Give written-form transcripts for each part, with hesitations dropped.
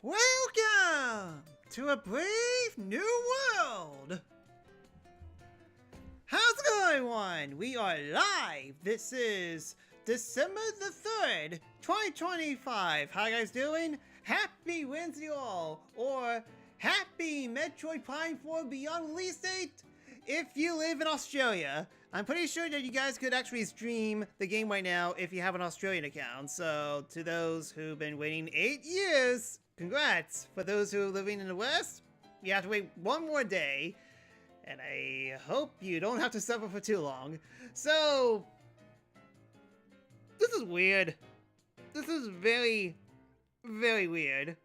Welcome to a brave new world! How's it going, everyone? We are live! This is December the 3rd, 2025. How you guys doing? Happy Wednesday all! Or Happy Metroid Prime 4 Beyond release date! If you live in Australia, I'm pretty sure that you guys could actually stream the game right now if you have an Australian account. So, to those who've been waiting 8 years, congrats! For those who are living in the West, you have to wait one more day. And I hope you don't have to suffer for too long. So, this is weird. This is very, very weird.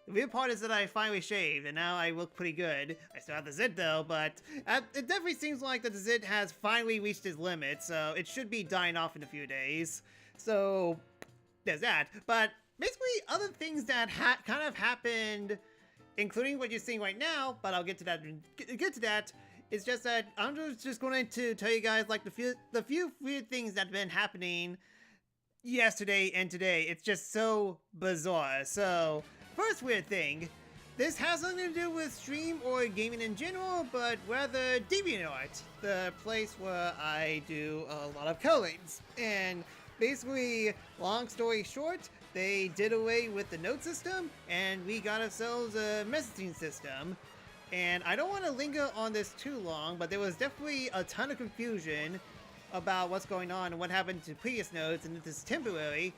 The weird part is that I finally shaved, and now I look pretty good. I still have the zit though, but it definitely seems like that the zit has finally reached its limit, so it should be dying off in a few days. So, there's that. But basically, other things that kind of happened, including what you're seeing right now, but I'll get to that. It's just that I'm just going to tell you guys like the few weird things that have been happening yesterday and today. It's just so bizarre. So, first weird thing, this has nothing to do with stream or gaming in general, but rather DeviantArt, the place where I do a lot of colorings. And basically, long story short, they did away with the note system, and we got ourselves a messaging system. And I don't want to linger on this too long, but there was definitely a ton of confusion about what's going on and what happened to previous notes, and this is temporary.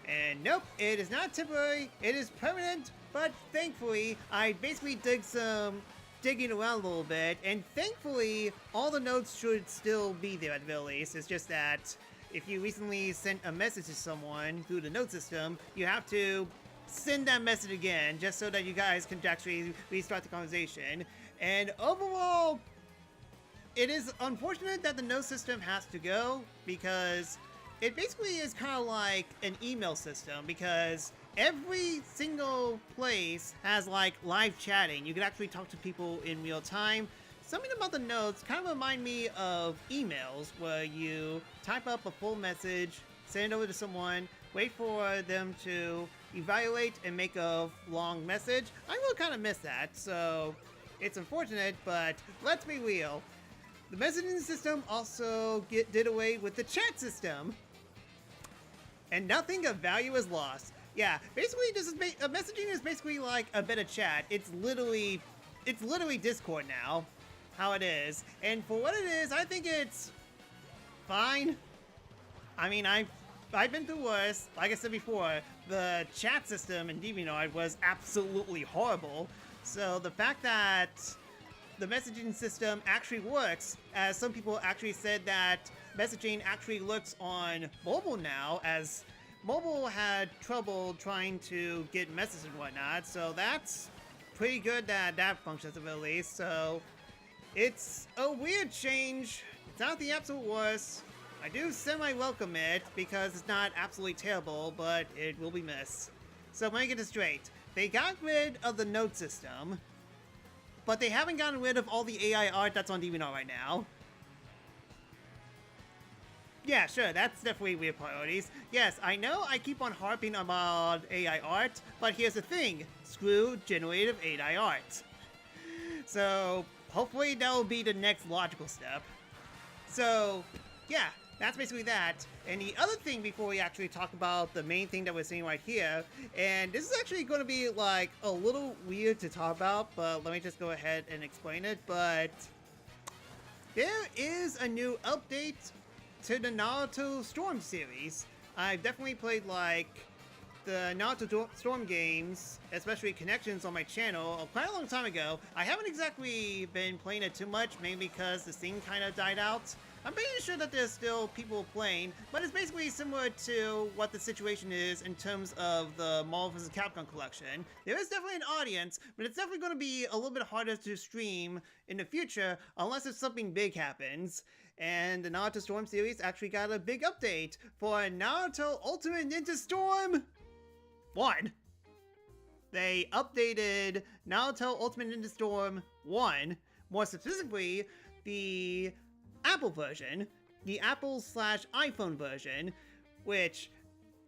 And nope, it is not temporary, it is permanent, but thankfully, I basically did some digging around a little bit, and thankfully, all the notes should still be there at the very least. It's just that if you recently sent a message to someone through the note system, you have to send that message again, just so that you guys can actually restart the conversation. And overall, it is unfortunate that the note system has to go, because it basically is kind of like an email system, because every single place has like live chatting. You can actually talk to people in real time. Something about the notes kind of remind me of emails, where you type up a full message, send it over to someone, wait for them to evaluate and make a long message. I will kind of miss that, so it's unfortunate, but let's be real. The messaging system also did away with the chat system. And nothing of value is lost. Yeah, basically this is messaging is basically like a bit of chat. It's literally Discord now, how it is. And for what it is, I think it's fine. I mean, I've been through worse. Like I said before, the chat system in DeviantArt was absolutely horrible. So the fact that the messaging system actually works, as some people actually said that messaging actually looks on mobile now, as mobile had trouble trying to get messages and whatnot, so that's pretty good that that functions at the very least. So it's a weird change. It's not the absolute worst. I do semi-welcome it, because it's not absolutely terrible, but it will be missed. So let me get this straight. They got rid of the note system, but they haven't gotten rid of all the AI art that's on DeviantArt right now. Yeah, sure, that's definitely weird priorities. Yes, I know I keep on harping about AI art, but here's the thing. Screw generative AI art. So, hopefully that will be the next logical step. So, yeah, that's basically that. And the other thing before we actually talk about the main thing that we're seeing right here, and this is actually going to be like a little weird to talk about, but let me just go ahead and explain it. But there is a new update to the Naruto Storm series. I've definitely played like the Naruto Storm games, especially Connections, on my channel quite a long time ago. I haven't exactly been playing it too much, mainly because the scene kind of died out. I'm pretty sure that there's still people playing, but it's basically similar to what the situation is in terms of the Marvel vs. Capcom collection. There is definitely an audience, but it's definitely going to be a little bit harder to stream in the future unless if something big happens. And the Naruto Storm series actually got a big update for Naruto Ultimate Ninja Storm 1. They updated Naruto Ultimate Ninja Storm 1, more specifically, the Apple version, the Apple/iPhone version, which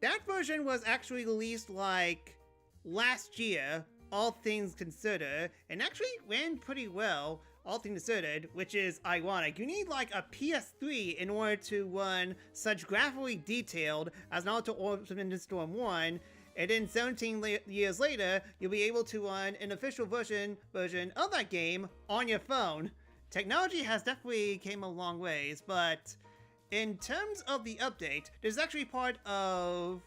that version was actually released like last year all things considered, and actually ran pretty well, all things considered, which is ironic. You need like a PS3 in order to run such graphically detailed as Naruto Ultimate Ninja Storm 1, and then 17 years later, you'll be able to run an official version of that game on your phone. Technology has definitely came a long ways, but in terms of the update, there's actually part of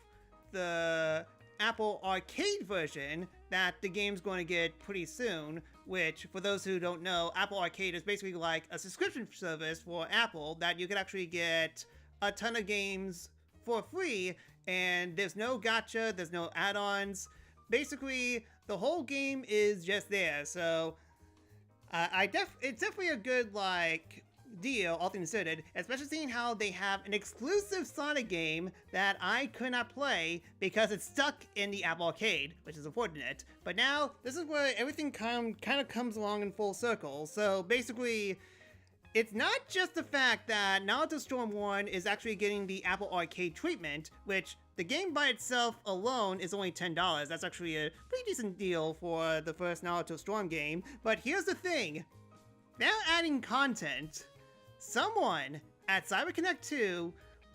the Apple Arcade version that the game's going to get pretty soon, which, for those who don't know, Apple Arcade is basically like a subscription service for Apple that you can actually get a ton of games for free, and there's no gacha, there's no add-ons. Basically, the whole game is just there, so it's definitely a good, like, deal, all things considered, especially seeing how they have an exclusive Sonic game that I could not play because it's stuck in the Apple Arcade, which is unfortunate. But now, this is where everything kind of comes along in full circle. So basically, it's not just the fact that Naruto Storm 1 is actually getting the Apple Arcade treatment, which the game by itself alone is only $10. That's actually a pretty decent deal for the first Naruto Storm game. But here's the thing. Now adding content, someone at CyberConnect 2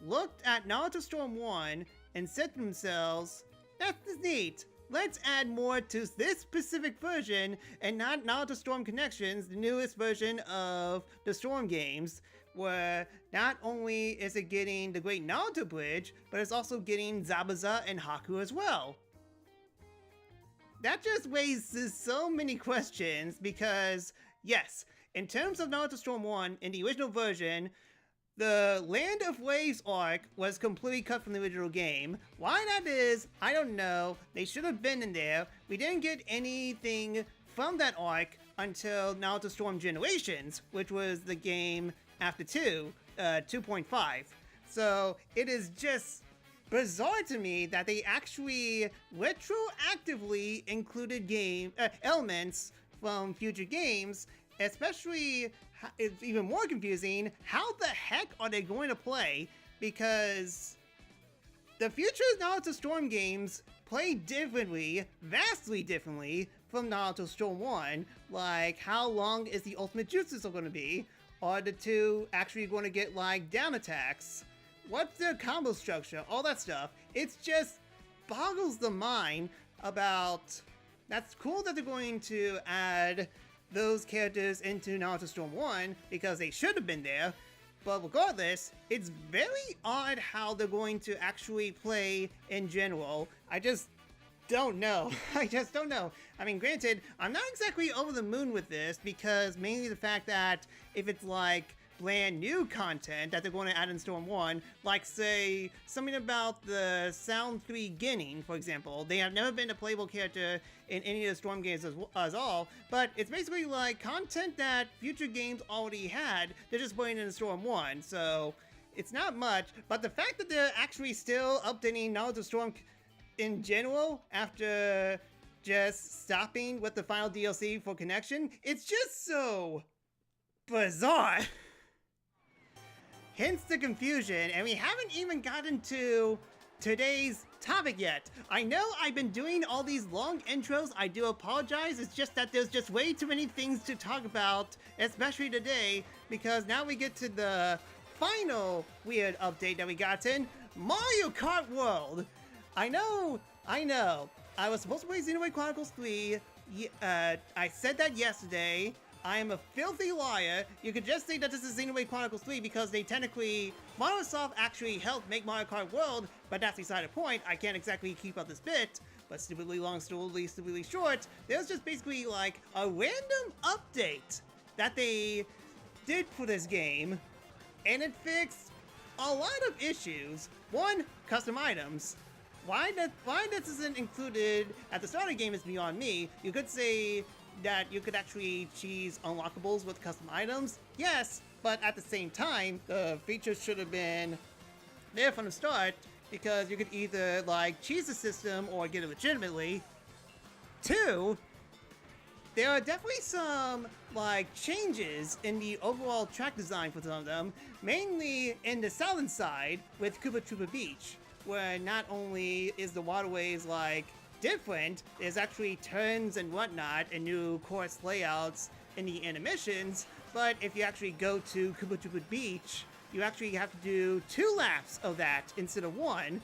looked at Naruto Storm 1 and said to themselves, that's neat. Let's add more to this specific version and not Naruto Storm Connections, the newest version of the Storm games, where not only is it getting the Great Naruto Bridge, but it's also getting Zabuza and Haku as well. That just raises so many questions because, yes, in terms of Naruto Storm 1, in the original version, the Land of Waves arc was completely cut from the original game. Why that is, I don't know. They should have been in there. We didn't get anything from that arc until Naruto Storm Generations, which was the game after 2.5. So it is just bizarre to me that they actually retroactively included elements from future games, especially. It's even more confusing, how the heck are they going to play? Because the future Naruto Storm games play differently, vastly differently, from Naruto Storm 1. Like, how long is the ultimate jutsu going to be? Are the two actually going to get, like, down attacks? What's their combo structure? All that stuff. It's just boggles the mind about. That's cool that they're going to add those characters into Naruto Storm 1 because they should have been there, but regardless, it's very odd how they're going to actually play in general. I just don't know. I just don't know. I mean, granted, I'm not exactly over the moon with this because mainly the fact that if it's like brand new content that they're going to add in Storm 1, like say something about the Sound 3 Ginning, for example. They have never been a playable character in any of the Storm games as all, but it's basically like content that future games already had, they're just putting in Storm 1, so it's not much, but the fact that they're actually still updating Naruto Storm in general after just stopping with the final DLC for Connection, it's just so bizarre. Hence the confusion, and we haven't even gotten to today's topic yet. I know I've been doing all these long intros, I do apologize, it's just that there's just way too many things to talk about, especially today, because now we get to the final weird update that we got in, Mario Kart World. I know, I was supposed to play Xenoblade Chronicles 3, I said that yesterday. I am a filthy liar. You could just say that this is Xenoblade Chronicles 3 because they technically, Microsoft actually helped make Mario Kart World, but that's beside the point. I can't exactly keep up this bit, but stupidly long, stupidly short, there's just basically like a random update that they did for this game, and it fixed a lot of issues. One, custom items. Why this isn't included at the start of the game is beyond me. You could say that you could actually cheese unlockables with custom items, yes, but at the same time, the features should have been there from the start because you could either like cheese the system or get it legitimately. Two, there are definitely some like changes in the overall track design for some of them, mainly in the southern side with Koopa Troopa Beach, where not only is the waterways like different. There's actually turns and whatnot and new course layouts in the intermissions, but if you actually go to Kubutubu Beach, you actually have to do 2 laps of that instead of 1.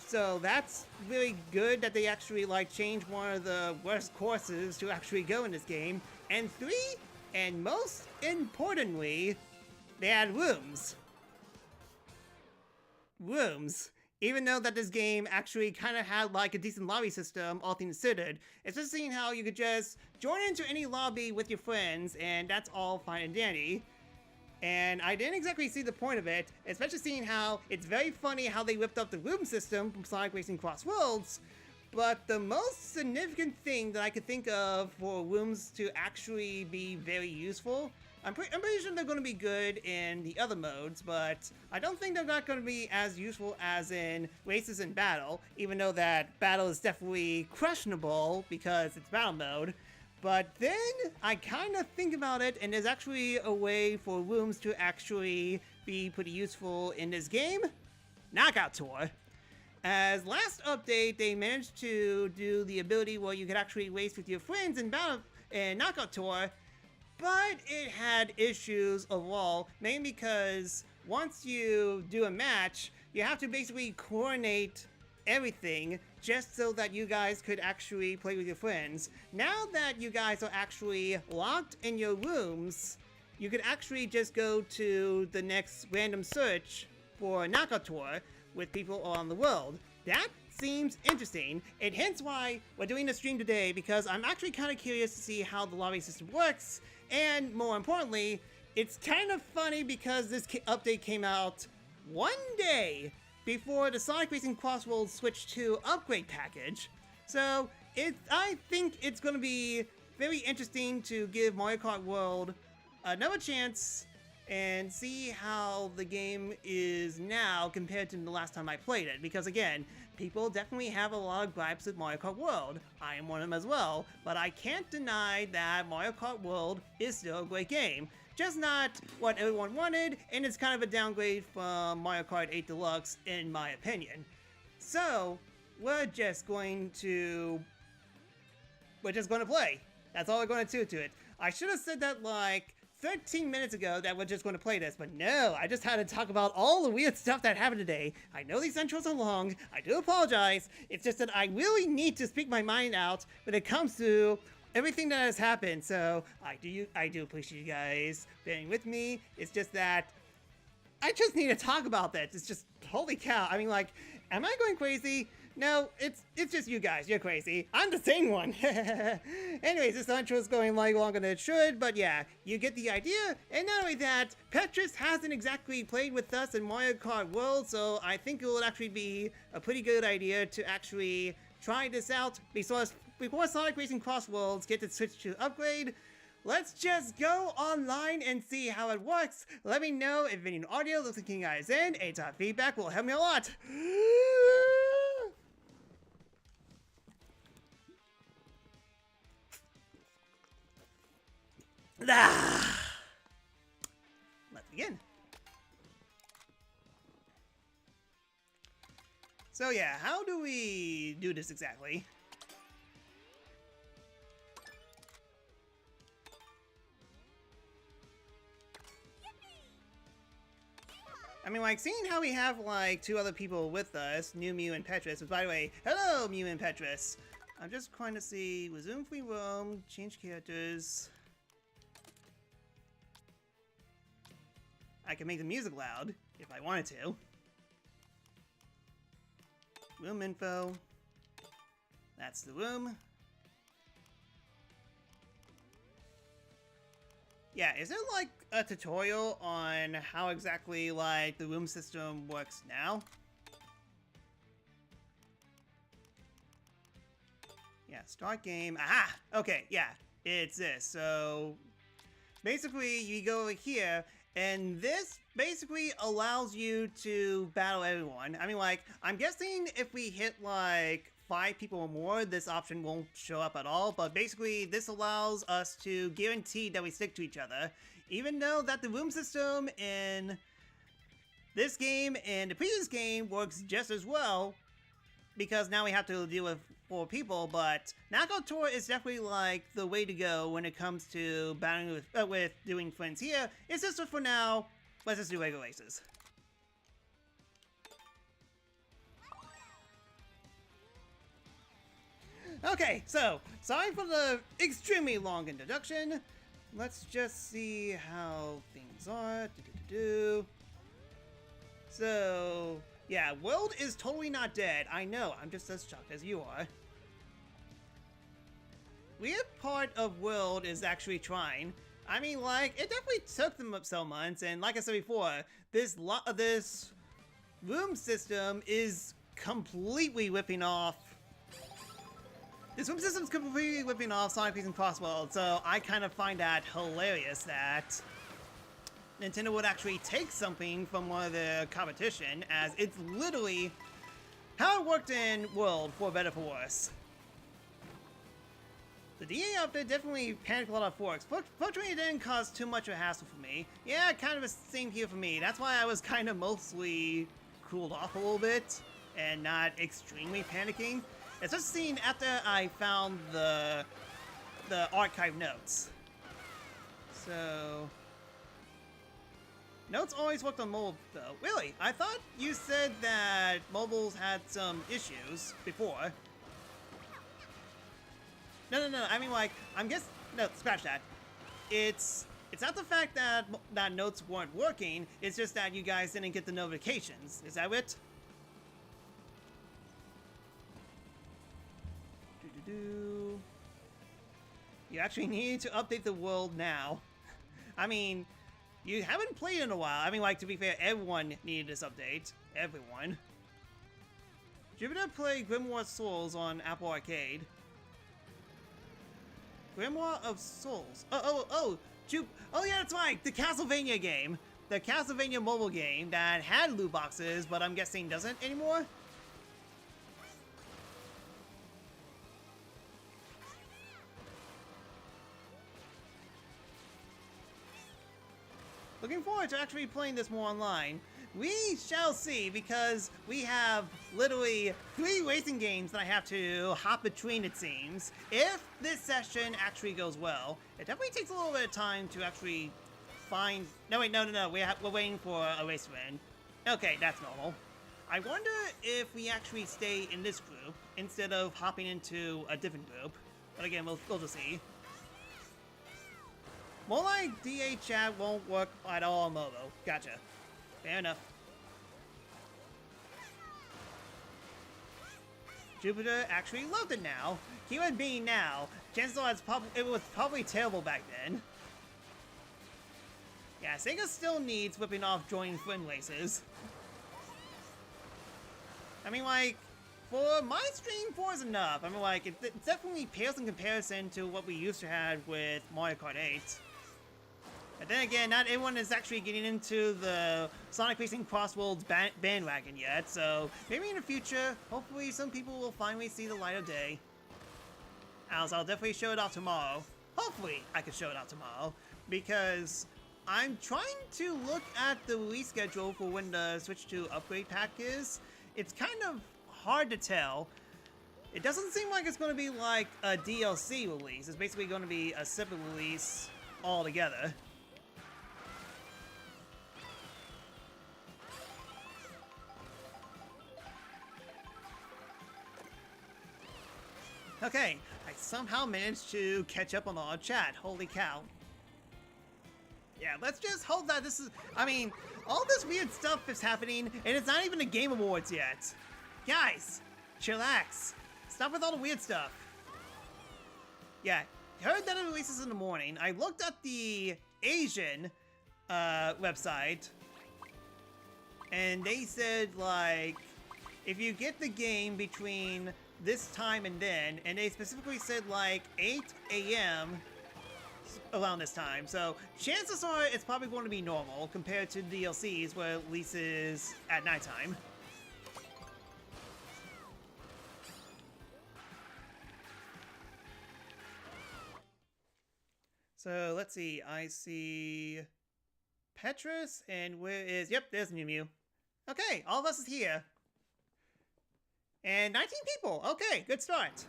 So that's really good that they actually like changed one of the worst courses to actually go in this game. And 3, and most importantly, they add rooms. Rooms. Even though that this game actually kind of had like a decent lobby system, all things considered, it's just seeing how you could just join into any lobby with your friends, and that's all fine and dandy. And I didn't exactly see the point of it, especially seeing how it's very funny how they whipped up the room system from Sonic Racing Cross Worlds. But the most significant thing that I could think of for rooms to actually be very useful, I'm pretty sure they're going to be good in the other modes, but I don't think they're not going to be as useful as in races and battle, even though that battle is definitely questionable because it's battle mode. But then I kind of think about it, and there's actually a way for rooms to actually be pretty useful in this game. Knockout Tour. As last update, they managed to do the ability where you could actually race with your friends in battle and Knockout Tour, but it had issues overall, mainly because once you do a match, you have to basically coordinate everything just so that you guys could actually play with your friends. Now that you guys are actually locked in your rooms, you could actually just go to the next random search for a Knockout Tour with people around the world. That seems interesting, and hence why we're doing the stream today, because I'm actually kind of curious to see how the lobby system works, and more importantly, it's kind of funny because this update came out one day before the Sonic Racing Cross Worlds switched to upgrade package. So I think it's going to be very interesting to give Mario Kart World another chance and see how the game is now compared to the last time I played it. Because again, people definitely have a lot of gripes with Mario Kart World. I am one of them as well, but I can't deny that Mario Kart World is still a great game. Just not what everyone wanted, and it's kind of a downgrade from Mario Kart 8 Deluxe in my opinion. So, we're just going to play. That's all we're going to do to it. I should have said that like 13 minutes ago that we're just going to play this, but no, I just had to talk about all the weird stuff that happened today. I know these intros are long, I do apologize, it's just that I really need to speak my mind out when it comes to everything that has happened, so I do appreciate you guys bearing with me. It's just that I just need to talk about that. It's just, holy cow, I mean like, am I going crazy? No, it's just you guys. You're crazy. I'm the sane one. Anyways, this intro is going like longer than it should, but yeah, you get the idea. And not only that, Petrus hasn't exactly played with us in Mario Kart World, so I think it would actually be a pretty good idea to actually try this out before Sonic Racing Cross Worlds get to switch to upgrade. Let's just go online and see how it works. Let me know if any audio looks like you guys in. A top feedback will help me a lot. Let's begin. So yeah, how do we do this exactly? I mean, like, seeing how we have, like, 2 other people with us, New Mew and Petrus, which, by the way, hello, Mew and Petrus. I'm just trying to see, resume free roam, change characters. I can make the music loud, if I wanted to. Room info. That's the room. Yeah, is there like a tutorial on how exactly like the room system works now? Yeah, start game. Aha! Okay, yeah, it's this. So basically you go over here, and this basically allows you to battle everyone. I mean, like, I'm guessing if we hit like 5 people or more, this option won't show up at all, but basically this allows us to guarantee that we stick to each other, even though that the room system in this game and the previous game works just as well, because now we have to deal with for people, but Knockout Tour is definitely like the way to go when it comes to battling with doing friends here. It's just for now, let's just do regular races. Okay, so, sorry for the extremely long introduction. Let's just see how things are. So, yeah, World is totally not dead. I know, I'm just as shocked as you are. Weird part of World is actually trying. I mean, like, it definitely took them up so months, and like I said before, this room system is completely whipping off. This room system's completely whipping off Sonic Peaks and Crossworld, so I kind of find that hilarious that Nintendo would actually take something from one of the competition, as it's literally how it worked in World, for better for worse. The DA update definitely panicked a lot of forks. Fortunately, it didn't cause too much of a hassle for me. Yeah, kind of the same here for me. That's why I was kind of mostly cooled off a little bit and not extremely panicking. It's just seen after I found the archive notes. So notes always worked on mobile though. Really? I thought you said that mobiles had some issues before. No. I mean, like, no, scratch that. It's not the fact that notes weren't working. It's just that you guys didn't get the notifications. Is that it? You actually need to update the world now. I mean, you haven't played in a while. I mean, like, to be fair, everyone needed this update. Everyone. Jupiter played Grimoire Souls on Apple Arcade. Grimoire of Souls. Oh, yeah, that's right. The Castlevania game. The Castlevania mobile game that had loot boxes, but I'm guessing doesn't anymore. Looking forward to actually playing this more online. We shall see, because we have literally 3 racing games that I have to hop between, it seems. If this session actually goes well, it definitely takes a little bit of time to actually find... No, wait, no. We're waiting for a race to win. Okay, that's normal. I wonder if we actually stay in this group instead of hopping into a different group. But again, we'll just see. More like DA chat won't work at all on mobile. Gotcha. Fair enough. Jupiter actually loved it now. Human being now. Chances are it was probably terrible back then. Yeah, Sega still needs whipping off joining friend races. I mean, like, for my stream, 4 is enough. I mean, like, it definitely pales in comparison to what we used to have with Mario Kart 8. But then again, not everyone is actually getting into the Sonic Racing Crossworlds bandwagon yet, so maybe in the future, hopefully some people will finally see the light of day. As I'll definitely show it off tomorrow. Hopefully I can show it off tomorrow, because I'm trying to look at the release schedule for when the Switch 2 upgrade pack is. It's kind of hard to tell. It doesn't seem like it's going to be like a DLC release. It's basically going to be a separate release altogether. Okay, I somehow managed to catch up on our chat. Holy cow. Yeah, let's just hope that this is... I mean, all this weird stuff is happening, and it's not even the Game Awards yet. Guys, chillax. Stop with all the weird stuff. Yeah, heard that it releases in the morning. I looked at the Asian website, and they said, like, if you get the game between this time and then, and they specifically said like 8 a.m. around this time, so chances are it's probably going to be normal compared to DLCs where it releases at nighttime. So let's see, I see Petrus, and where is... Yep, there's Mew Mew. Okay, all of us is here. And 19 people. Okay, good start.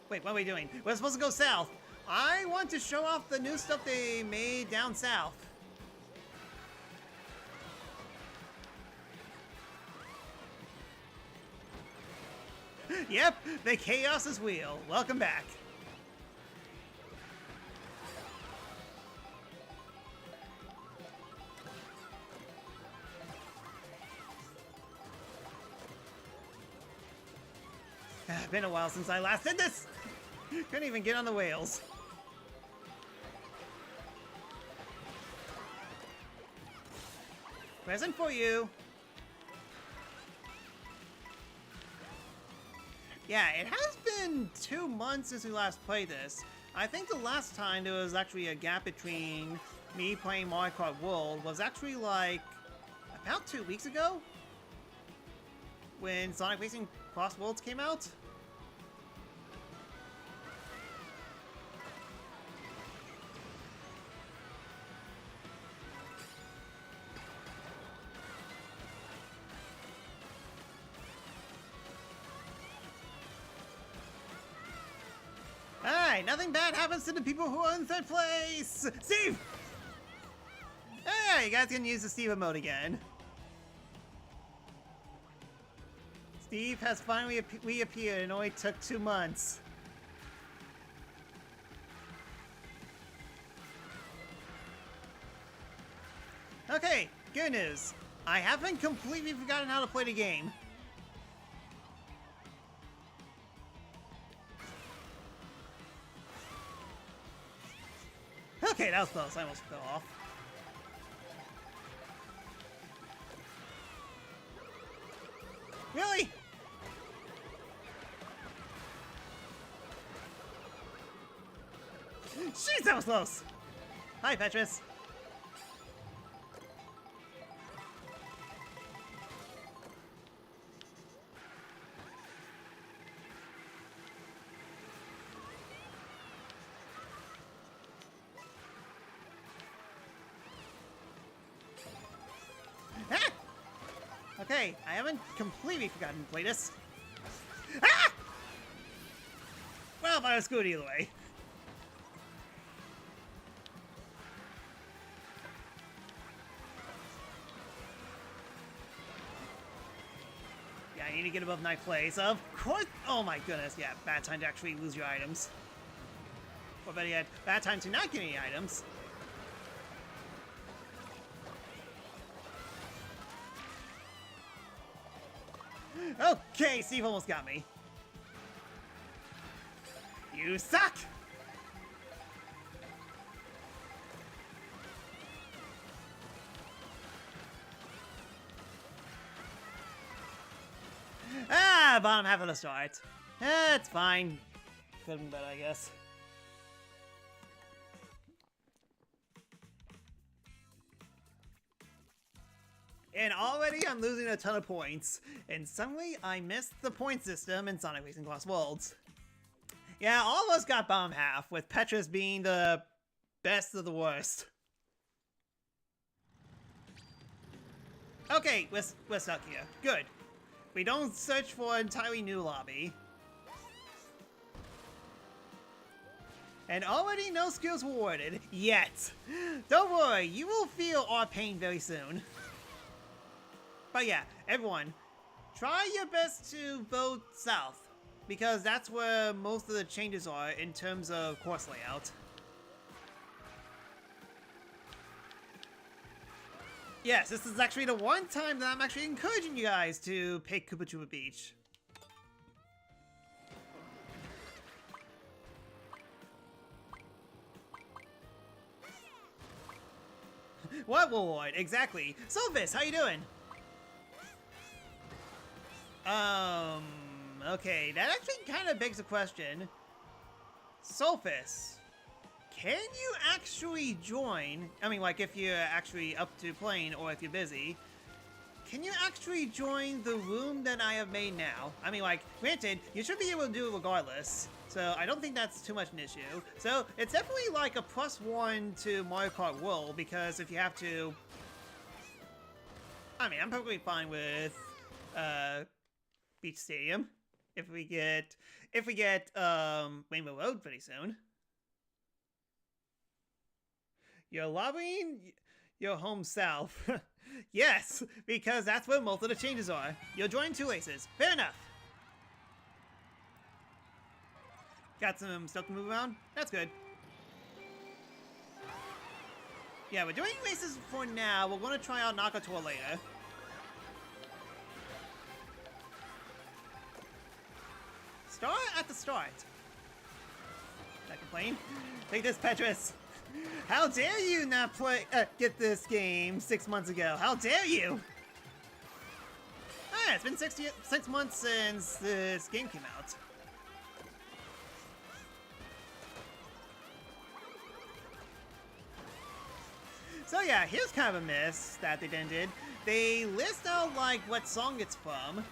Wait, what are we doing? We're supposed to go south. I want to show off the new stuff they made down south. Yep, the Chaos's wheel. Welcome back. Been a while since I last did this. Couldn't even get on the whales. Present for you. Yeah, it has been 2 months since we last played this. I think the last time there was actually a gap between me playing Mario Kart World was actually like about 2 weeks ago when Sonic Racing Cross Worlds came out. Alright, nothing bad happens to the people who are in third place! Steve! Hey, you guys can use the Steve emote again. Steve has finally reappeared and only took 2 months. Okay, good news. I haven't completely forgotten how to play the game. Okay, that was close. I almost fell off. Really? Jeez, that was close. Hi, Petrus. Ah! Okay, I haven't completely forgotten to play this. Ah! Well, I was good either way. Yeah, I need to get above 9th place. Of course. Oh my goodness. Yeah, bad time to actually lose your items. Or better yet, bad time to not get any items. Okay, Steve almost got me. You suck! Ah, bottom half of the start. It's fine. Could have been better, I guess. And already I'm losing a ton of points. And suddenly I missed the point system in Sonic Racing Cross Worlds. Yeah, all of us got bottom half, with Petrus being the best of the worst. Okay, we're stuck here. Good. We don't search for an entirely new lobby. And already no skills rewarded. Yet. Don't worry, you will feel our pain very soon. But yeah, everyone, try your best to vote south, because that's where most of the changes are in terms of course layout. Yes, this is actually the one time that I'm actually encouraging you guys to pick Koopa Troopa Beach. What reward? Exactly. Solvis, how you doing? Okay, that actually kind of begs the question. Solfis, can you actually join? I mean, like, if you're actually up to playing or if you're busy, can you actually join the room that I have made now? I mean, like, granted, you should be able to do it regardless, so I don't think that's too much an issue. So, it's definitely like a +1 to Mario Kart World, because if you have to I mean, I'm perfectly fine with Beach Stadium if we get Rainbow Road pretty soon. You're lobbying your home south. Yes, because that's where most of the changes are. You'll join 2 races. Fair enough. Got some stuff to move around? That's good. Yeah, we're doing races for now. We're going to try out Nakator later. Start at the start. Not complain. Take this, Petrus. How dare you not get this game 6 months ago? How dare you? Ah, it's been 6 months since this game came out. So yeah, here's kind of a miss that they did. They list out like what song it's from.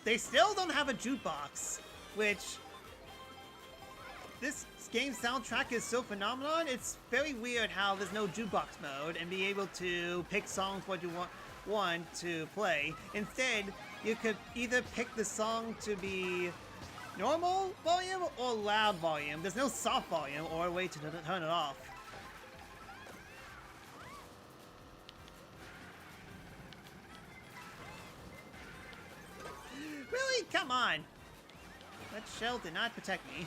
They still don't have a jukebox, which this game's soundtrack is so phenomenal. It's very weird how there's no jukebox mode and be able to pick songs what you want to play. Instead, you could either pick the song to be normal volume or loud volume. There's no soft volume or a way to turn it off. Really? Come on! That shell did not protect me.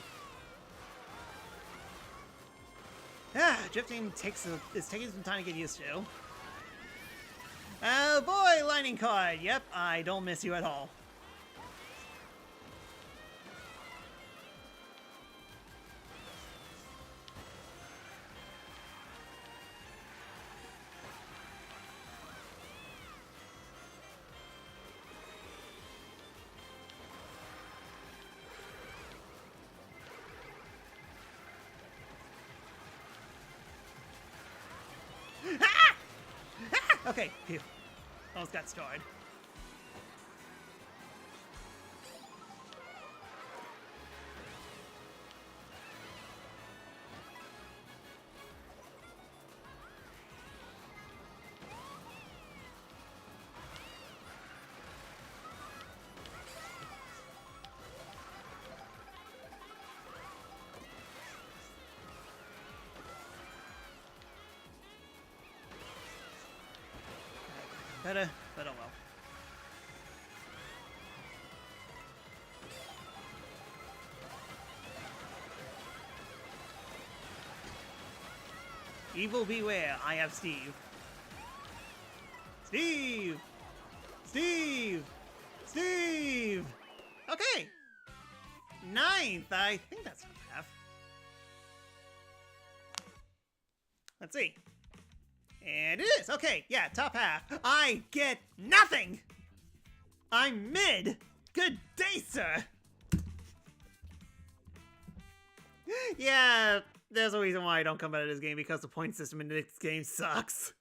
Ah, drifting is taking some time to get used to. Oh boy, lightning card! Yep, I don't miss you at all. Ah! Ah! Okay, phew. Almost got started. Better, but oh well. Evil beware, I have Steve. Steve! Steve! Steve! Okay! 9th, I think that's not half. Let's see. And it is! Okay, yeah, top half. I get nothing! I'm mid! Good day, sir! Yeah, there's a reason why I don't come out of this game, because the point system in this game sucks.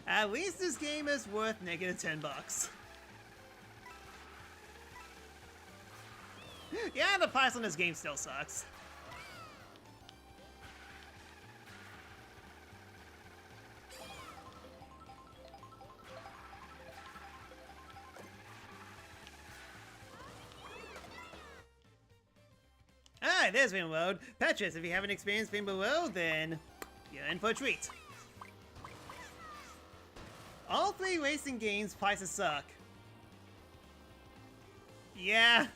At least this game is worth -$10. Yeah, the price on this game still sucks. Alright, there's Rainbow Road. Petrus, if you haven't experienced Rainbow Road, then you're in for a treat. All 3 racing games' prices suck. Yeah,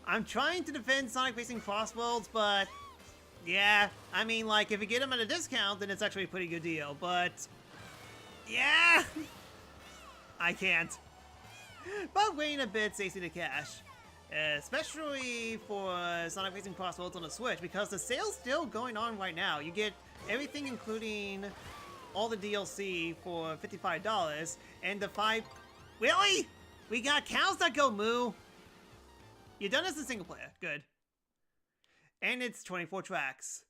I'm trying to defend Sonic Racing Crossworlds, but yeah, I mean, like, if you get them at a discount, then it's actually a pretty good deal, but yeah, I can't. But waiting a bit's easy to cash, especially for Sonic Racing Crossworlds on the Switch, because the sale's still going on right now. You get everything including all the DLC for $55, and the 5... Really? We got cows that go moo? You done as a single player. Good. And it's 24 tracks.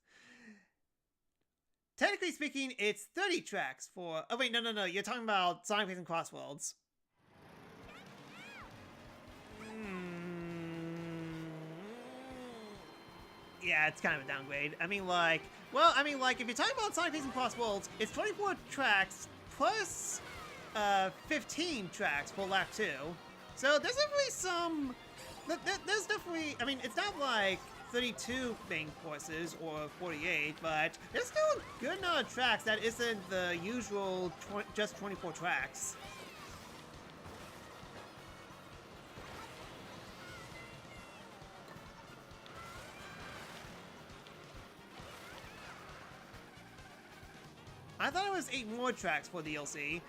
Technically speaking, it's 30 tracks for... Oh wait, no. You're talking about Sonic Racing Crossworlds. Yeah, it's kind of a downgrade. I mean, like, well, I mean, like, if you're talking about Sonic Racing Cross Worlds, it's 24 tracks plus 15 tracks for lap 2. So there's definitely some. There's definitely. I mean, it's not like 32 main courses or 48, but there's still a good amount of tracks that isn't the usual just 24 tracks. I thought it was 8 more tracks for the DLC.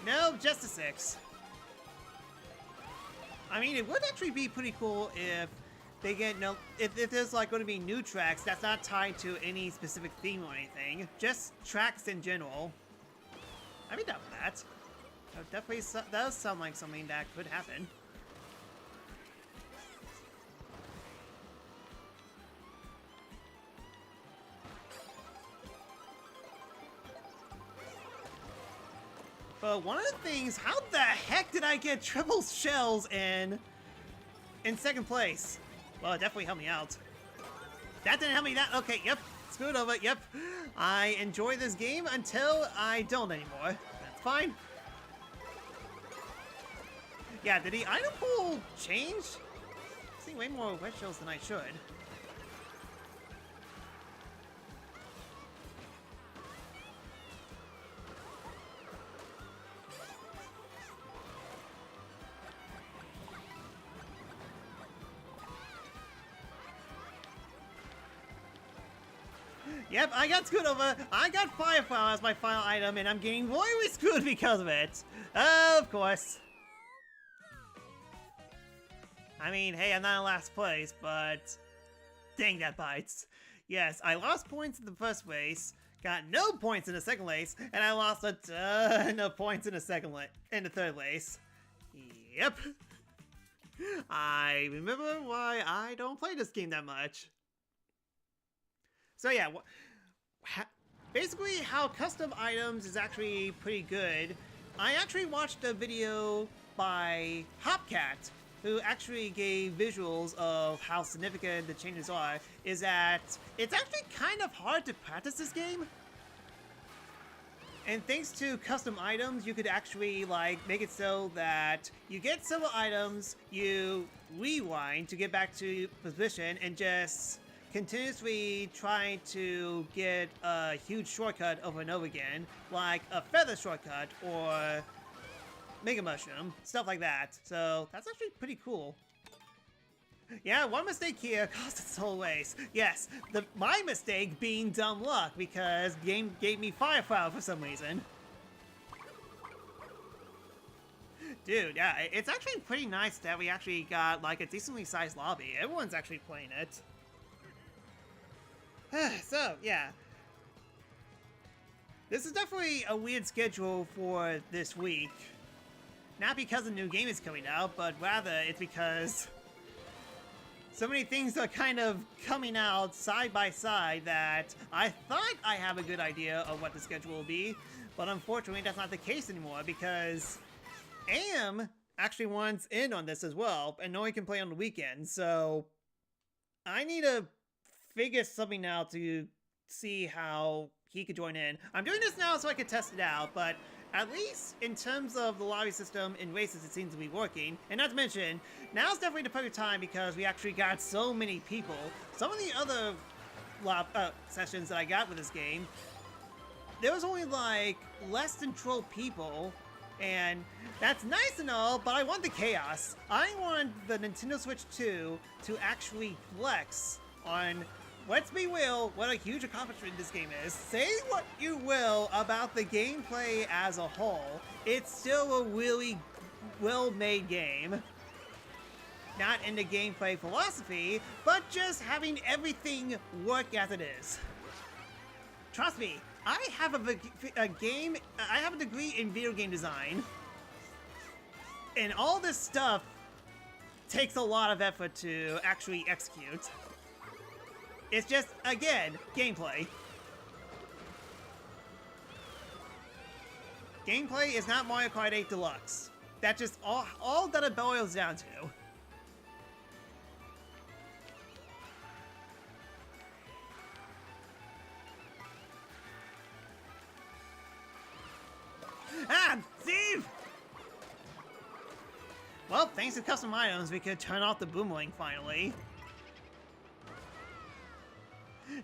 No, just the 6. I mean, it would actually be pretty cool if they get if there's like going to be new tracks that's not tied to any specific theme or anything, just tracks in general. I'd be down for that. That definitely does sound like something that could happen. But one of the things, how the heck did I get triple shells in second place? Well, it definitely helped me out. That didn't help me. Okay, yep, screwed over. Yep, I enjoy this game until I don't anymore. That's fine. Yeah, did the item pool change? I'm seeing way more red shells than I should. Yep, I got screwed over. I got Fireflower as my final item, and I'm getting royally screwed because of it. Of course. I mean, hey, I'm not in last place, but dang, that bites. Yes, I lost points in the first race, got no points in the second race, and I lost a ton of points in the third race. Yep. I remember why I don't play this game that much. So yeah, basically how custom items is actually pretty good. I actually watched a video by Hopcat, who actually gave visuals of how significant the changes are, is that it's actually kind of hard to practice this game. And thanks to custom items, you could actually like make it so that you get several items, you rewind to get back to position, and just continuously trying to get a huge shortcut over and over again, like a feather shortcut or Mega Mushroom, stuff like that. So that's actually pretty cool. Yeah, one mistake here cost its whole race. Yes, my mistake being dumb luck because the game gave me Fireflower for some reason. Dude, yeah, it's actually pretty nice that we actually got like a decently sized lobby. Everyone's actually playing it. So, yeah. This is definitely a weird schedule for this week. Not because a new game is coming out, but rather it's because so many things are kind of coming out side by side that I thought I have a good idea of what the schedule will be, but unfortunately that's not the case anymore because AM actually wants in on this as well, and no one can play on the weekend, so I need to figure something out to see how he could join in. I'm doing this now so I can test it out, but at least in terms of the lobby system in races, it seems to be working. And not to mention, now's definitely the perfect time because we actually got so many people. Some of the other sessions that I got with this game, there was only like less than 12 people, and that's nice and all, but I want the chaos. I want the Nintendo Switch 2 to actually flex on, let's be real, what a huge accomplishment this game is. Say what you will about the gameplay as a whole, it's still a really well-made game. Not in the gameplay philosophy, but just having everything work as it is. Trust me, I have I have a degree in video game design, and all this stuff takes a lot of effort to actually execute. It's just, again, gameplay. Gameplay is not Mario Kart 8 Deluxe. That's just all that it boils down to. thanks to custom items, we could turn off the boomerang finally.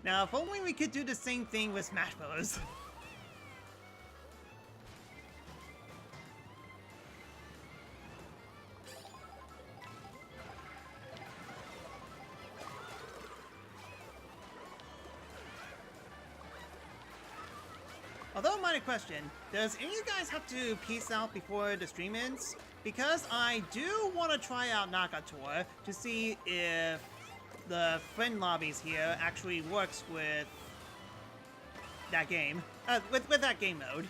Now, if only we could do the same thing with Smash Bros. Although, minor question, does any of you guys have to peace out before the stream ends? Because I do want to try out Nakator to see if the friend lobbies here actually works with that game. With that game mode.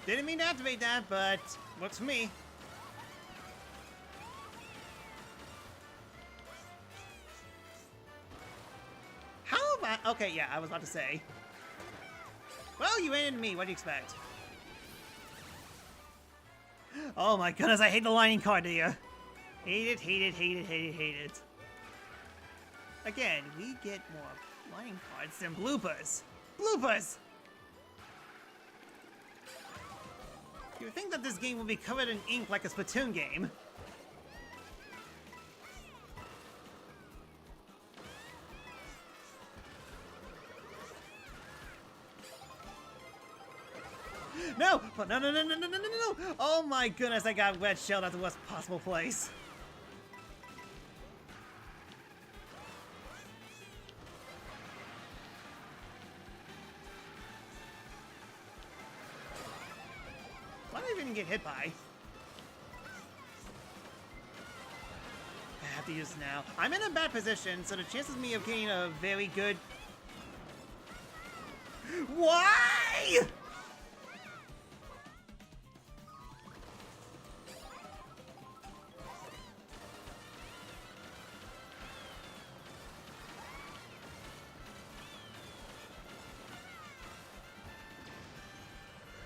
Didn't mean to activate that, but works for me. How about... Okay, yeah, I was about to say. Well, you ran into me. What do you expect? Oh my goodness, I hate the lightning card here. Hate it, hate it, hate it, hate it, hate it. Again, we get more lightning cards than bloopers. Bloopers! You would think that this game would be covered in ink like a Splatoon game. No! No, no, no, no, no, no, no, no! Oh my goodness, I got wet shelled at the worst possible place. What did I even get hit by? I have to use it now. I'm in a bad position, so the chances of me of getting a very good... Why?!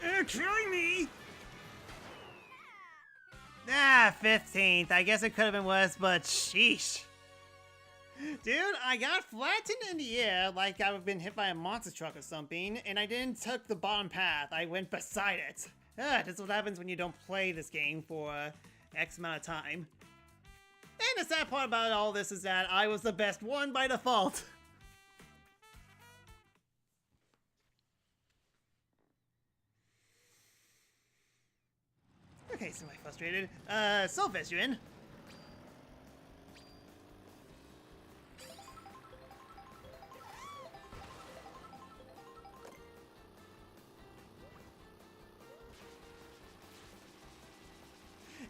You're killing me! Ah, 15th. I guess it could have been worse, but sheesh. Dude, I got flattened in the air like I've been hit by a monster truck or something, and I didn't take the bottom path. I went beside it. That's what happens when you don't play this game for X amount of time. And the sad part about all this is that I was the best one by default. Okay, semi-frustrated. So veteran.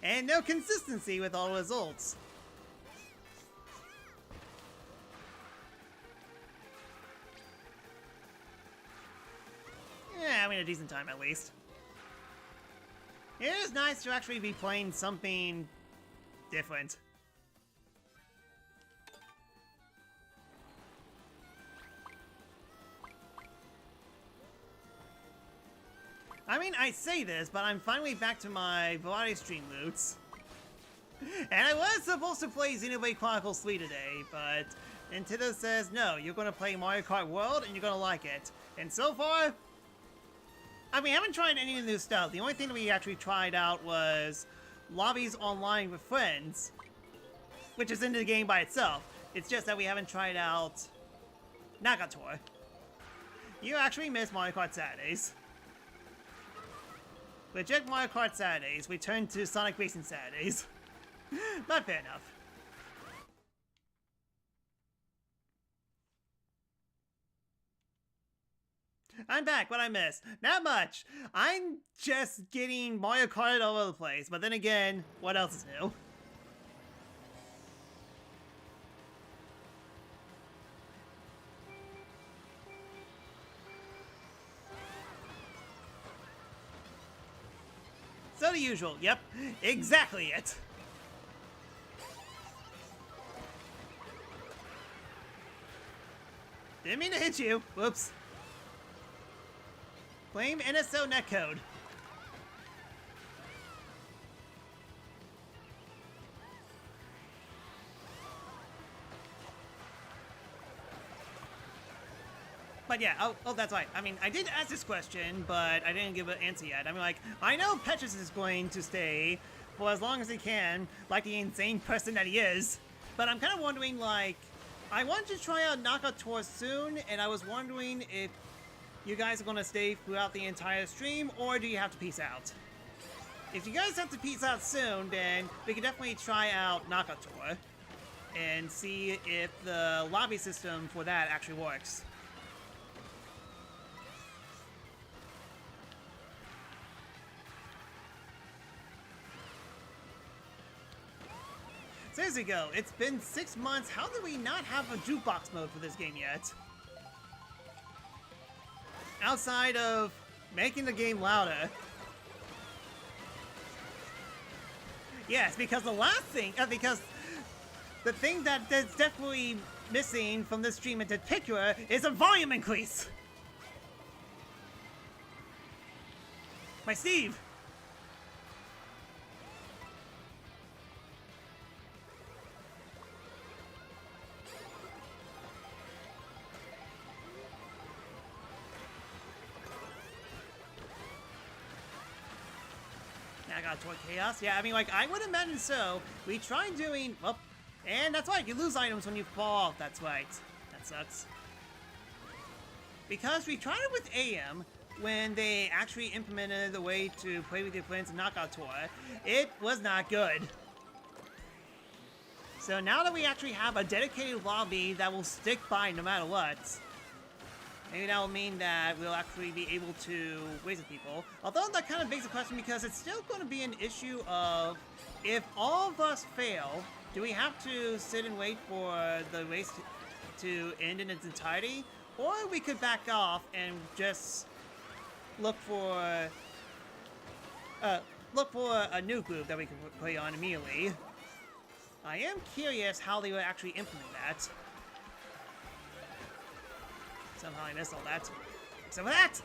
And no consistency with all results. Yeah, having a decent time at least. It is nice to actually be playing something different. I mean, I say this, but I'm finally back to my variety stream roots. And I was supposed to play Xenoblade Chronicles 3 today, but Nintendo says, no, you're going to play Mario Kart World and you're going to like it. And so far, I mean, I haven't tried any new stuff. The only thing that we actually tried out was lobbies online with friends, which is in the game by itself. It's just that we haven't tried out Nakator. You actually missed Mario Kart Saturdays. Reject Mario Kart Saturdays, we turn to Sonic Racing Saturdays. Not fair enough. I'm back, what I missed? Not much! I'm just getting Mario Kart all over the place, but then again, what else is new? So the usual, yep, exactly it! Didn't mean to hit you, whoops. Blame NSO netcode. But yeah, oh, that's right. I mean, I did ask this question, but I didn't give an answer yet. I mean, like, I know Petrus is going to stay for as long as he can, like the insane person that he is. But I'm kind of wondering, like, I wanted to try out Knockout Tour soon, and I was wondering if you guys are going to stay throughout the entire stream, or do you have to peace out? If you guys have to peace out soon, then we can definitely try out Knockout Tour and see if the lobby system for that actually works. Seriously, go. It's been 6 months. How do we not have a jukebox mode for this game yet? Outside of making the game louder. Yes, because the last thing, because the thing that's definitely missing from this stream in particular is a volume increase. My Steve. I got toward chaos. Yeah, I mean, like, I would imagine so. We tried doing, well, and that's right, you lose items when you fall off. That's right. That sucks. Because we tried it with AM when they actually implemented the way to play with your friends in Knockout Tour. It was not good. So now that we actually have a dedicated lobby that will stick by no matter what, maybe that will mean that we'll actually be able to race with people. Although that kind of begs the question because it's still going to be an issue of if all of us fail, do we have to sit and wait for the race to end in its entirety? Or we could back off and just look for a new group that we can play on immediately. I am curious how they would actually implement that. Somehow I missed all that. Some of that!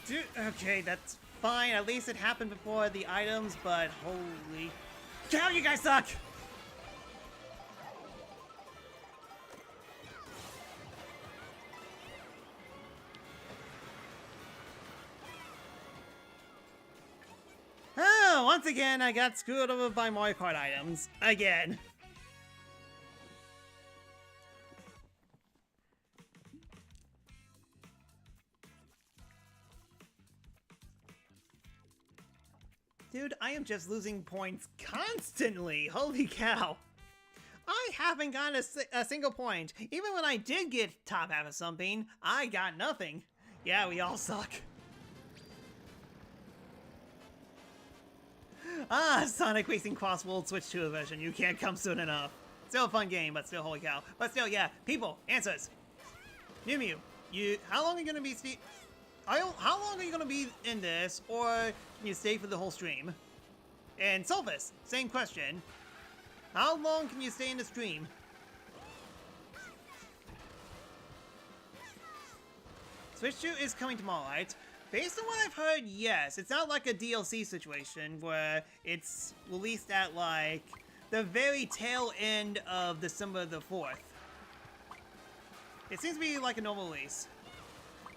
Dude, okay, that's fine. At least it happened before the items, but holy cow, you guys suck! Oh, once again, I got screwed over by Mario Kart items. Again. Dude, I am just losing points constantly. Holy cow. I haven't gotten a single point. Even when I did get top half of something, I got nothing. Yeah, we all suck. Ah, Sonic Racing Cross World Switch 2 version. You can't come soon enough. Still a fun game, but still, holy cow. But still, yeah. People, answers. Mew, how long are you gonna be how long are you gonna be in this, or can you stay for the whole stream? And Solvis, same question. How long can you stay in the stream? Switch 2 is coming tomorrow, right? Based on what I've heard, yes. It's not like a DLC situation where it's released at, like, the very tail end of December the 4th. It seems to be like a normal release.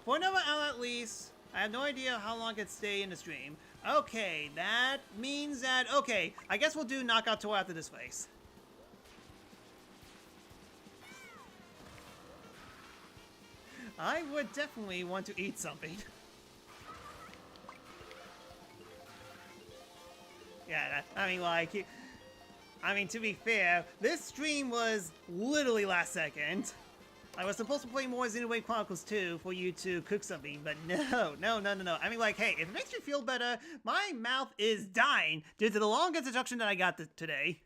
For another outlet release, I have no idea how long it could stay in the stream. Okay, that means that, okay, I guess we'll do Knockout Tour after this race. I would definitely want to eat something. Yeah, I mean, like, to be fair, this stream was literally last second. I was supposed to play more Xenoblade Chronicles 2 for you to cook something, but no. I mean, like, hey, if it makes you feel better, my mouth is dying due to the long introduction that I got today.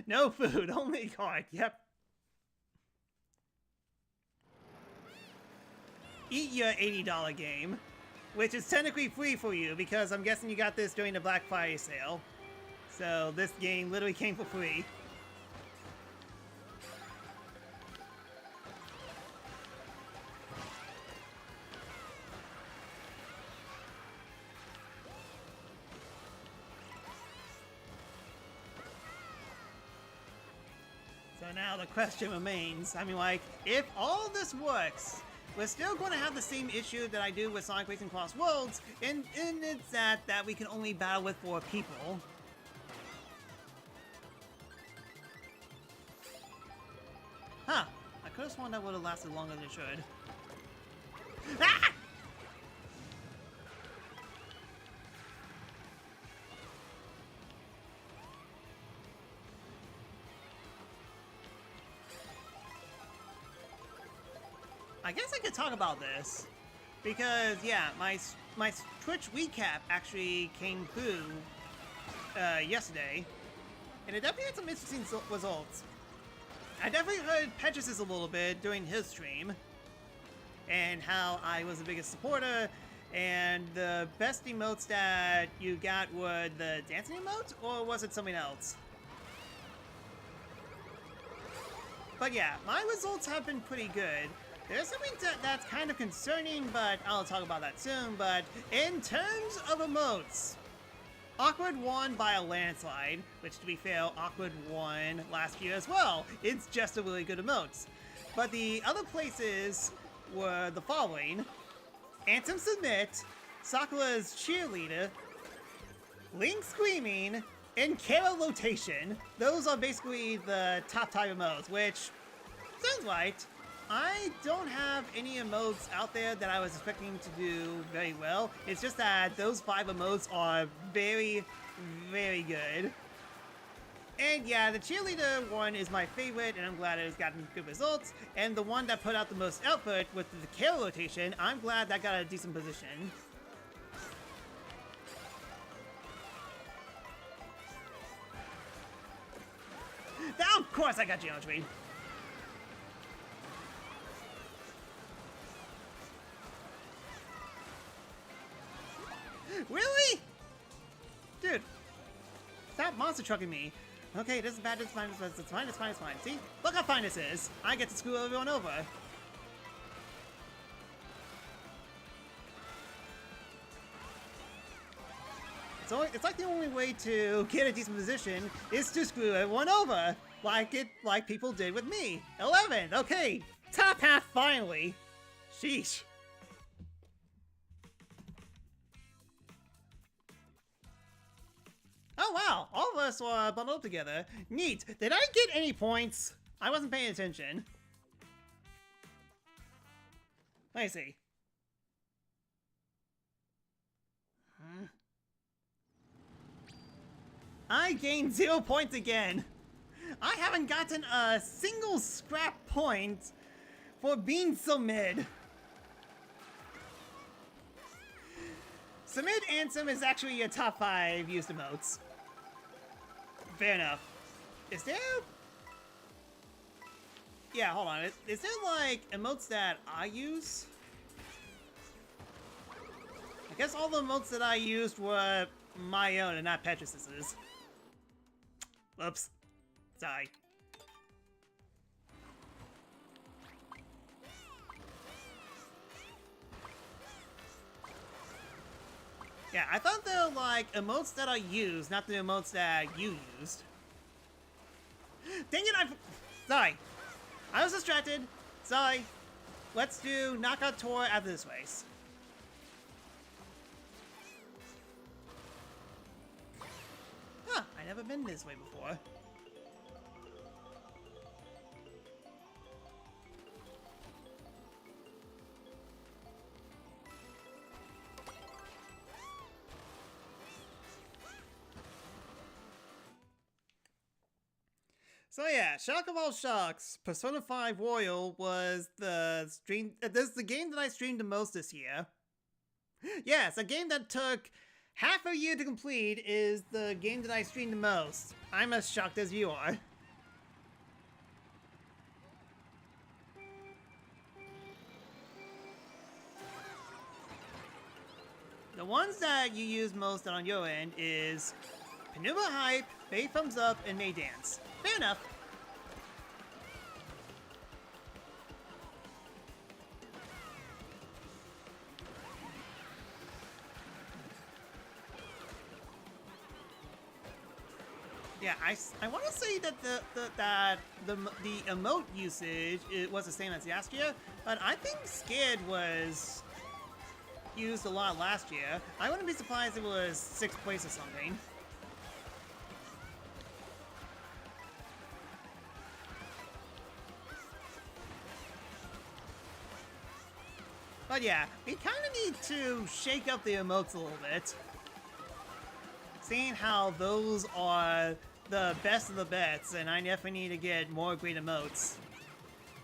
No food, only card, yep. Eat your $80 game. Which is technically free for you, because I'm guessing you got this during the Black Friday sale. So this game literally came for free. But now the question remains, I mean, like, if all this works, we're still going to have the same issue that I do with Sonic Racing Cross Worlds, and it's that we can only battle with 4 people. Huh. I could have sworn that would have lasted longer than it should. Ah! I guess I could talk about this, because yeah, my Twitch recap actually came through yesterday, and it definitely had some interesting results. I definitely heard Petrus's a little bit during his stream, and how I was the biggest supporter, and the best emotes that you got were the dancing emotes, or was it something else? But yeah, my results have been pretty good. There's something that's kind of concerning, but I'll talk about that soon. But in terms of emotes, Awkward won by a landslide, which to be fair, Awkward won last year as well. It's just a really good emotes. But the other places were the following: Anthem Submit, Sakura's Cheerleader, Link Screaming, and Kara Rotation. Those are basically the top type emotes, which sounds right. I don't have any emotes out there that I was expecting to do very well. It's just that those 5 emotes are very, very good. And yeah, the cheerleader one is my favorite, and I'm glad it has gotten good results. And the one that put out the most output with the Kara Rotation, I'm glad that got a decent position. Of course I got geometry. Really? Dude, stop monster trucking me. Okay, this is bad, it's fine, it's fine, it's fine, it's fine. See? Look how fine this is. I get to screw everyone over. So it's like the only way to get a decent position is to screw everyone over. Like people did with me. 11, okay. Top half finally. Sheesh. Oh wow, all of us were bundled up together. Neat. Did I get any points? I wasn't paying attention. Let me see. I gained 0 points again. I haven't gotten a single scrap point for being so mid. Submit Anthem is actually a top 5 used emotes. Fair enough. Is there... Yeah, hold on. Is there, like, emotes that I use? I guess all the emotes that I used were my own and not Petrus's. Whoops. Sorry. Yeah, I thought they were like emotes that I used, not the emotes that you used. Dang it, sorry. I was distracted. Sorry. Let's do Knockout Tour after this race. Huh, I've never been this way before. So yeah, shock of all shocks, Persona 5 Royal was the stream. This is the game that I streamed the most this year. Yes, a game that took half a year to complete is the game that I streamed the most. I'm as shocked as you are. The ones that you use most on your end is Penumbra Hype, Bay Thumbs Up, and May Dance. Fair enough. Yeah, I want to say that the emote usage it was the same as last year, but I think Skid was used a lot last year. I wouldn't be surprised if it was 6th place or something. But yeah, we kind of need to shake up the emotes a little bit. Seeing how those are the best of the bets, and I definitely need to get more great emotes.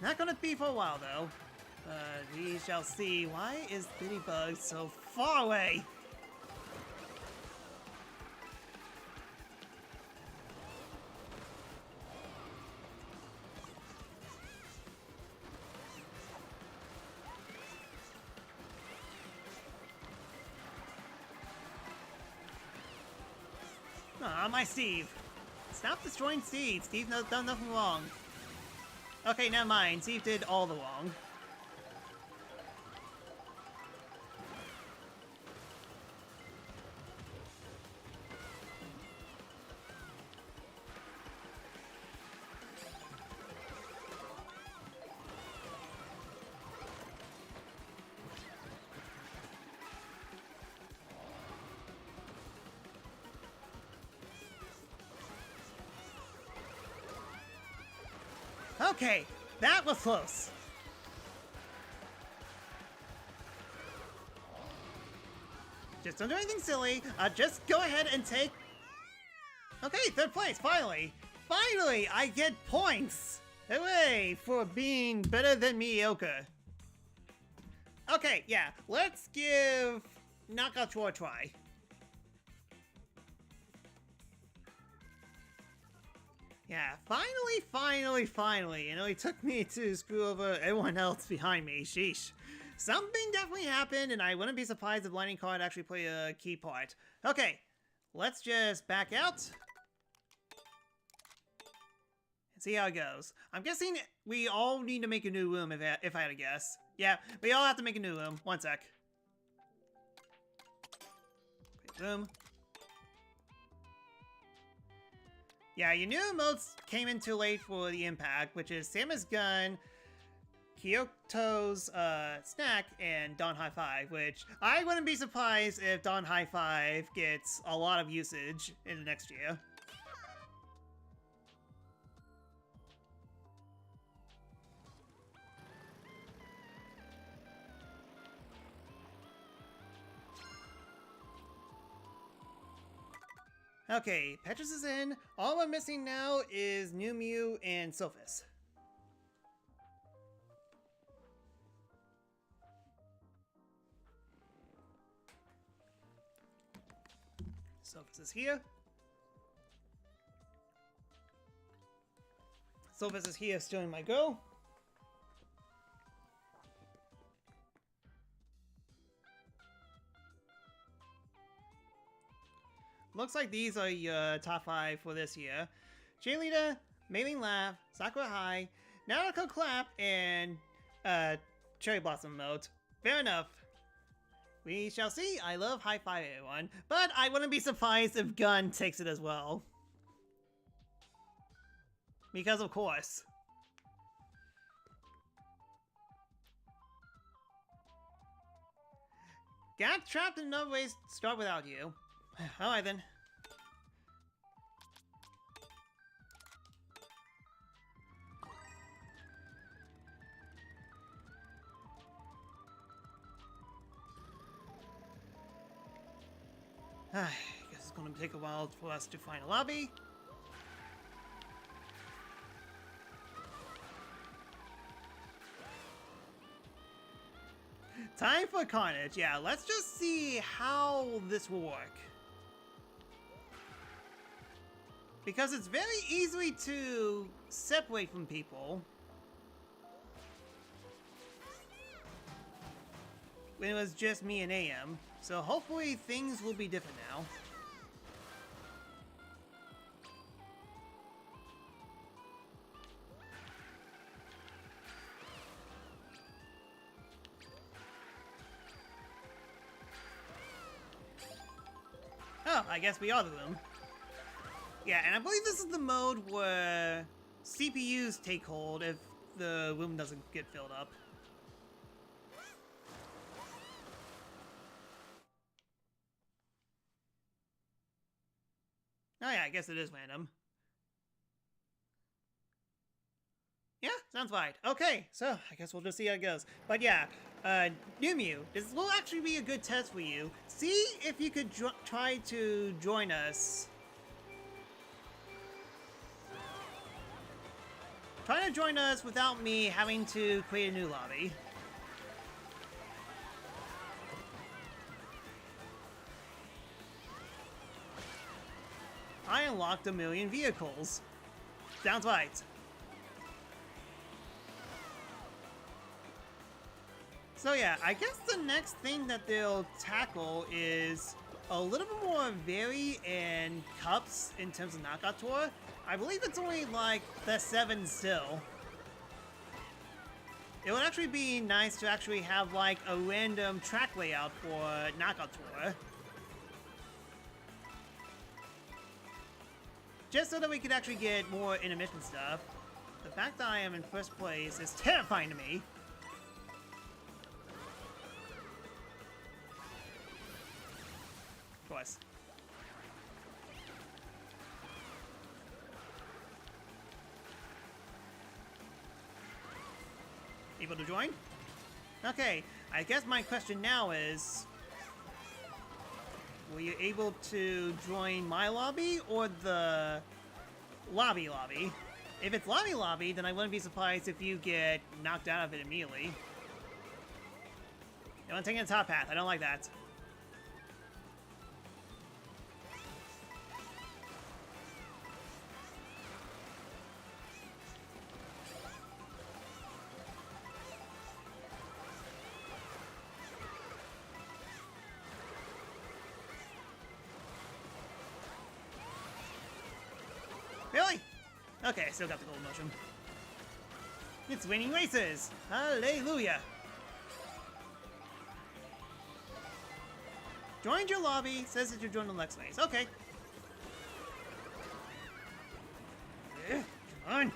Not gonna be for a while though. We shall see. Why is Bitty Bug so far away? Aw, my Steve. Stop destroying Steve. Steve done nothing wrong. Okay, never mind. Steve did all the wrong. Okay, that was close. Just don't do anything silly. Just go ahead and take... Okay, 3rd place, finally. Finally, I get points. Hooray, for being better than mediocre. Okay, yeah, let's give Knockout Tour a try. Yeah, finally. It only took me to screw over everyone else behind me. Sheesh. Something definitely happened, and I wouldn't be surprised if Lightning Card actually played a key part. Okay, let's just back out. And see how it goes. I'm guessing we all need to make a new room if I had to guess. Yeah, we all have to make a new room. One sec. Great room. Yeah, your new emotes came in too late for the impact, which is Samus Gun, Kyoto's Snack, and Dawn High Five, which I wouldn't be surprised if Dawn High Five gets a lot of usage in the next year. Okay, Petrus is in. All we're missing now is New Mew and Sophus. Sophus is here. Sophus is here stealing my go. Looks like these are your top 5 for this year. Cheerleader, Mailing Laugh, Sakura High, Naruto Clap, and Cherry Blossom mode. Fair enough. We shall see. I love High Five everyone, but I wouldn't be surprised if Gun takes it as well. Because of course. Got trapped in another way to start without you. Alright then. I guess it's gonna take a while for us to find a lobby. Time for Carnage. Yeah, let's just see how this will work. Because it's very easy to separate from people when it was just me and AM. So hopefully things will be different now. Oh, I guess we are the room. Yeah, and I believe this is the mode where CPUs take hold if the room doesn't get filled up. Oh yeah, I guess it is random. Yeah, sounds right. Okay, so I guess we'll just see how it goes. But yeah, New Mew, this will actually be a good test for you. See if you could try to join us. Try to join us without me having to create a new lobby. I unlocked 1 million vehicles. Sounds right. So yeah, I guess the next thing that they'll tackle is a little bit more vary in cups in terms of knockout tour. I believe it's only like the 7 still. It would actually be nice to actually have like a random track layout for knockout tour. Just so that we could actually get more intermission stuff. The fact that I am in first place is terrifying to me. Of course. Able to join? Okay, I guess my question now is... were you able to join my lobby or the lobby? If it's lobby, then I wouldn't be surprised if you get knocked out of it immediately. You want to take the top path. I don't like that. Really? Okay, I still got the gold motion. It's winning races! Hallelujah! Joined your lobby, says that you're joining the next race. Okay. Come on!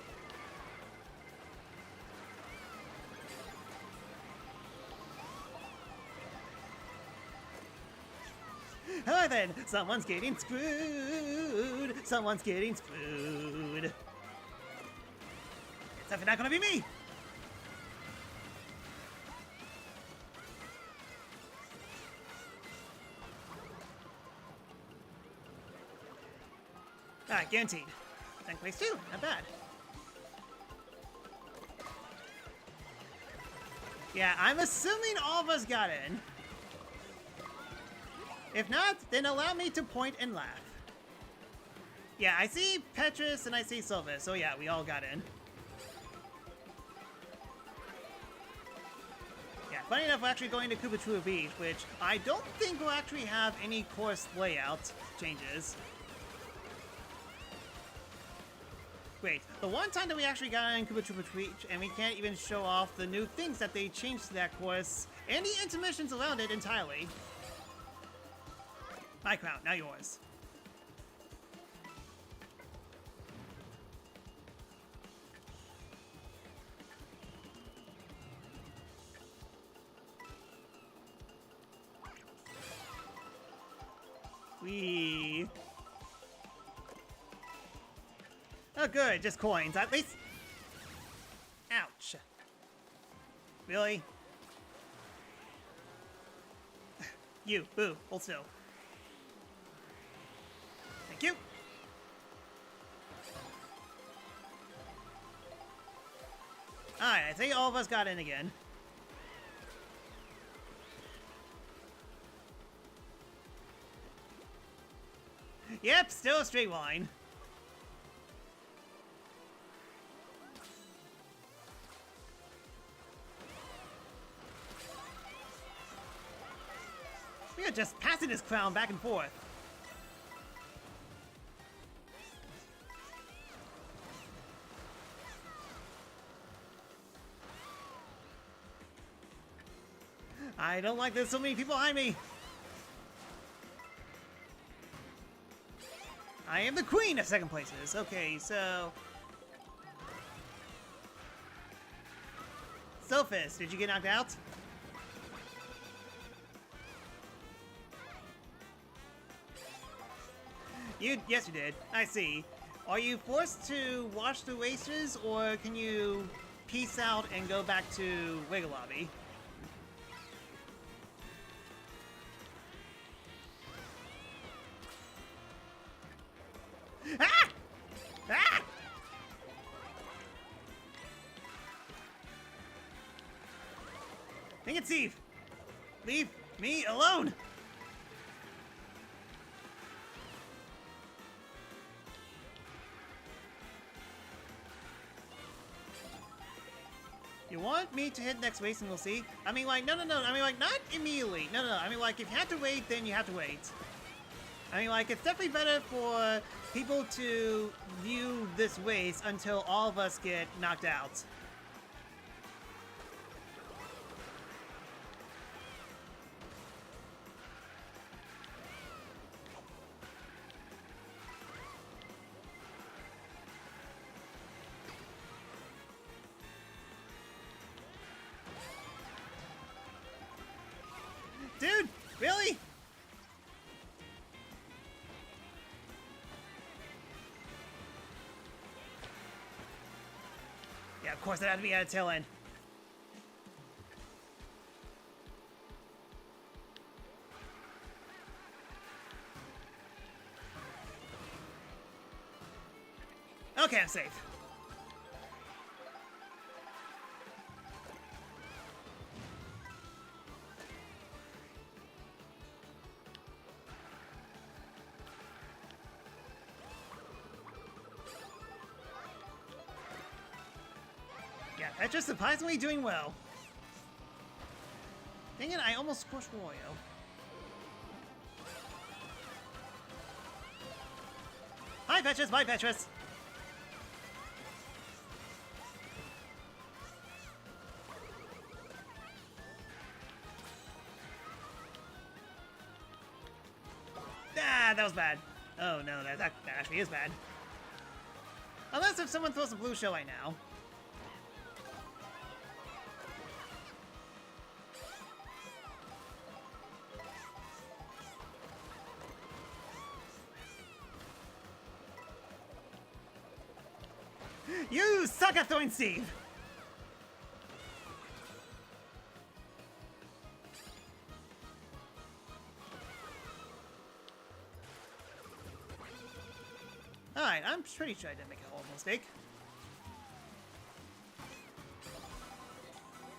Alright then, someone's getting screwed! Someone's getting screwed! It's definitely not gonna be me! Alright, guaranteed. Second place too, not bad. Yeah, I'm assuming all of us got in. If not, then allow me to point and laugh. Yeah, I see Petrus and I see Silva, so yeah, we all got in. Yeah, funny enough, we're actually going to Kubachua Beach, which I don't think will actually have any course layout changes. Wait, the one time that we actually got in Kubachua Beach and we can't even show off the new things that they changed to that course and the intermissions around it entirely. My crown, now yours. Whee. Oh good, just coins, at least. Ouch. Really? You, boo, hold still. Thank you. Alright, I think all of us got in again. Yep, still a straight line. We are just passing this crown back and forth. I don't like there's so many people behind me. I am the queen of second places. Okay, so... Sophis, did you get knocked out? Yes, you did. I see. Are you forced to watch the races, or can you peace out and go back to Wiggle Lobby? Ah! Ah! Dang it, Steve! Leave me alone! You want me to hit next race and we'll see? I mean, like, no. I mean, like, not immediately. No. I mean, like, if you have to wait, then you have to wait. I mean, like, it's definitely better for people to view this race until all of us get knocked out. Dude, really? Yeah, of course that had to be at a tail end. Okay, I'm safe. Yeah, Petra's surprisingly doing well. Dang it, I almost squashed Wario. Hi, Petrus! Bye, Petrus! Ah, that was bad. Oh no, that actually is bad. Unless if someone throws a blue shell right now. You suck at throwing Steve! Alright, I'm pretty sure I didn't make a whole mistake.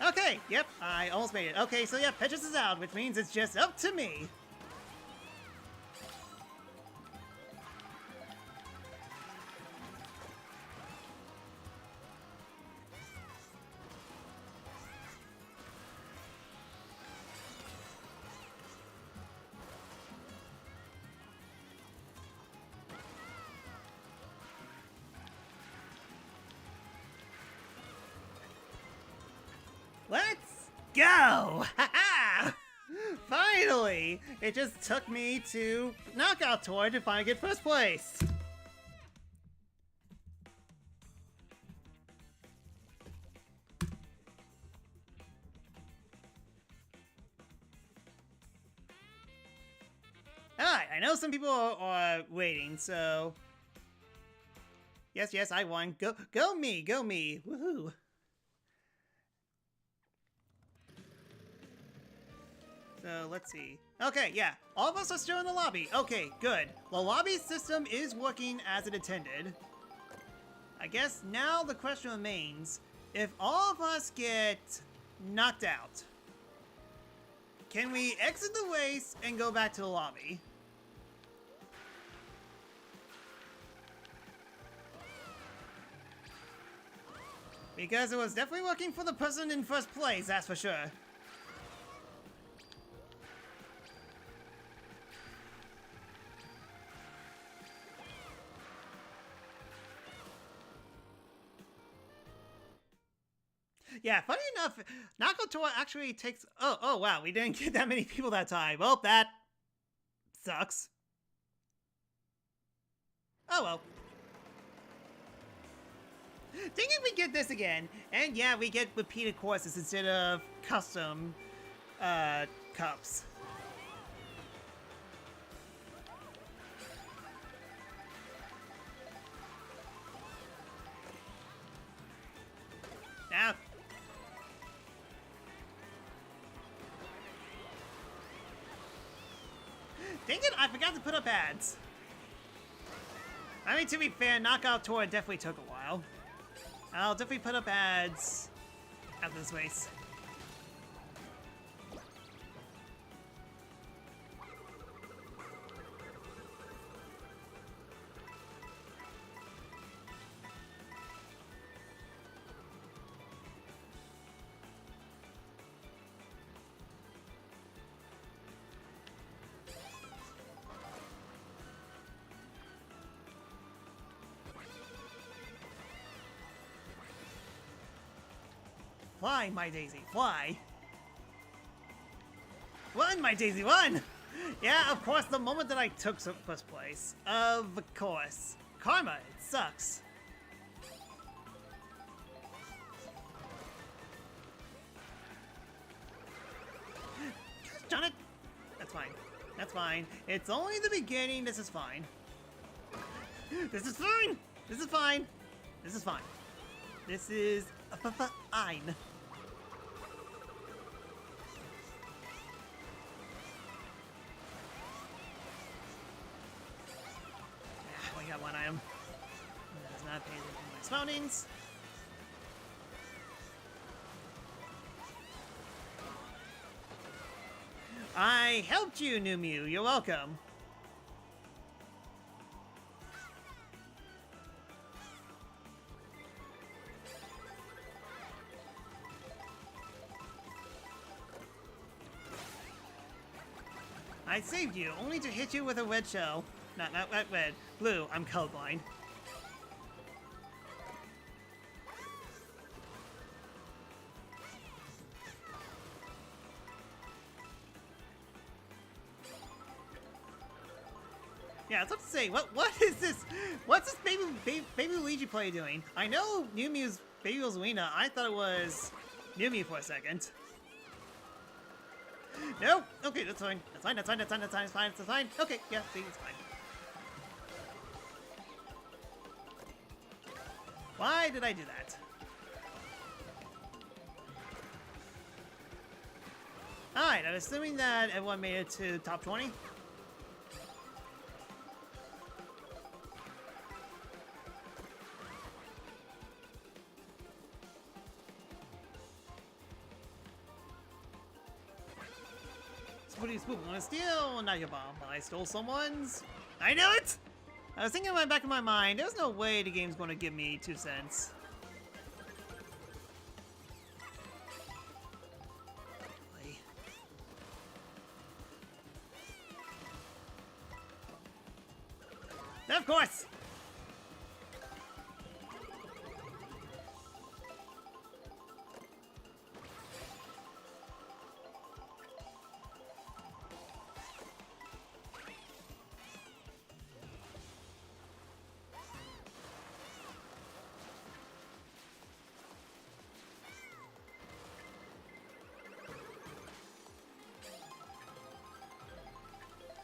Okay, yep, I almost made it. Okay, so yeah, Petrus is out, which means it's just up to me. Let's go! Ha-ha! Finally! It just took me to Knockout Tour to finally get first place. Alright, I know some people are waiting, so... Yes, I won. Go me! Woohoo! So, let's see. Okay, yeah. All of us are still in the lobby. Okay, good. The lobby system is working as it intended. I guess now the question remains, if all of us get knocked out, can we exit the race and go back to the lobby? Because it was definitely working for the person in first place, that's for sure. Yeah, funny enough, Knockout Tour actually takes... Oh, wow, we didn't get that many people that time. Well, that sucks. Oh well. Thinking we get this again, and yeah, we get repeated courses instead of custom cups. Now, dang it, I forgot to put up ads. I mean, to be fair, Knockout Tour definitely took a while. I'll definitely put up ads after this race. Fly, my Daisy, fly! Run, my Daisy, run! Yeah, of course, the moment that I took first place. Of course. Karma, it sucks. Darn it! That's fine. That's fine. It's only the beginning, this is fine. This is fine! This is fine! This is fine. This is fine. We got one item. That does not pay for my surroundings. I helped you, New Mew. You're welcome. I saved you, only to hit you with a red shell. Not red. Blue, I'm colorblind. Yeah, I was about to say, what is this? What's this baby Luigi play doing? I know New Mew's Baby Rosalina. I thought it was New Mew for a second. No? Okay, that's fine. That's fine, that's fine, that's fine, that's fine, it's fine, it's fine. Okay, yeah, see, it's fine. Why did I do that? Alright, I'm assuming that everyone made it to top 20. Spoopy spoop, wanna steal? Not your bomb, but I stole someone's. I knew it! I was thinking in my back of my mind, there's no way the game's gonna give me 2 cents. Of course!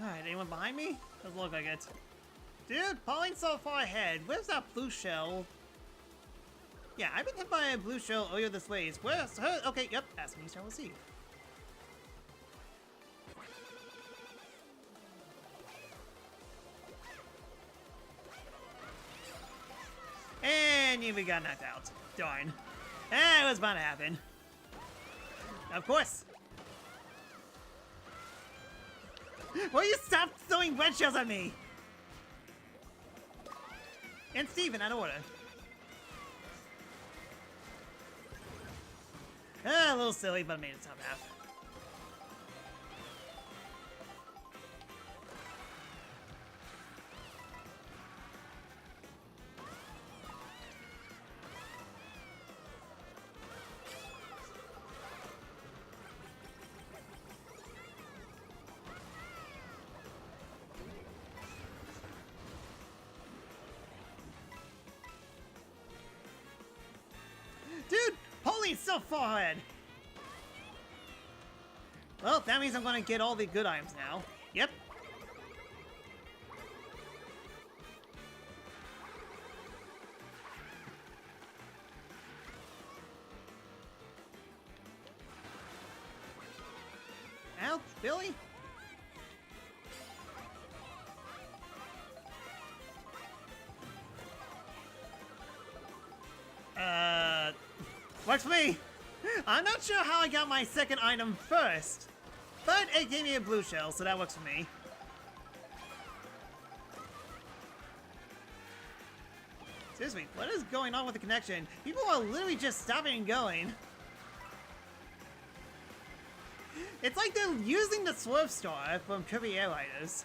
Alright, anyone behind me? Doesn't look like it. Dude, Pauline's so far ahead. Where's that blue shell? Yeah, I've been hit by a blue shell earlier this way. Where's her? Okay, yep, ask me, shall receive. And we got knocked out. Darn. That was bound to happen. Of course. Will you stop throwing red shells at me? And Steven, out of order. A little silly, but I made it top half. Billy's so far ahead! Well, that means I'm gonna get all the good items now. Yep. Ouch, Billy! Works for me! I'm not sure how I got my second item first, but it gave me a blue shell, so that works for me. Seriously, what is going on with the connection? People are literally just stopping and going. It's like they're using the Swerve Star from Kirby Air Riders.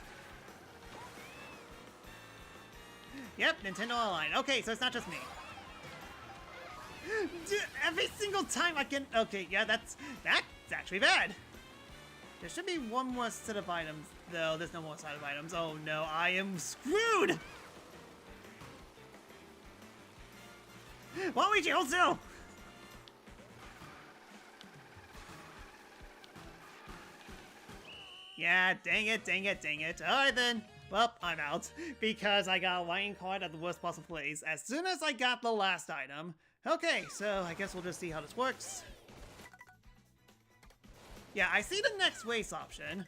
Yep, Nintendo Online. Okay, so it's not just me. Every single time I can... Okay, yeah, that's actually bad. There should be one more set of items, though. There's no more set of items. Oh no, I am screwed! Waluigi, hold still! Yeah, dang it, dang it, dang it. Alright then. Well, I'm out. Because I got a lightning card at the worst possible place as soon as I got the last item. Okay, so I guess we'll just see how this works. Yeah, I see the next race option.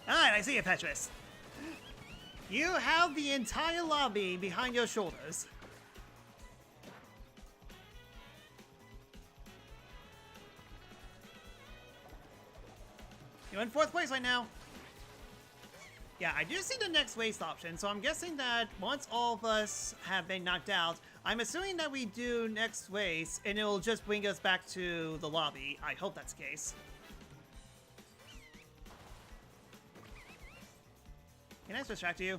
Alright, I see you, Petrus. You have the entire lobby behind your shoulders. You're in 4th place right now. Yeah, I do see the next race option, so I'm guessing that once all of us have been knocked out, I'm assuming that we do next race, and it'll just bring us back to the lobby. I hope that's the case. Can I distract you?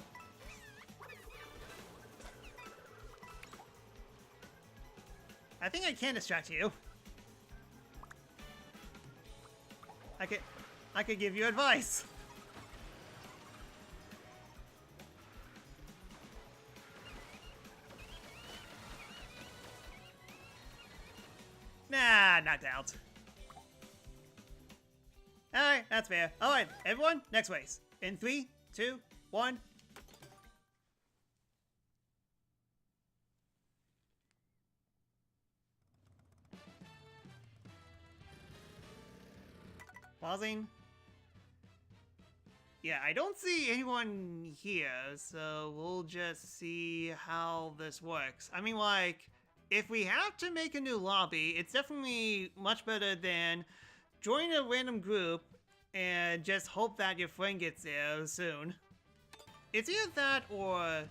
I think I can distract you. I could give you advice. Nah, knocked out. Alright, that's fair. Alright, everyone, next race. In 3, 2, 1. Pausing. Yeah, I don't see anyone here, so we'll just see how this works. I mean, like, if we have to make a new lobby, it's definitely much better than join a random group and just hope that your friend gets there soon. It's either that or...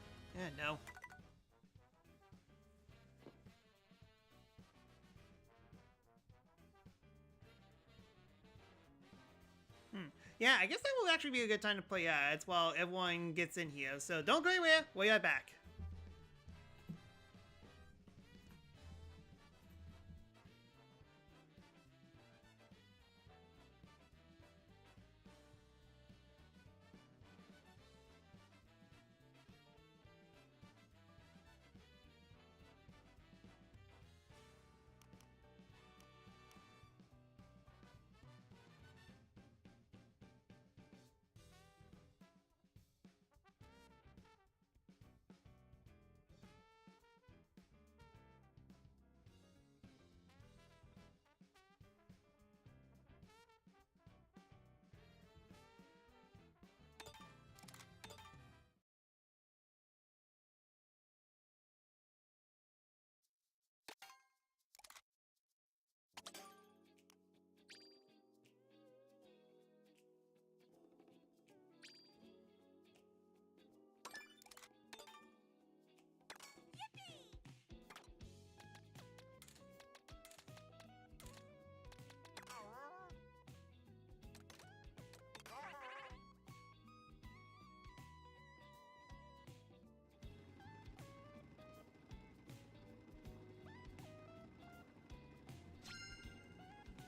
no. Yeah, I guess that will actually be a good time to play ads while everyone gets in here. So don't go anywhere, we'll be right back.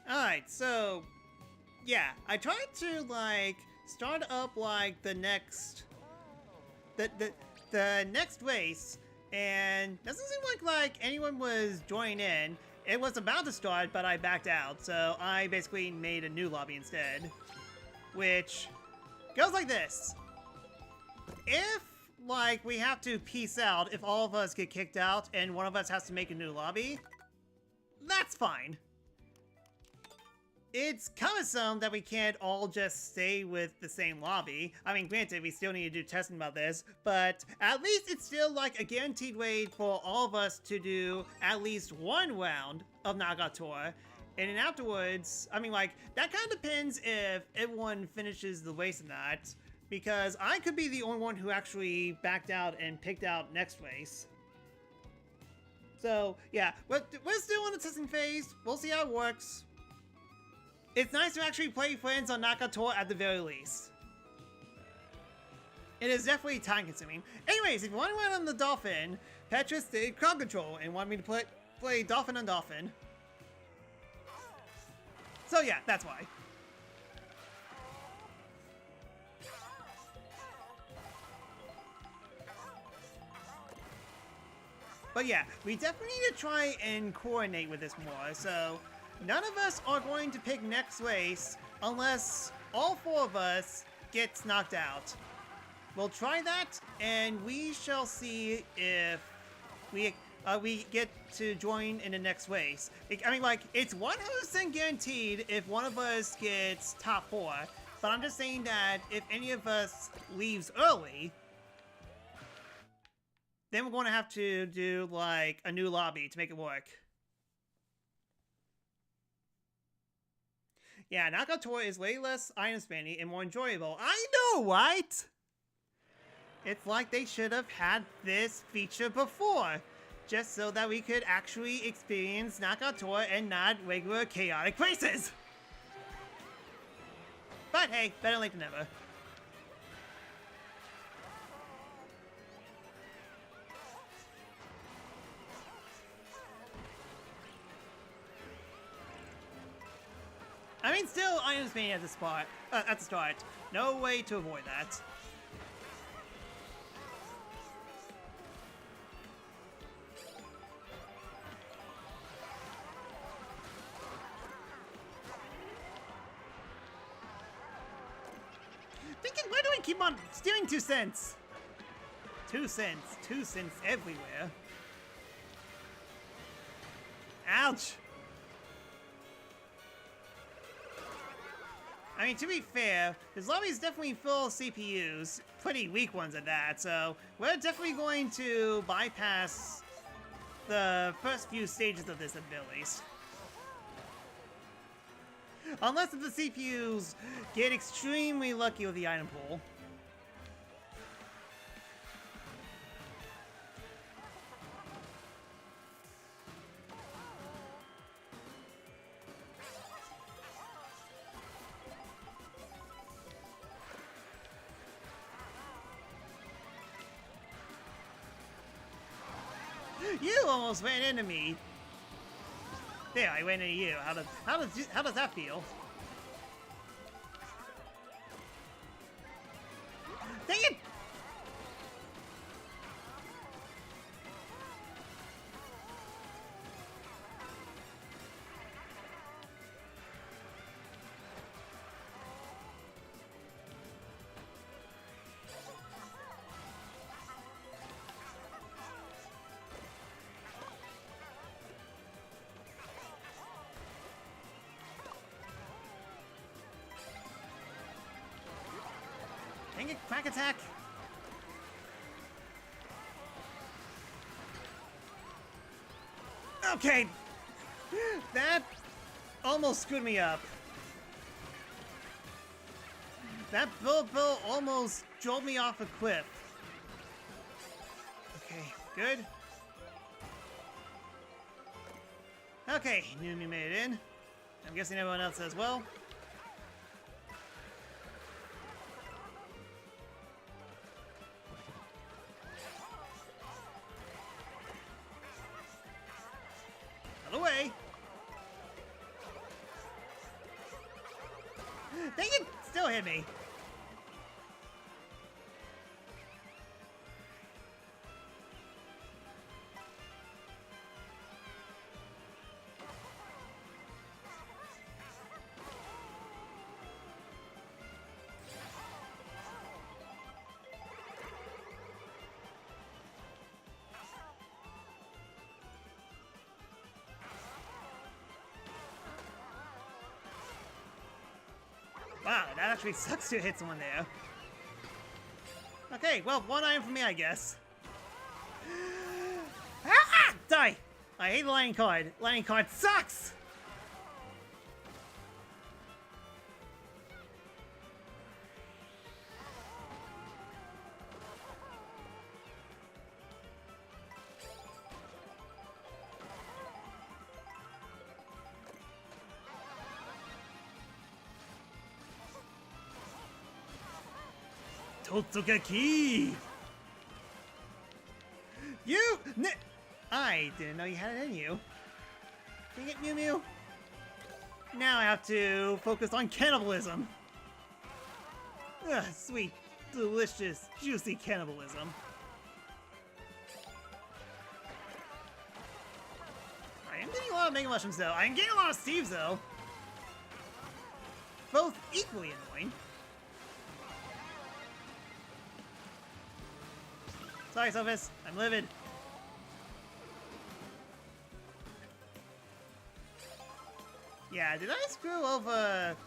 Alright, so... yeah, I tried to, like, start up like the next next race, and doesn't seem like anyone was joining in. It was about to start, but I backed out, so I basically made a new lobby instead, which goes like this. If like we have to peace out if all of us get kicked out and one of us has to make a new lobby, that's fine. It's cumbersome that we can't all just stay with the same lobby. I mean, granted, we still need to do testing about this, but at least it's still like a guaranteed way for all of us to do at least one round of Knockout Tour. And then afterwards, I mean, like, that kind of depends if everyone finishes the race or not, because I could be the only one who actually backed out and picked out next race. So, yeah, we're still in the testing phase. We'll see how it works. It's nice to actually play friends on Knockout Tour at the very least. It is definitely time consuming. Anyways, if you want to run on the Dolphin, Petrus did crowd control and wanted me to play Dolphin on Dolphin. So yeah, that's why. But yeah, we definitely need to try and coordinate with this more, so none of us are going to pick next race unless all four of us gets knocked out. We'll try that, and we shall see if we get to join in the next race. I mean, like, it's 100% guaranteed if one of us gets top 4, but I'm just saying that if any of us leaves early, then we're going to have to do, like, a new lobby to make it work. Yeah, Knockout Tour is way less item spanning and more enjoyable. I know, right? It's like they should have had this feature before, just so that we could actually experience Knockout Tour and not regular chaotic races. But hey, better late than never. I mean, still, item spanning at the start. No way to avoid that. Thinking, why do we keep on steering 2 cents? 2 cents. 2 cents everywhere. Ouch! I mean, to be fair, this lobby is definitely full of CPUs, pretty weak ones at that, so we're definitely going to bypass the first few stages of this at the least. Unless the CPUs get extremely lucky with the item pool. You almost ran into me. There, I ran into you. How does that feel? Dang it! Dang it, crack attack! Okay! That almost screwed me up. That bill almost drove me off a cliff. Okay, good. Okay, Numi made it in. I'm guessing everyone else as well. Away! Dang it! Still hit me. Wow, that actually sucks to hit someone there. Okay, well, one item for me, I guess. Ah! Die! I hate the lightning card. Lightning card sucks! Totsukaki! You! I didn't know you had it in you. Dang it, Mew Mew. Now I have to focus on cannibalism. Ugh, sweet, delicious, juicy cannibalism. I am getting a lot of Mega Mushrooms though. I am getting a lot of Steves though. Both equally annoying. Sorry, Sophus. I'm livid. Yeah, did I screw over?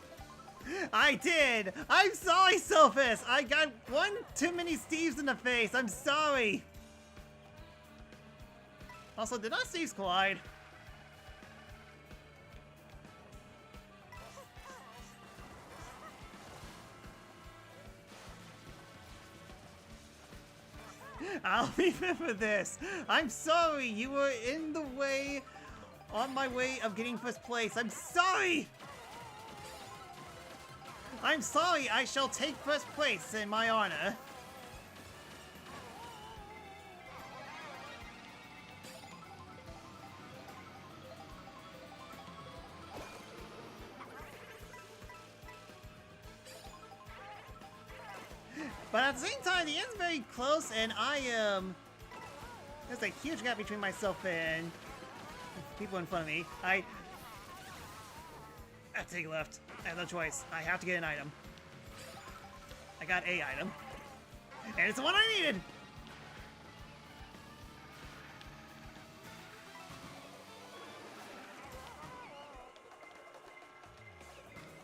I did! I'm sorry, Sophus! I got one too many Steves in the face. I'm sorry. Also, did our Steves collide? I'll remember this. I'm sorry. You were in the way, on my way of getting first place. I'm sorry. I'm sorry. I shall take first place in my honor. But at the same time, the end's very close, and I am... there's a huge gap between myself and people in front of me. I have to take left. I have no choice. I have to get an item. I got a item. And it's the one I needed!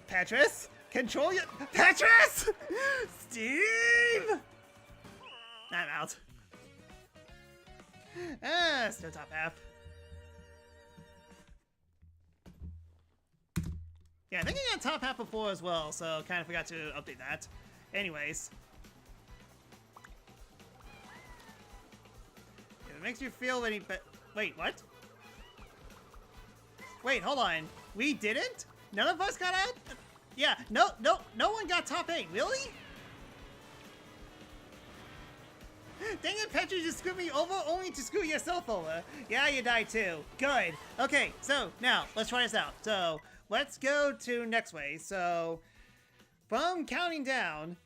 Petrus? Control your... Petrus! Steve! I'm out. Still top half. Yeah, I think I got top half before as well, so kind of forgot to update that. Anyways. If it makes you feel any better... Wait, what? Wait, hold on. We didn't? None of us got out? Yeah, no one got top 8, really? Dang it, Petra, just screwed me over only to screw yourself over. Yeah, you died too. Good. Okay, so now, let's try this out. So, let's go to next way. So, from counting down,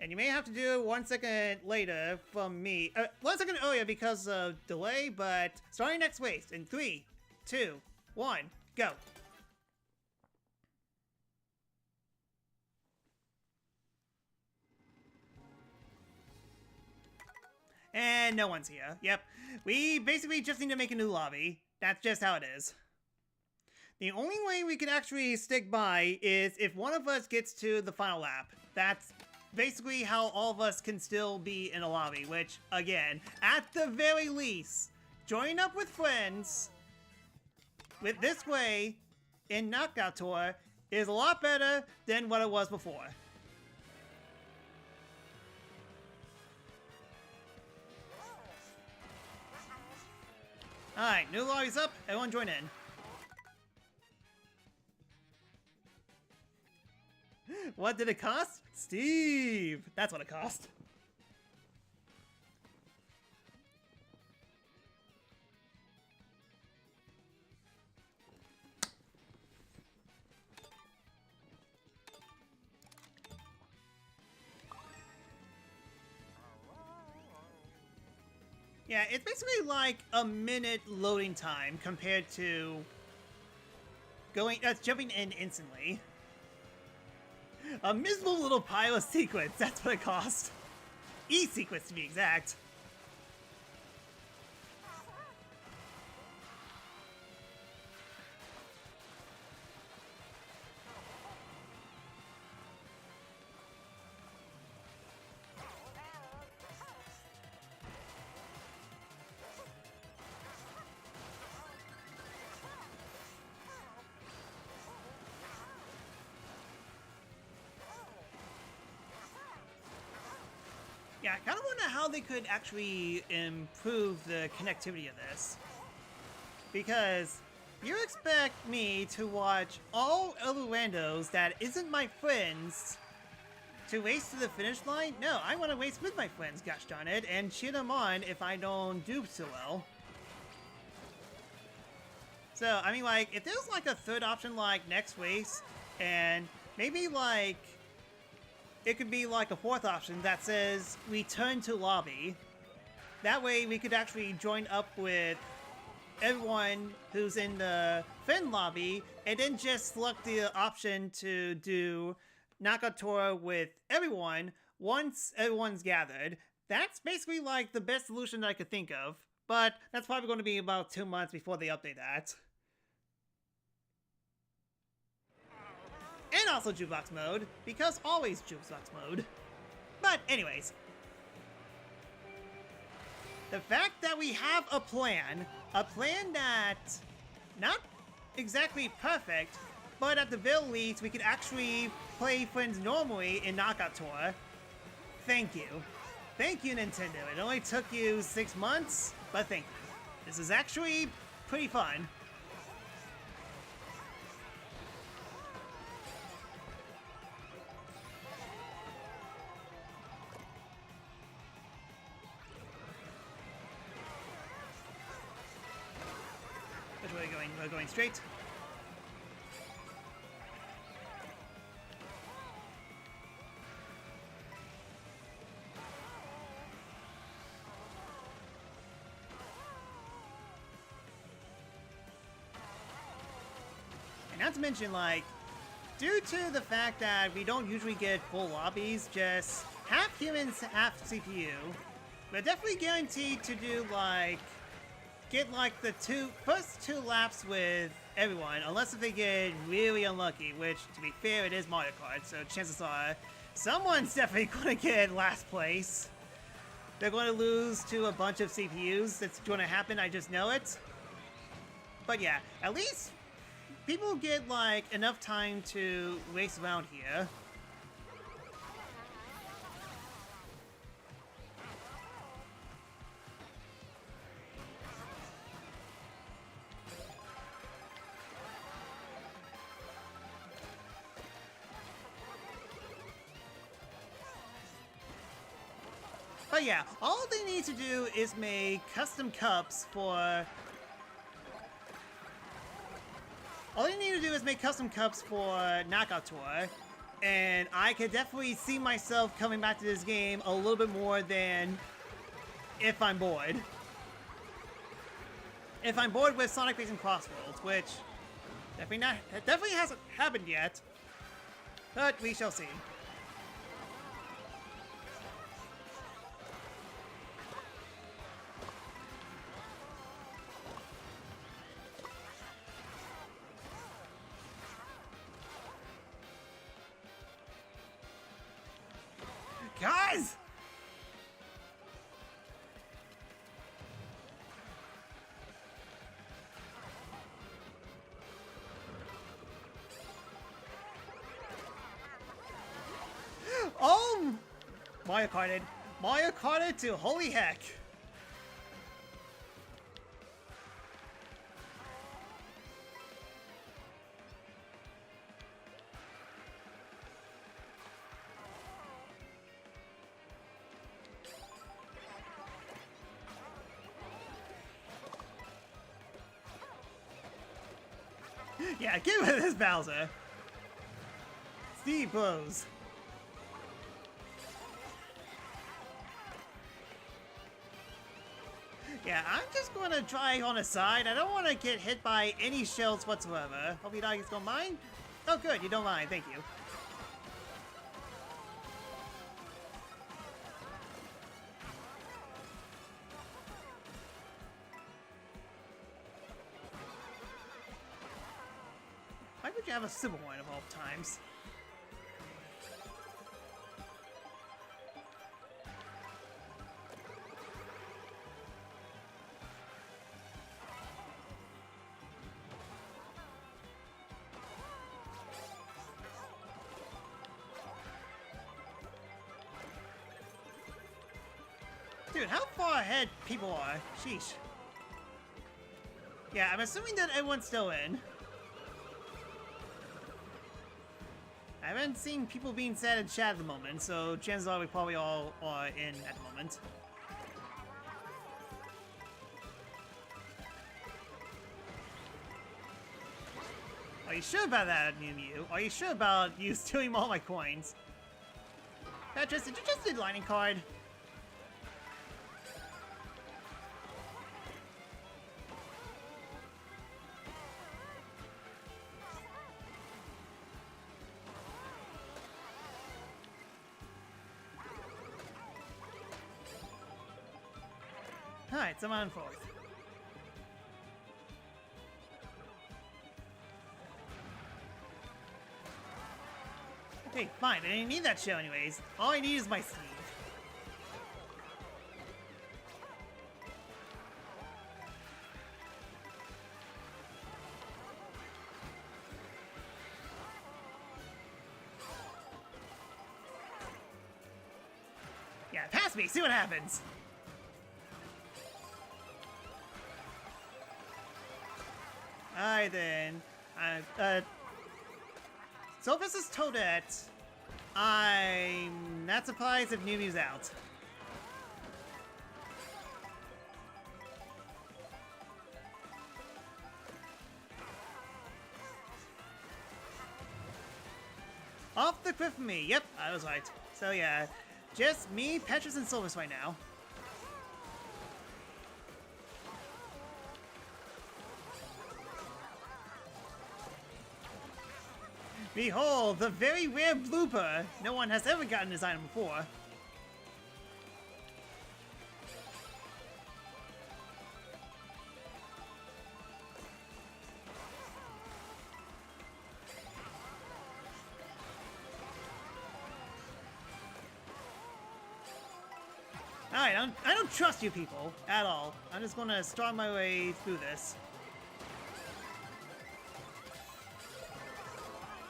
and you may have to do it 1 second later from me. 1 second earlier because of delay, but starting next way in 3, 2, 1, go. And no one's here. Yep. We basically just need to make a new lobby. That's just how it is. The only way we can actually stick by is if one of us gets to the final lap. That's basically how all of us can still be in a lobby, which, again, at the very least, join up with friends with this way in Knockout Tour is a lot better than what it was before. Alright, new lobby's up. Everyone join in. What did it cost? Steve! That's what it cost. Yeah, it's basically like a minute loading time compared to jumping in instantly. A miserable little pile of sequence, that's what it cost. E-sequence to be exact. Yeah, I kind of wonder how they could actually improve the connectivity of this. Because you expect me to watch all other randos that isn't my friends to race to the finish line? No, I want to race with my friends, gosh darn it, and cheer them on if I don't do so well. So, I mean, like, if there's like a third option like next race, and maybe like it could be like a fourth option that says return to lobby. That way we could actually join up with everyone who's in the friend lobby and then just select the option to do knockout tour with everyone once everyone's gathered. That's basically like the best solution that I could think of. But that's probably going to be about 2 months before they update that. And also jukebox mode, because always jukebox mode. But anyways, the fact that we have a plan that not exactly perfect, but at the very least we could actually play friends normally in Knockout Tour. Thank you. Thank you, Nintendo. It only took you 6 months, but thank you. This is actually pretty fun. Which way are we going? We're going straight. And not to mention, like, due to the fact that we don't usually get full lobbies, just half humans, half CPU, we're definitely guaranteed to do, like, get like the first two laps with everyone, unless if they get really unlucky, which, to be fair, it is Mario Kart, so chances are someone's definitely going to get last place. They're going to lose to a bunch of CPUs. That's going to happen, I just know it. But yeah, at least people get like enough time to race around here. But yeah, all they need to do is make custom cups for... All they need to do is make custom cups for Knockout Tour, and I could definitely see myself coming back to this game a little bit more than if I'm bored. If I'm bored with Sonic Racing Crossroads, which definitely hasn't happened yet, but we shall see. Guys! Oh! Mario Karted. Mario Karted to holy heck. Yeah, get rid of this Bowser. Steve Bros. Yeah, I'm just going to try on a side. I don't want to get hit by any shells whatsoever. Hope you guys don't mind. Oh, good. You don't mind. Thank you. Why would you have a civil one of all times? Dude, how far ahead people are? Sheesh. Yeah, I'm assuming that everyone's still in. I haven't seen people being sad in chat at the moment, so chances are we probably all are in at the moment. Are you sure about that, Mew Mew? Are you sure about you stealing all my coins? Petrus, did you just do lightning card? Alright, so I'm on fourth. Okay, fine. I didn't need that show anyways. All I need is my sleeve. Yeah, pass me. See what happens. Alright then. Sophus is Toadette. I'm not surprised if Mew Mew's out. Off the cliff for me. Yep, I was right. So yeah, just me, Petrus, and Sophus right now. Behold, the very rare blooper! No one has ever gotten this item before. Alright, I don't trust you people at all. I'm just gonna start my way through this.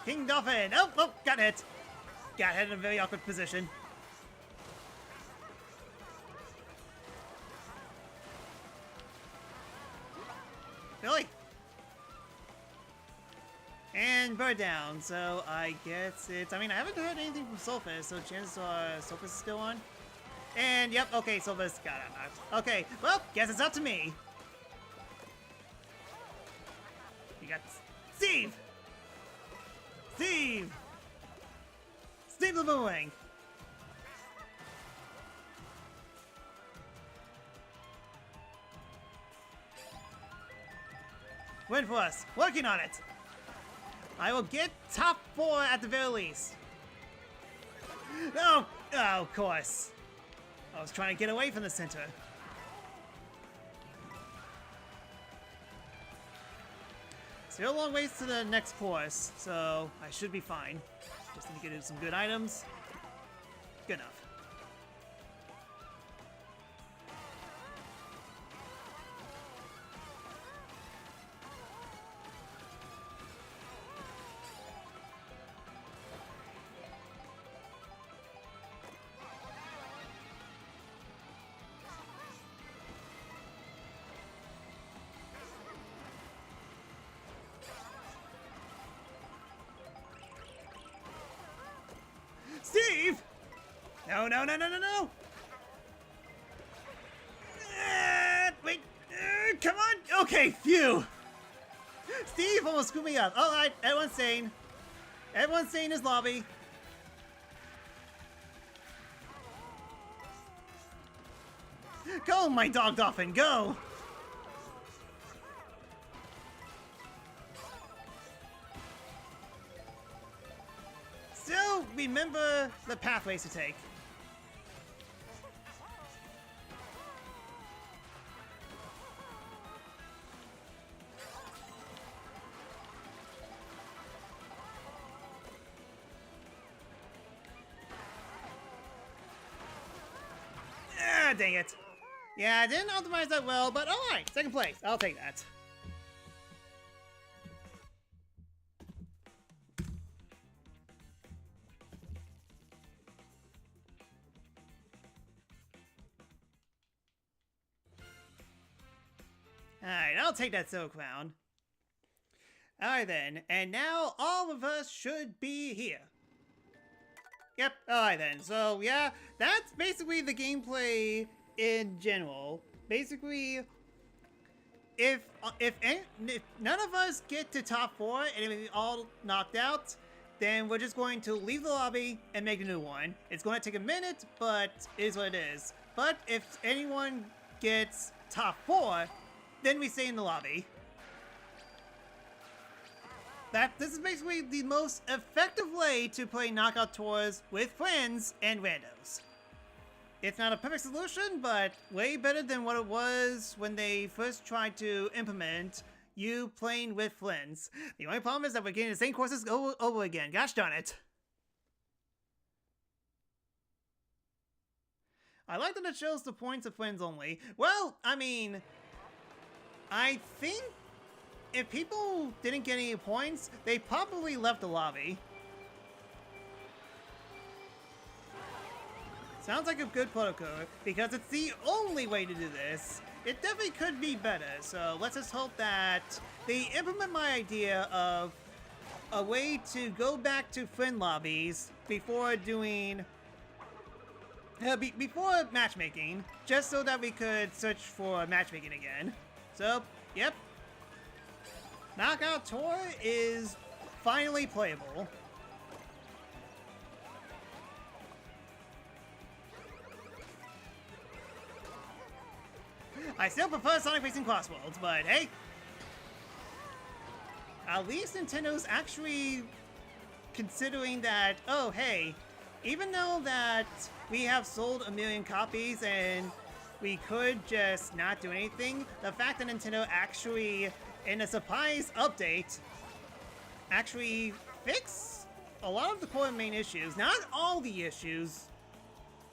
King Dolphin! Oh, oh, got hit. Got hit in a very awkward position. Really? And bird down, so I guess it's... I mean, I haven't heard anything from Sophus, so chances are Sophus is still on. And, yep, okay, Sophus got out. Okay, well, guess it's up to me. You got Steve! Steve! Steve the Boomerang! Win for us. Working on it. I will get top 4 at the very least. No! Oh, of course. I was trying to get away from the center. Still a long ways to the next course, so I should be fine. Just need to get some good items. Good enough. Steve! No, no, no, no, no, no! Wait, come on! Okay, phew! Steve almost screwed me up. Alright, everyone's sane. Everyone's sane in his lobby. Go, my dog dolphin, go! Still, remember the pathways to take. Ah, dang it. Yeah, I didn't optimize that well, but alright, second place. I'll take that. I'll take that silver crown. Alright then, and now all of us should be here. Yep, alright then. So yeah, that's basically the gameplay in general. Basically, if none of us get to top 4 and we all knocked out, then we're just going to leave the lobby and make a new one. It's going to take a minute, but it is what it is. But if anyone gets top 4, then we stay in the lobby. This is basically the most effective way to play knockout tours with friends and randos. It's not a perfect solution, but way better than what it was when they first tried to implement you playing with friends. The only problem is that we're getting the same courses over again. Gosh darn it. I like that it shows the points of friends only. Well, I mean, I think if people didn't get any points, they probably left the lobby. Sounds like a good protocol, because it's the only way to do this. It definitely could be better, so let's just hope that they implement my idea of a way to go back to friend lobbies before doing... before matchmaking, just so that we could search for matchmaking again. So, yep. Knockout Tour is finally playable. I still prefer Sonic Racing Crossworlds, but hey! At least Nintendo's actually considering that, oh hey, even though that we have sold 1 million copies and we could just not do anything, the fact that Nintendo actually, in a surprise update, actually fixed a lot of the core main issues. Not all the issues,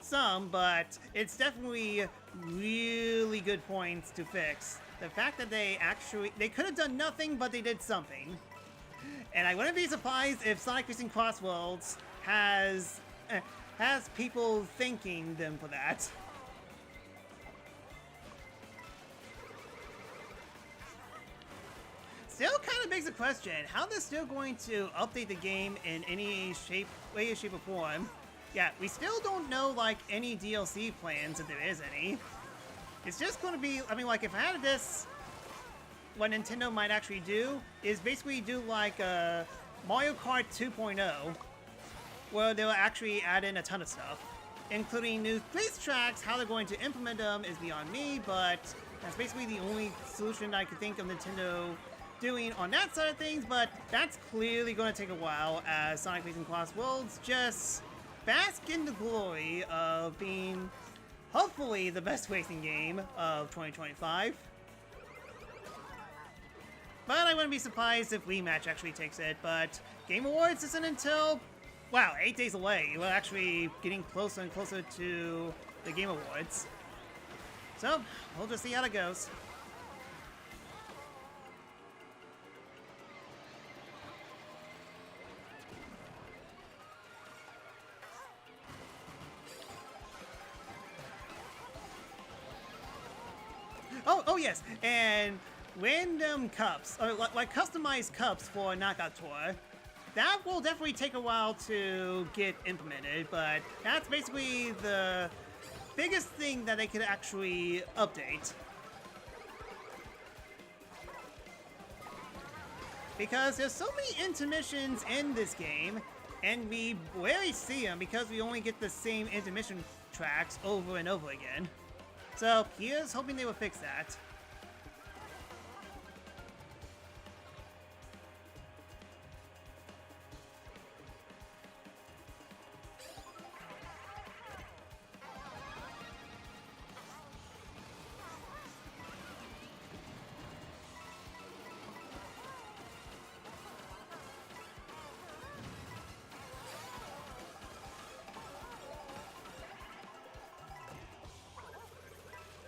some, but it's definitely really good points to fix. The fact that they could have done nothing, but they did something. And I wouldn't be surprised if Sonic Racing Crossworlds has people thanking them for that. Still kind of begs the question, how they're still going to update the game in any way, shape, or form. Yeah, we still don't know, like, any DLC plans, if there is any. It's just going to be, I mean, like, if I had this, what Nintendo might actually do is basically do, like, a Mario Kart 2.0, where they'll actually add in a ton of stuff, including new race tracks. How they're going to implement them is beyond me, but that's basically the only solution I could think of Nintendo doing on that side of things, but that's clearly going to take a while as Sonic Racing Crossworlds just bask in the glory of being, hopefully, the best racing game of 2025. But I wouldn't be surprised if Rematch actually takes it, but Game Awards isn't until, wow, 8 days away. We're actually getting closer and closer to the Game Awards. So, we'll just see how it goes. Oh yes, and random cups, or like customized cups for Knockout Tour. That will definitely take a while to get implemented, but that's basically the biggest thing that they could actually update. Because there's so many intermissions in this game, and we rarely see them because we only get the same intermission tracks over and over again. So, here's hoping they will fix that.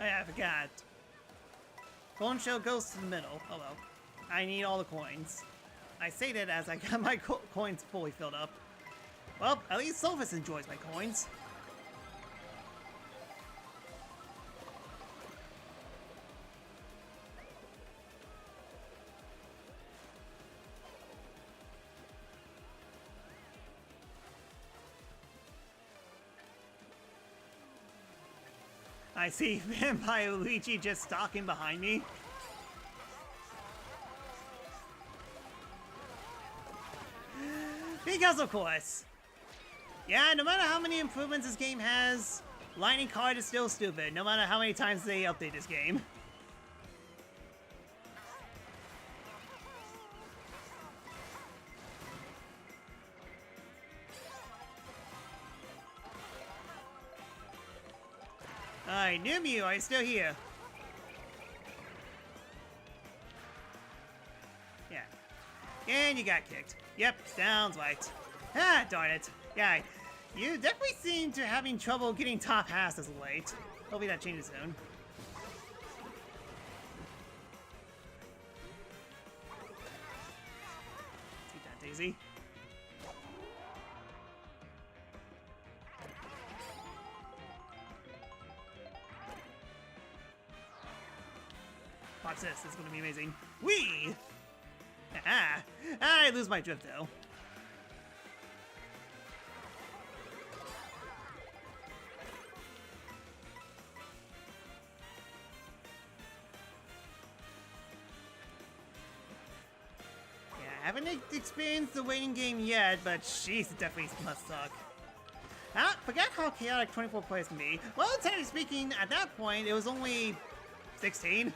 Oh yeah, I forgot. Coin shell goes to the middle. Oh well. I need all the coins. I say that as I got my coins fully filled up. Well, at least Sophus enjoys my coins. I see Vampire Luigi just stalking behind me. Because of course. Yeah, no matter how many improvements this game has, Lightning Kart is still stupid, no matter how many times they update this game. Alright, New Mew, are you still here? Yeah. And you got kicked. Yep, sounds right. Ah, darn it. Yeah, you definitely seem to having trouble getting top pass as of late. Hopefully that changes soon. Take that, Daisy. Watch this, this is gonna be amazing. Whee! Ah, I lose my drift though. Yeah, I haven't experienced the waiting game yet, but jeez, it definitely must suck. Ah, forget how chaotic 24 players can be. Well, technically speaking, at that point, it was only 16.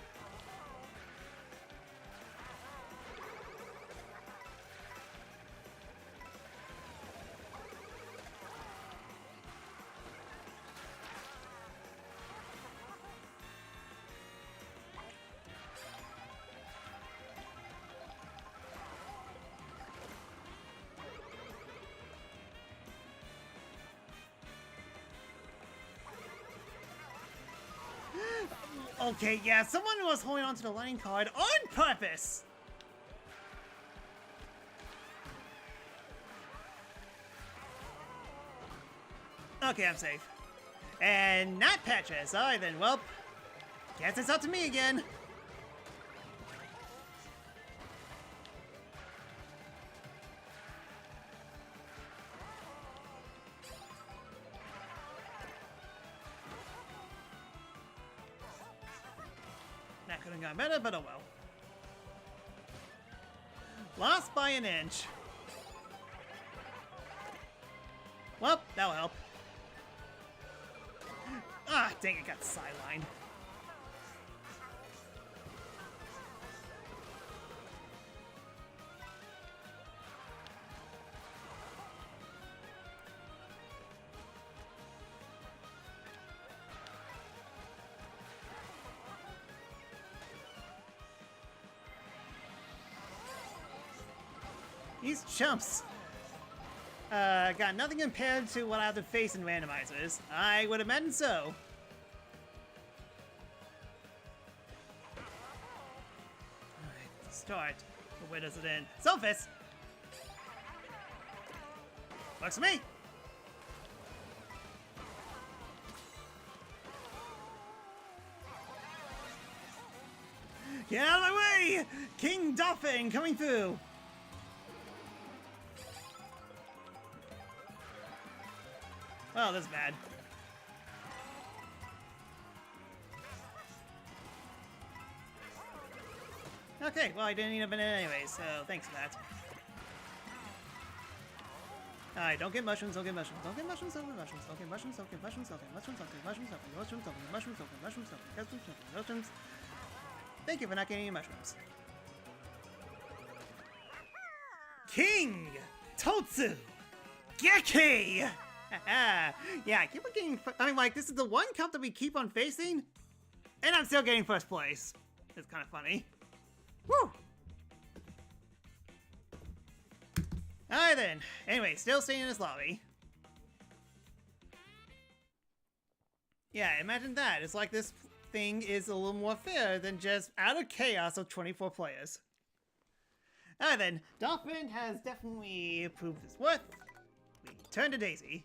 Okay, yeah, someone was holding onto the lightning card on purpose! Okay, I'm safe. And not Patches. Alright then, well, guess it's up to me again. That could have gone better, but oh well. Lost by an inch. Well, that'll help. Ah, dang it, got sidelined. These chumps got nothing compared to what I have to face in randomizers. I would imagine so. Alright, start. But where does it end? Selfish! Works for me! Get out of my way! King Dolphin coming through! Well, that's bad. Okay, well, I didn't need a banana anyway, so thanks for that. Alright, don't get mushrooms, don't get mushrooms, don't get mushrooms, don't get mushrooms, don't get mushrooms, don't get mushrooms, don't get mushrooms, don't get mushrooms, don't get mushrooms, don't get mushrooms, don't get mushrooms, don't get mushrooms, don't get mushrooms. Thank you for not getting any mushrooms. King Totsu Geki! Yeah, I keep on getting. I mean, like, this is the one cup that we keep on facing, and I'm still getting first place. It's kind of funny. Woo! Alright then. Anyway, still staying in this lobby. Yeah, imagine that. It's like this thing is a little more fair than just out of chaos of 24 players. Alright then. Dolphin has definitely proved his worth. We turn to Daisy.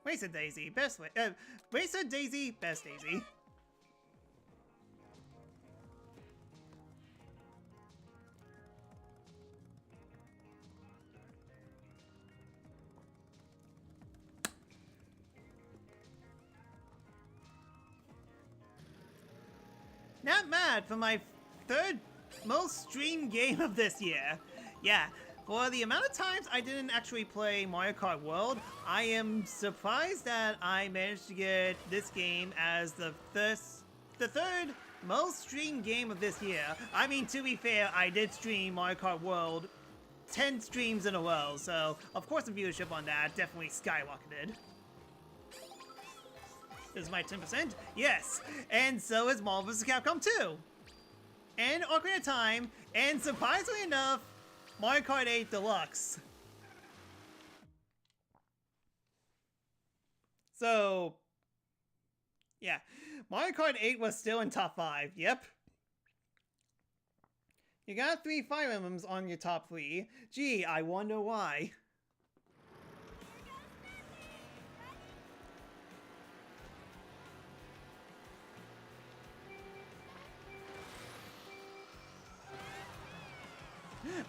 Wasted Daisy, best way. Wasted Daisy, best Daisy. Not mad for my third most streamed game of this year. Yeah, for the amount of times I didn't actually play Mario Kart World, I am surprised that I managed to get this game as the third most streamed game of this year. I mean, to be fair, I did stream Mario Kart World 10 streams in a row, so of course the viewership on that definitely skyrocketed. This is my 10%? Yes! And so is Marvel vs. Capcom 2! And Ocarina of Time, and surprisingly enough, Mario Kart 8 Deluxe. So, yeah. Mario Kart 8 was still in top 5, yep. You got 3 Fire Emblems on your top 3. Gee, I wonder why.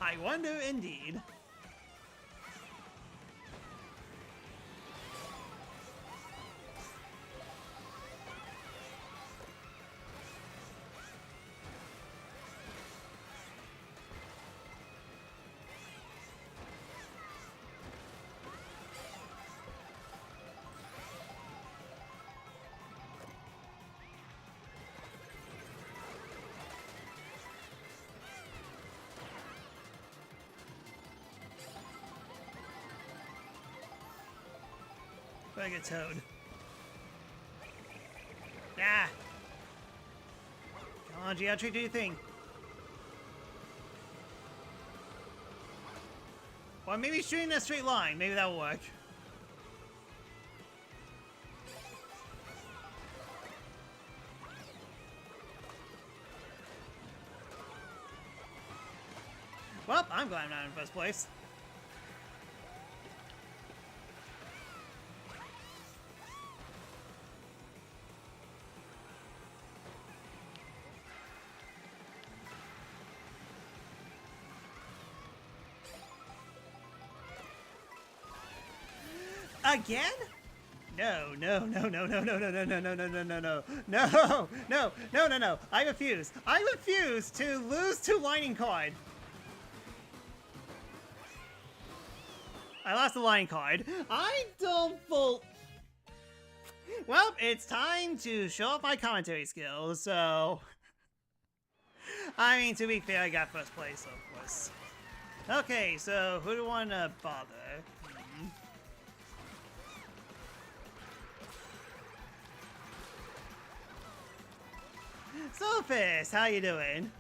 I wonder indeed. I get Toad. Ah! Come on, Geometry, do your thing. Or maybe shooting a straight line. Maybe that'll work. Well, I'm glad I'm not in first place. Again? No, no, no, no, no, no, no, no, no, no, no, no, no, no, no, no, no, no, no. I refuse. I refuse to lose to Lightning Card. I lost the Lightning Card. I don't vote. Well, it's time to show off my commentary skills, so... I mean, to be fair, I got first place, of course. Okay, so who do I want to bother? Sophus, how you doing?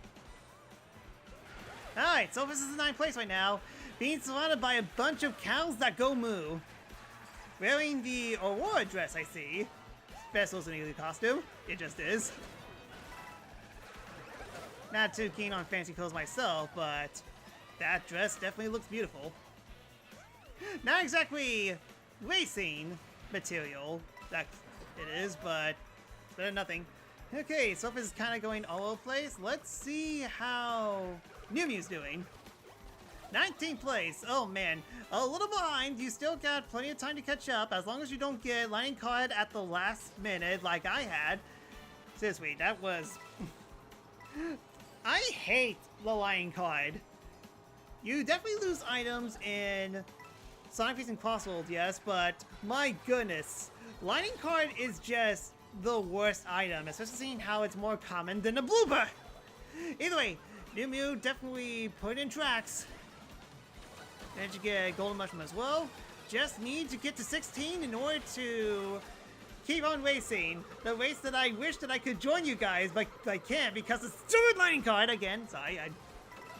Alright, Sophus is in 9th place right now, being surrounded by a bunch of cows that go moo. Wearing the Aurora dress, I see. Vessel's an elite costume. It just is. Not too keen on fancy clothes myself, but that dress definitely looks beautiful. Not exactly racing material, that it is, but better than nothing. Okay, Sophus is kind of going all over the place. Let's see how Mew Mew's doing. 19th place. Oh man, a little behind. You still got plenty of time to catch up as long as you don't get Lightning Card at the last minute like I had. Seriously, that was... I hate the Lightning Card. You definitely lose items in Sonic Facing Crossroads, yes, but my goodness. Lightning Card is just the worst item, especially seeing how it's more common than a blooper. Either way, Mew Mew definitely put in tracks. Managed to get a Golden Mushroom as well. Just need to get to 16 in order to keep on racing. The race that I wish that I could join you guys, but I can't because it's stupid Lightning Card again. Sorry,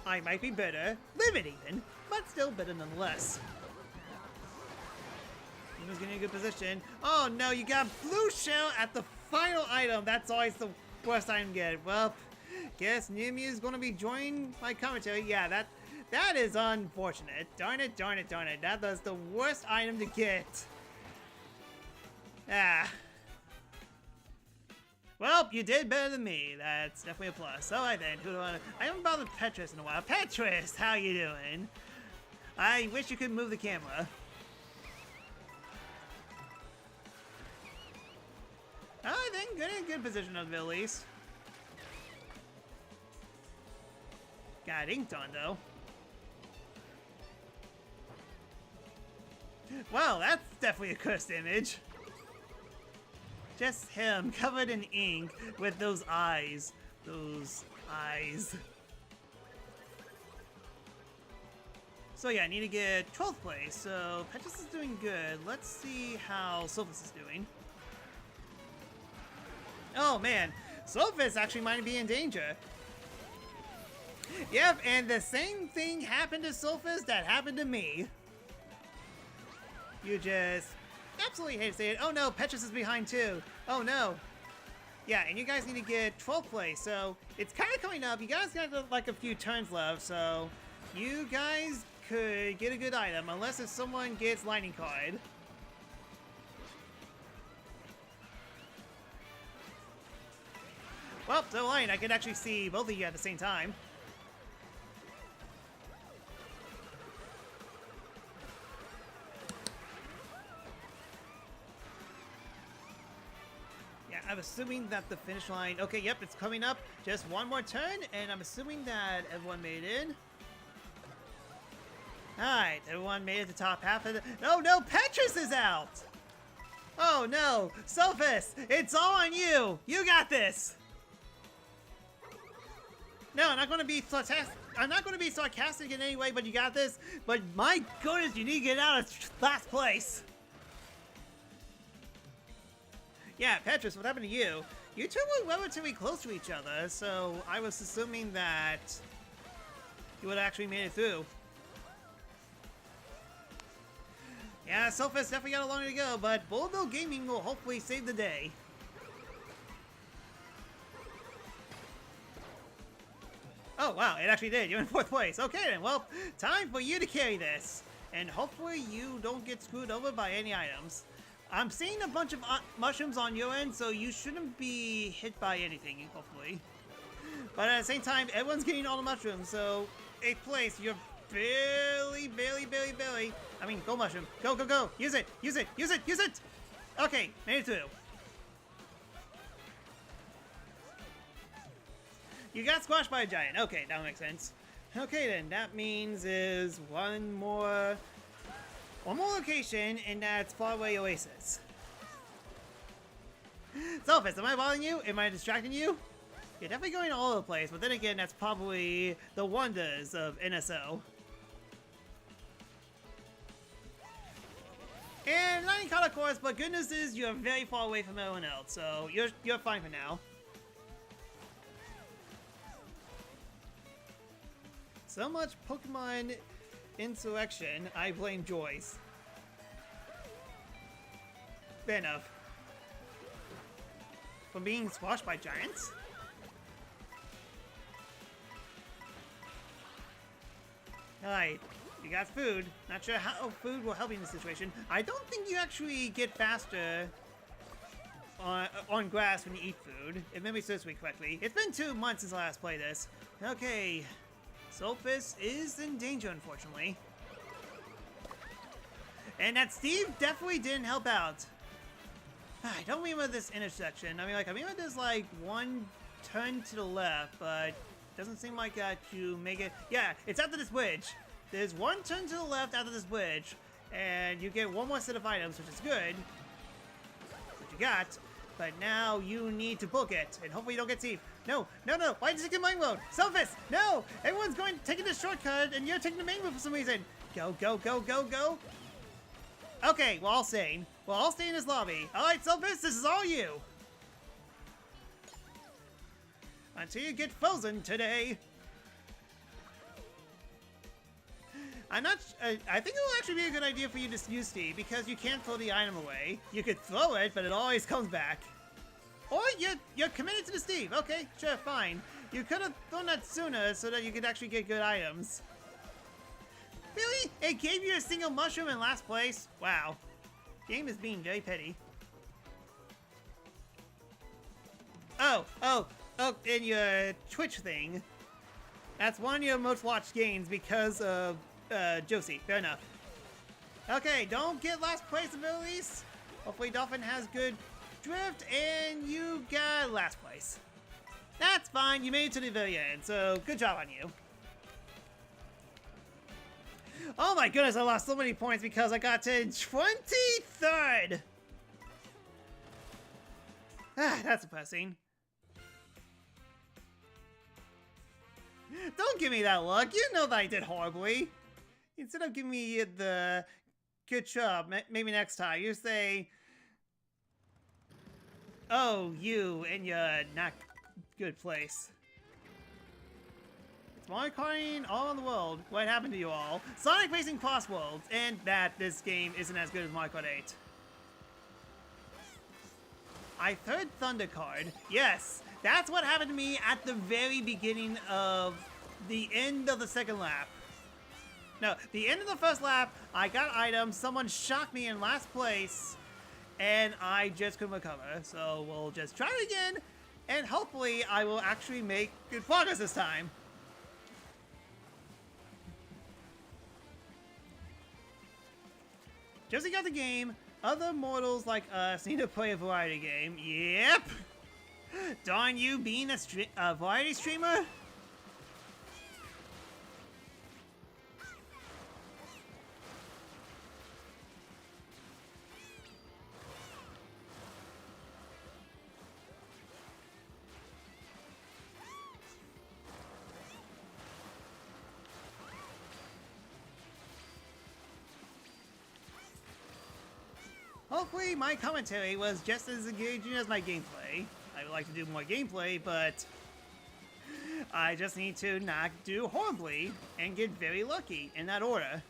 I might be better. Live it even, but still better nonetheless. He was getting a good position. Oh no, you got Blue Shell at the final item. That's always the worst item to get. Well, guess Mew Mew is going to be joining my commentary. Yeah, that is unfortunate. Darn it, darn it, darn it. That was the worst item to get. Ah. Well, you did better than me. That's definitely a plus. Alright then, who do I haven't bothered Petrus in a while. Petrus, how you doing? I wish you could move the camera. I think good in good position at the very least. Got inked on, though. Wow, that's definitely a cursed image. Just him, covered in ink, with those eyes. Those eyes. So yeah, I need to get 12th place, so Petrus is doing good. Let's see how Sophus is doing. Oh man, Sophus actually might be in danger. Yep, and the same thing happened to Sophus that happened to me. You just absolutely hate to say it. Oh no, Petrus is behind too. Oh no. Yeah, and you guys need to get 12th place, so it's kind of coming up. You guys got like a few turns left, so you guys could get a good item, unless if someone gets lightning card. Well, so Lion, I could actually see both of you at the same time. Yeah, I'm assuming that the finish line... Okay, yep, it's coming up. Just one more turn, and I'm assuming that everyone made it in. Alright, everyone made it to the top half of the... Oh no, Petrus is out! Oh no, Sophus, it's all on you! You got this! No, I'm not going to be sarcastic in any way, but you got this. But my goodness, you need to get out of last place. Yeah, Petrus, what happened to you? You two were relatively close to each other, so I was assuming that you would have actually made it through. Yeah, Sophus definitely got a long way to go, but Bulldog Gaming will hopefully save the day. Oh, wow, it actually did. You're in 4th place. Okay, then. Well, time for you to carry this. And hopefully you don't get screwed over by any items. I'm seeing a bunch of mushrooms on your end, so you shouldn't be hit by anything, hopefully. But at the same time, everyone's getting all the mushrooms, so 8th place, you're barely. I mean, go mushroom. Go, go, go. Use it. Use it. Use it. Use it. Okay, made it through. You got squashed by a giant. Okay, that makes sense. Okay then, that means is one more location, and that's Faraway Oasis. Sophus, am I bothering you? Am I distracting you? You're definitely going all over the place, but then again, that's probably the wonders of NSO. And not in color, of course, but good news is you're very far away from everyone else, so you're fine for now. So much Pokemon insurrection, I blame Joyce. Fair enough. From being squashed by giants? Alright, you got food. Not sure how food will help you in this situation. I don't think you actually get faster on grass when you eat food, if memory serves me correctly. It's been 2 months since I last played this. Okay, Sophus is in danger, unfortunately. And that Steve definitely didn't help out. I don't remember this intersection. I remember there's like one turn to the left, but doesn't seem like you make it. Yeah, it's after this bridge. There's one turn to the left after this bridge, and you get one more set of items, which is good. What you got, but now you need to book it, and hopefully you don't get Steve. No, no, no! Why did you get main road? Sophus, no! Everyone's taking the shortcut, and you're taking the main road for some reason. Go, go, go, go, go! Okay, we're all staying. We'll all stay in this lobby. All right, Sophus, this is all you. Until you get frozen today. I think it will actually be a good idea for you to use Steve, because you can't throw the item away. You could throw it, but it always comes back. Or you're committed to the Steve. Okay, sure, fine. You could have done that sooner so that you could actually get good items. Really? It gave you a single mushroom in last place? Wow. Game is being very petty. Oh, in your Twitch thing. That's one of your most watched games because of Josie. Fair enough. Okay, don't get last place at the very least. Hopefully Dolphin has good drift, and you got last place. That's fine, you made it to the very end, so good job on you. Oh my goodness, I lost so many points because I got to 23rd. Ah, that's depressing. Don't give me that look. You know that I did horribly. Instead of giving me the good job, maybe next time, you say, oh, you in your not good place. It's Mario Karting all in the world. What happened to you all? Sonic Racing Cross Worlds, and that this game isn't as good as Mario Kart 8. I heard Thunder Card. Yes, that's what happened to me at the very beginning of the end of the second lap. No, the end of the first lap, I got items, someone shocked me in last place, and I just couldn't recover. So we'll just try it again, and hopefully I will actually make good progress this time. Just to get the game, other mortals like us need to play a variety game. Yep! Darn you being a variety streamer? Hopefully my commentary was just as engaging as my gameplay. I would like to do more gameplay, but I just need to not do horribly and get very lucky in that order.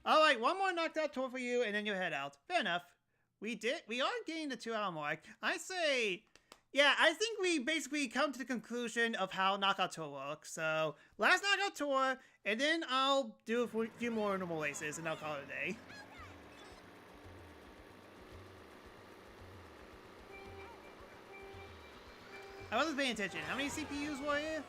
Alright, one more knocked out tour for you and then you head out. Fair enough. We are getting the 2-hour mark. I say, yeah, I think we basically come to the conclusion of how knockout tour works. So, last knockout tour, and then I'll do a few more normal races and I'll call it a day. I wasn't paying attention. How many CPUs were you?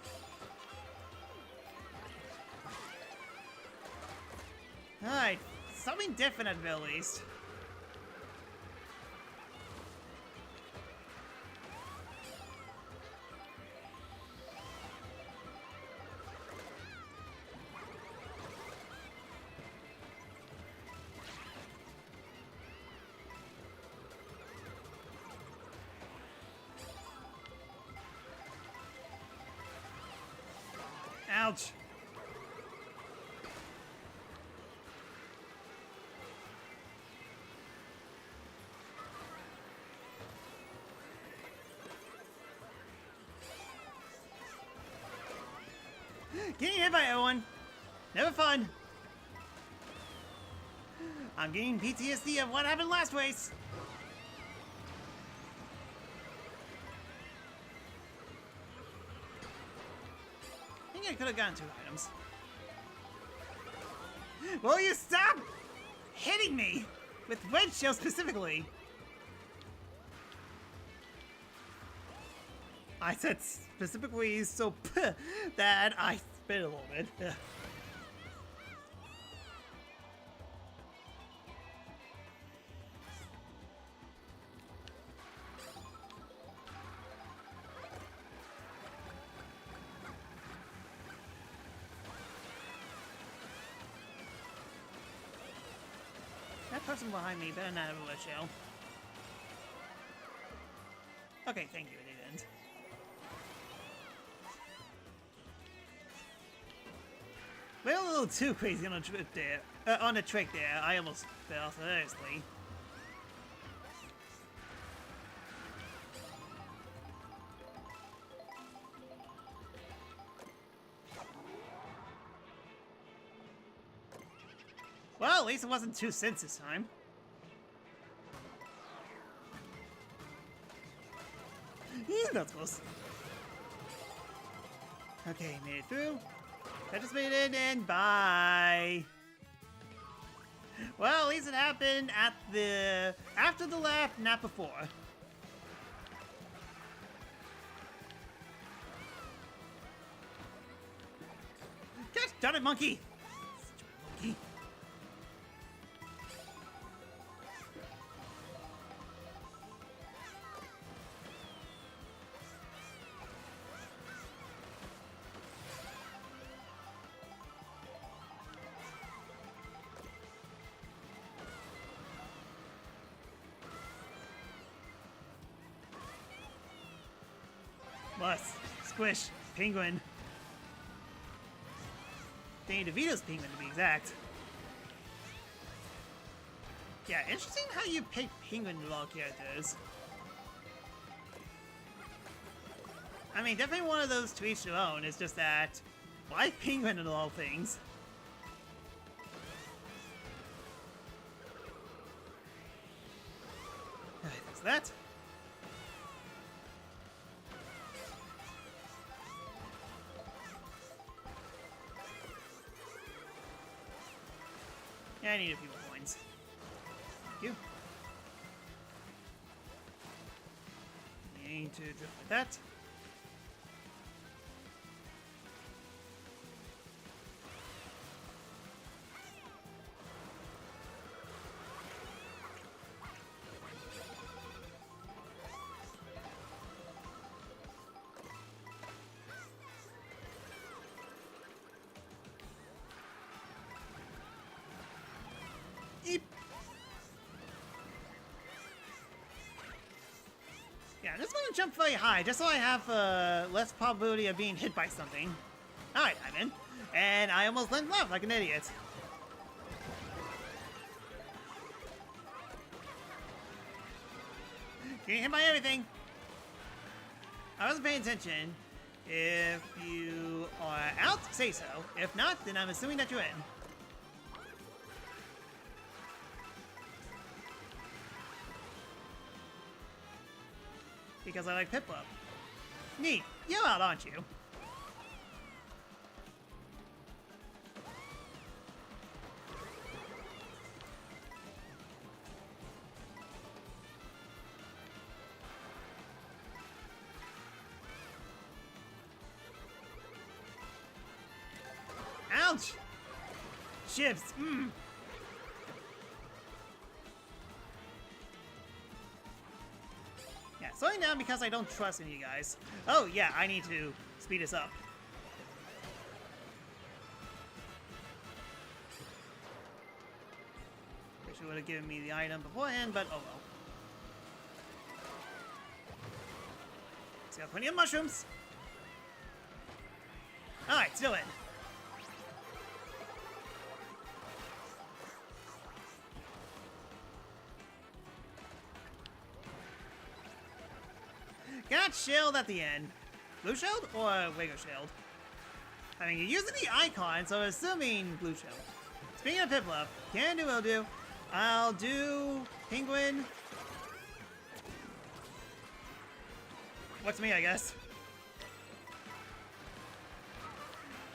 Alright, something different at the very least. Ouch. Getting hit by everyone. Never fun. I'm getting PTSD of what happened last race. I think I could have gotten 2 items. Will you stop hitting me with red shell specifically? I said specifically so that I spit a little bit. That person behind me better not have a red shell. Okay, thank you, they didn't. We're a little too crazy on a trip there. On a trick there. I almost fell, seriously. Well, at least it wasn't 2 cents this time. That's close. Okay, made it through. I just made it and bye. Well, at least it happened at after the lap, not before. Gosh darn it, monkey! Stupid monkey. Plus, squish, penguin. Danny DeVito's penguin to be exact. Yeah, interesting how you pick penguin to all characters. I mean, definitely one of those to each their own. It's just that, why penguin in all things? Alright, that's that. Yeah, I need a few more coins. Thank you. Need to drift like that. Eep. Yeah, I'm just gonna jump very high, just so I have less probability of being hit by something. Alright, I'm in. And I almost went left like an idiot. Getting hit by everything. I wasn't paying attention. If you are out, say so. If not, then I'm assuming that you're in. Because I like Piplup. Neat. You're out, aren't you? Ouch! Shifts. Yeah, slowing down because I don't trust in you guys. Oh, yeah, I need to speed this up. Wish it would have given me the item beforehand, but oh well. It's got plenty of mushrooms. Alright, still in. Got shield at the end. Blue shield or Wago shield? I mean, you're using the icon, so assuming blue shield. Speaking of Piplup, can do, will do. I'll do penguin. What's me, I guess.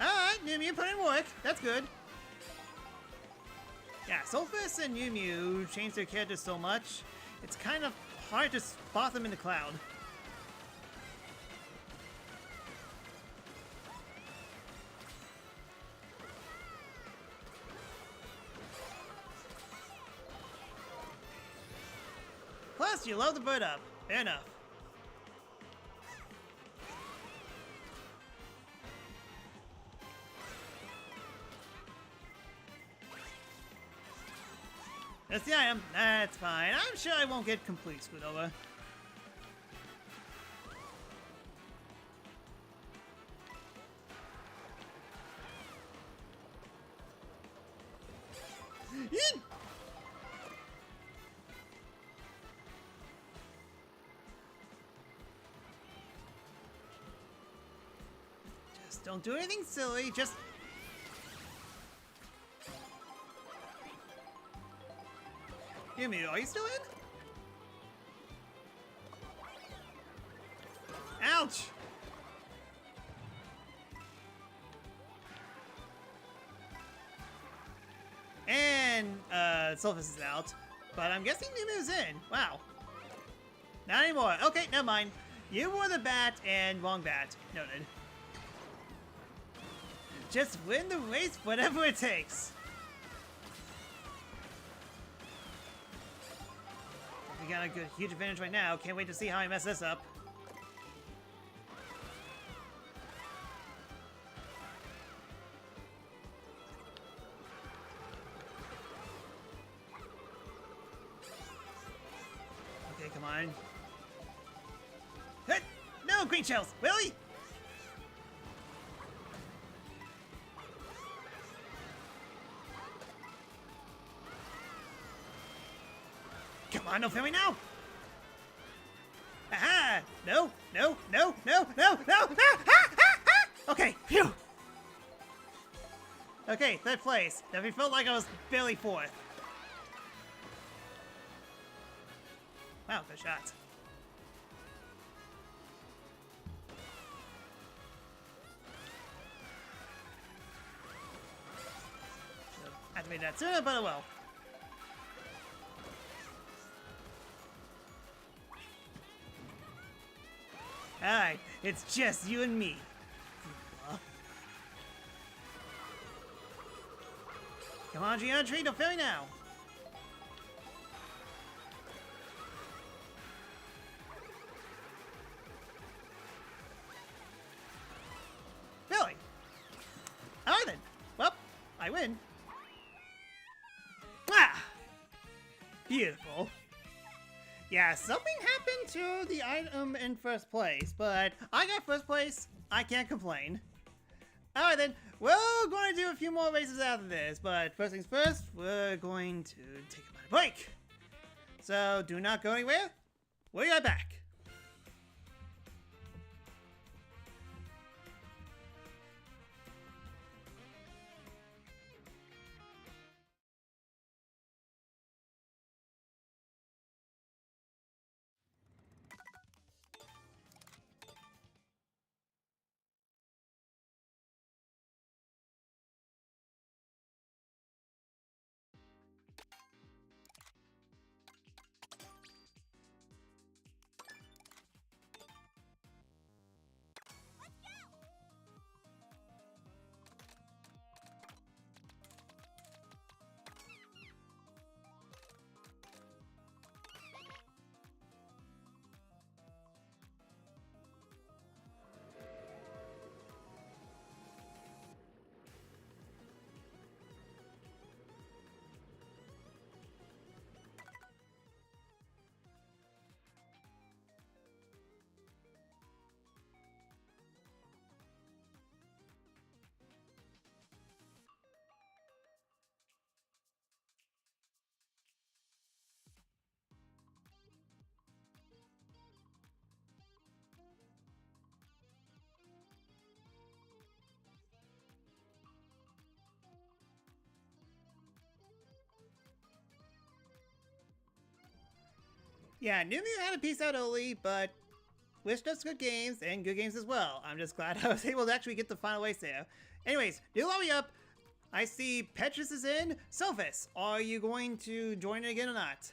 Alright, Mew Mew put in work. That's good. Yeah, Solfus and Mew Mew changed their characters so much, it's kind of hard to spot them in the cloud. Plus, you load the bird up. Fair enough. That's the item. That's fine. I'm sure I won't get complete screwed over. Yeet! Just don't do anything silly. Just... Mew Mew, are you still in? Ouch! And, Solfus is out. But I'm guessing Mew Mew's in. Wow. Not anymore. Okay, never mind. You were the bat and wrong bat. Noted. Just win the race, whatever it takes. We got a good, huge advantage right now. Can't wait to see how I mess this up. Okay, come on. Hit! No! No, green shells! Really? Come on, don't fail me now! Aha! No, no, no, no, no, no! Ah, ah, ah, ah! Okay, phew! Okay, third place. Definitely felt like I was barely fourth. Wow, good shot. Had to make that sooner, but oh well. Alright, it's just you and me. Come on, Geometry, don't fail me now. Really? Alright then. Well, I win. Ah! Beautiful. Yeah, something happened to the item in first place, but I got first place. I can't complain. Alright then, we're going to do a few more races after this, but first things first, we're going to take a minor break. So do not go anywhere. We'll be right back. Yeah, New Mew had a piece out early, but wished us good games and good games as well. I'm just glad I was able to actually get the final race there. Anyways, new lobby up. I see Petrus is in. Sophus, are you going to join it again or not?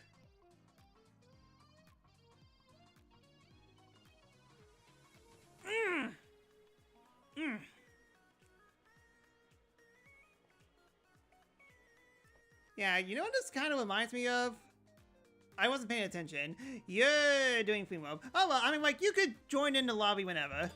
Yeah, you know what this kind of reminds me of? I wasn't paying attention. You're doing free mob. Oh well, I mean, like, you could join in the lobby whenever.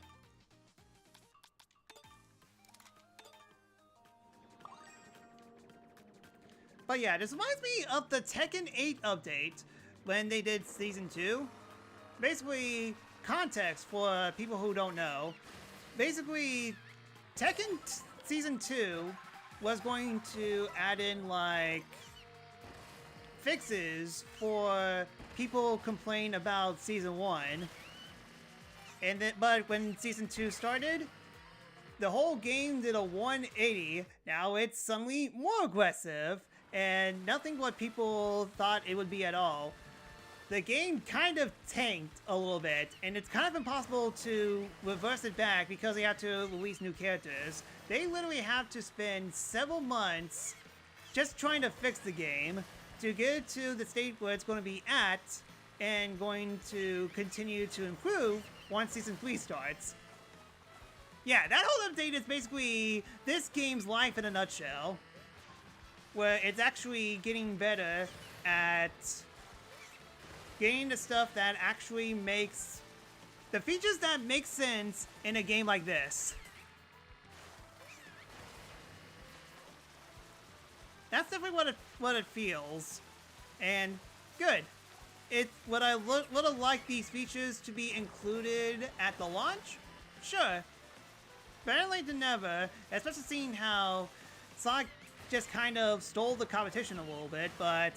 But yeah, this reminds me of the Tekken 8 update when they did Season 2. Basically, context for people who don't know. Basically, Tekken Season 2 was going to add in, like, fixes for people complain about Season 1. And then, but when Season 2 started, the whole game did a 180. Now it's suddenly more aggressive, and nothing what people thought it would be at all. The game kind of tanked a little bit, and it's kind of impossible to reverse it back because they have to release new characters. They literally have to spend several months just trying to fix the game to get it to the state where it's going to be at and going to continue to improve once Season 3 starts. Yeah, that whole update is basically this game's life in a nutshell, where it's actually getting better at getting the stuff that actually makes the features that make sense in a game like this. That's definitely what it feels, and good. would I would have liked these features to be included at the launch? Sure. Better late than never, especially seeing how Sonic just kind of stole the competition a little bit, but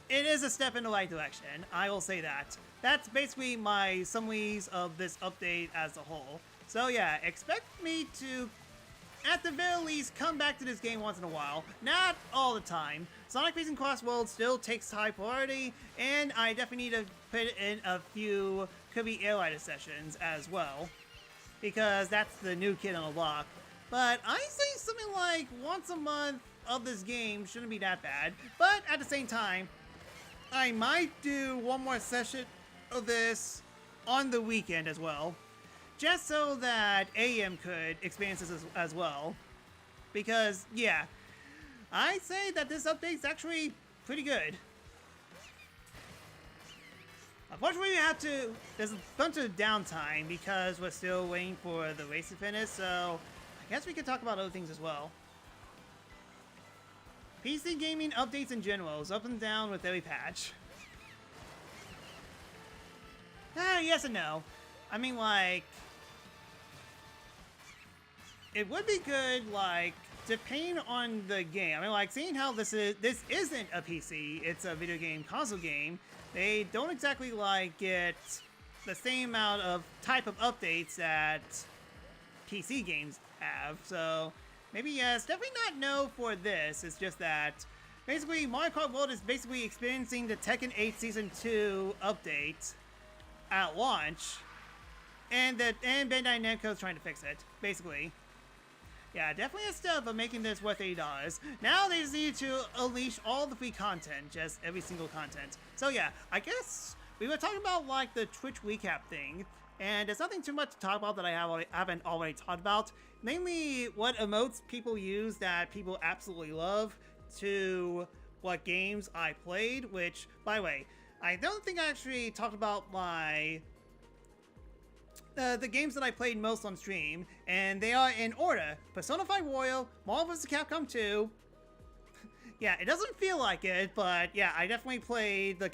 it is a step in the right direction. I will say that. That's basically my summaries of this update as a whole. So yeah, expect me to, at the very least, come back to this game once in a while. Not all the time. Sonic Racing Cross World still takes high priority, and I definitely need to put in a few Kirby Air Rider sessions as well, because that's the new kid on the block. But I say something like once a month of this game shouldn't be that bad. But at the same time, I might do one more session of this on the weekend as well, just so that AM could experience this as well. Because, yeah, I say that this update's actually pretty good. Unfortunately, there's a bunch of downtime because we're still waiting for the race to finish, so I guess we could talk about other things as well. PC gaming updates in general is up and down with every patch. Yes and no. I mean, like, it would be good, like, depending on the game. I mean, like, seeing how this isn't a PC, it's a video game console game. They don't exactly, like, get the same amount of type of updates that PC games have. So maybe yes, definitely not no for this. It's just that basically Mario Kart World is basically experiencing the Tekken 8 Season 2 update at launch, and Bandai Namco is trying to fix it, basically. Yeah, definitely a step of making this worth $80. Now they just need to unleash all the free content, just every single content. So yeah, I guess we were talking about like the Twitch recap thing, and there's nothing too much to talk about that I haven't already talked about. Mainly what emotes people use that people absolutely love to what games I played, which, by the way, I don't think I actually talked about my the games that I played most on stream, and they are in order: Persona 5 Royal, Marvel vs. Capcom 2. Yeah, it doesn't feel like it, but yeah, I definitely played the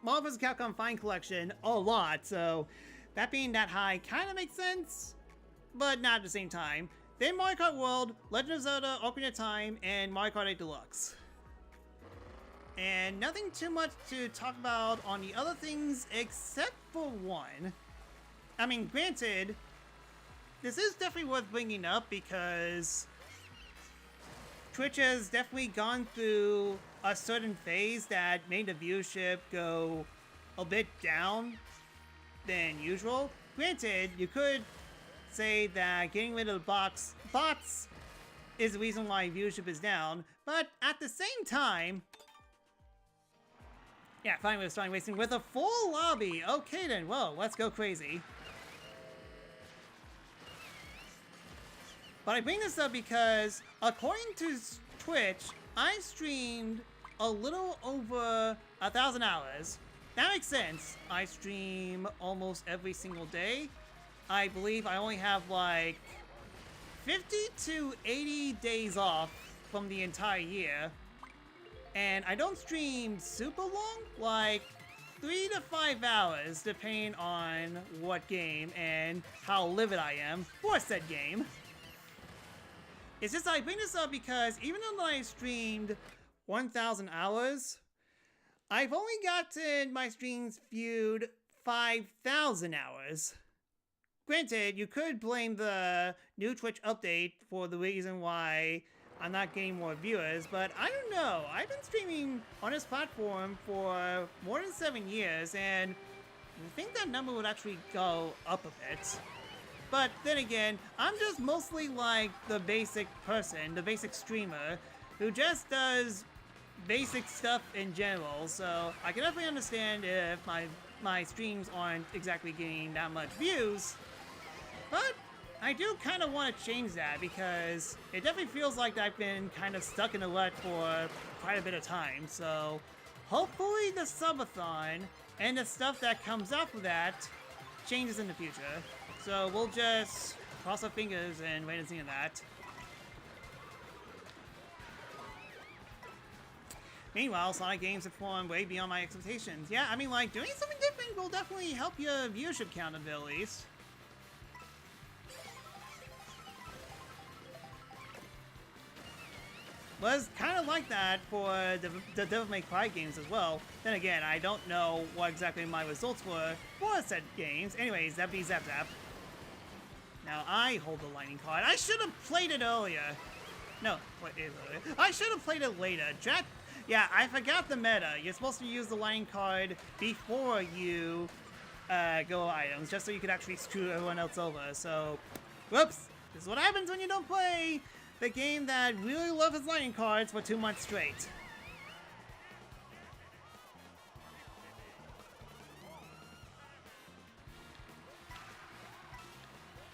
Marvel vs. Capcom Fine Collection a lot, so that being that high kind of makes sense, but not at the same time. Then Mario Kart World, Legend of Zelda, Ocarina of Time, and Mario Kart 8 Deluxe. And nothing too much to talk about on the other things except for one. I mean, granted, this is definitely worth bringing up because Twitch has definitely gone through a certain phase that made the viewership go a bit down than usual. Granted, you could say that getting rid of the bots is the reason why viewership is down, but at the same time, yeah, finally we're starting racing with a full lobby. Okay then, well, let's go crazy. But I bring this up because, according to Twitch, I streamed a little over 1,000 hours. That makes sense. I stream almost every single day. I believe I only have like 50 to 80 days off from the entire year. And I don't stream super long, like 3 to 5 hours, depending on what game and how livid I am for said game. It's just I bring this up because even though I streamed 1,000 hours, I've only gotten my streams viewed 5,000 hours. Granted, you could blame the new Twitch update for the reason why I'm not getting more viewers, but I don't know. I've been streaming on this platform for more than 7 years, and I think that number would actually go up a bit. But then again, I'm just mostly like the basic person, the basic streamer, who just does basic stuff in general, so I can definitely understand if my streams aren't exactly getting that much views. But I do kind of want to change that because it definitely feels like I've been kind of stuck in a rut for quite a bit of time, so hopefully the subathon and the stuff that comes up with that changes in the future. So we'll just cross our fingers and wait and see on that. Meanwhile, Sonic games have performed way beyond my expectations. Yeah, I mean, like, doing something different will definitely help your viewership count a bit, at least. Was kind of like that for the Devil May Cry games as well. Then again, I don't know what exactly my results were for said games. Anyways, that be Zap Zap. Now I hold the lightning card. I should have played it earlier. No, what is it? I should have played it later. Yeah, I forgot the meta. You're supposed to use the lightning card before you go items, just so you could actually screw everyone else over. So, whoops. This is what happens when you don't play the game that really loves its lightning cards for 2 months straight.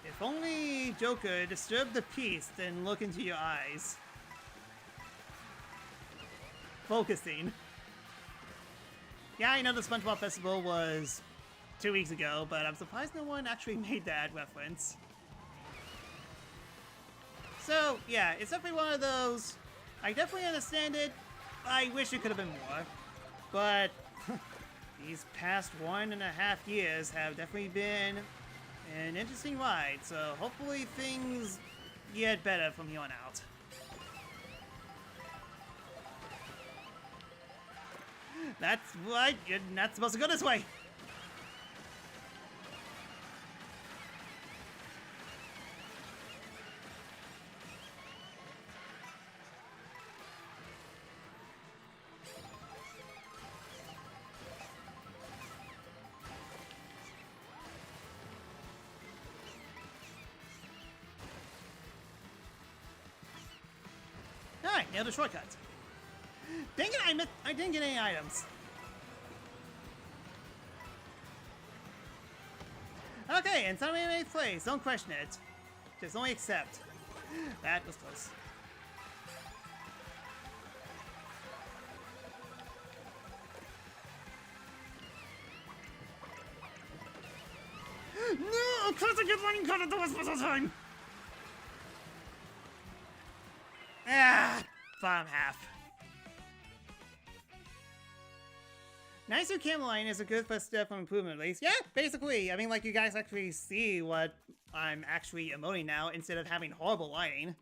If only Joker disturbed the peace, then look into your eyes. Focusing. Yeah, I know the SpongeBob Festival was 2 weeks ago, but I'm surprised no one actually made that reference. So, yeah, it's definitely one of those. I definitely understand it. I wish it could have been more. But these past 1.5 years have definitely been an interesting ride. So hopefully things get better from here on out. That's right. You're not supposed to go this way. Alright, nailed the shortcut. Dang it, I didn't get any items. Okay, and somebody made place. Don't question it. Just only accept. That was close. No! Of course I get lightning card at the worst possible time! Ah! Bottom half. Nicer camera line is a good first step of improvement, at least. Yeah, basically. I mean, like, you guys actually see what I'm actually emoting now instead of having horrible lighting.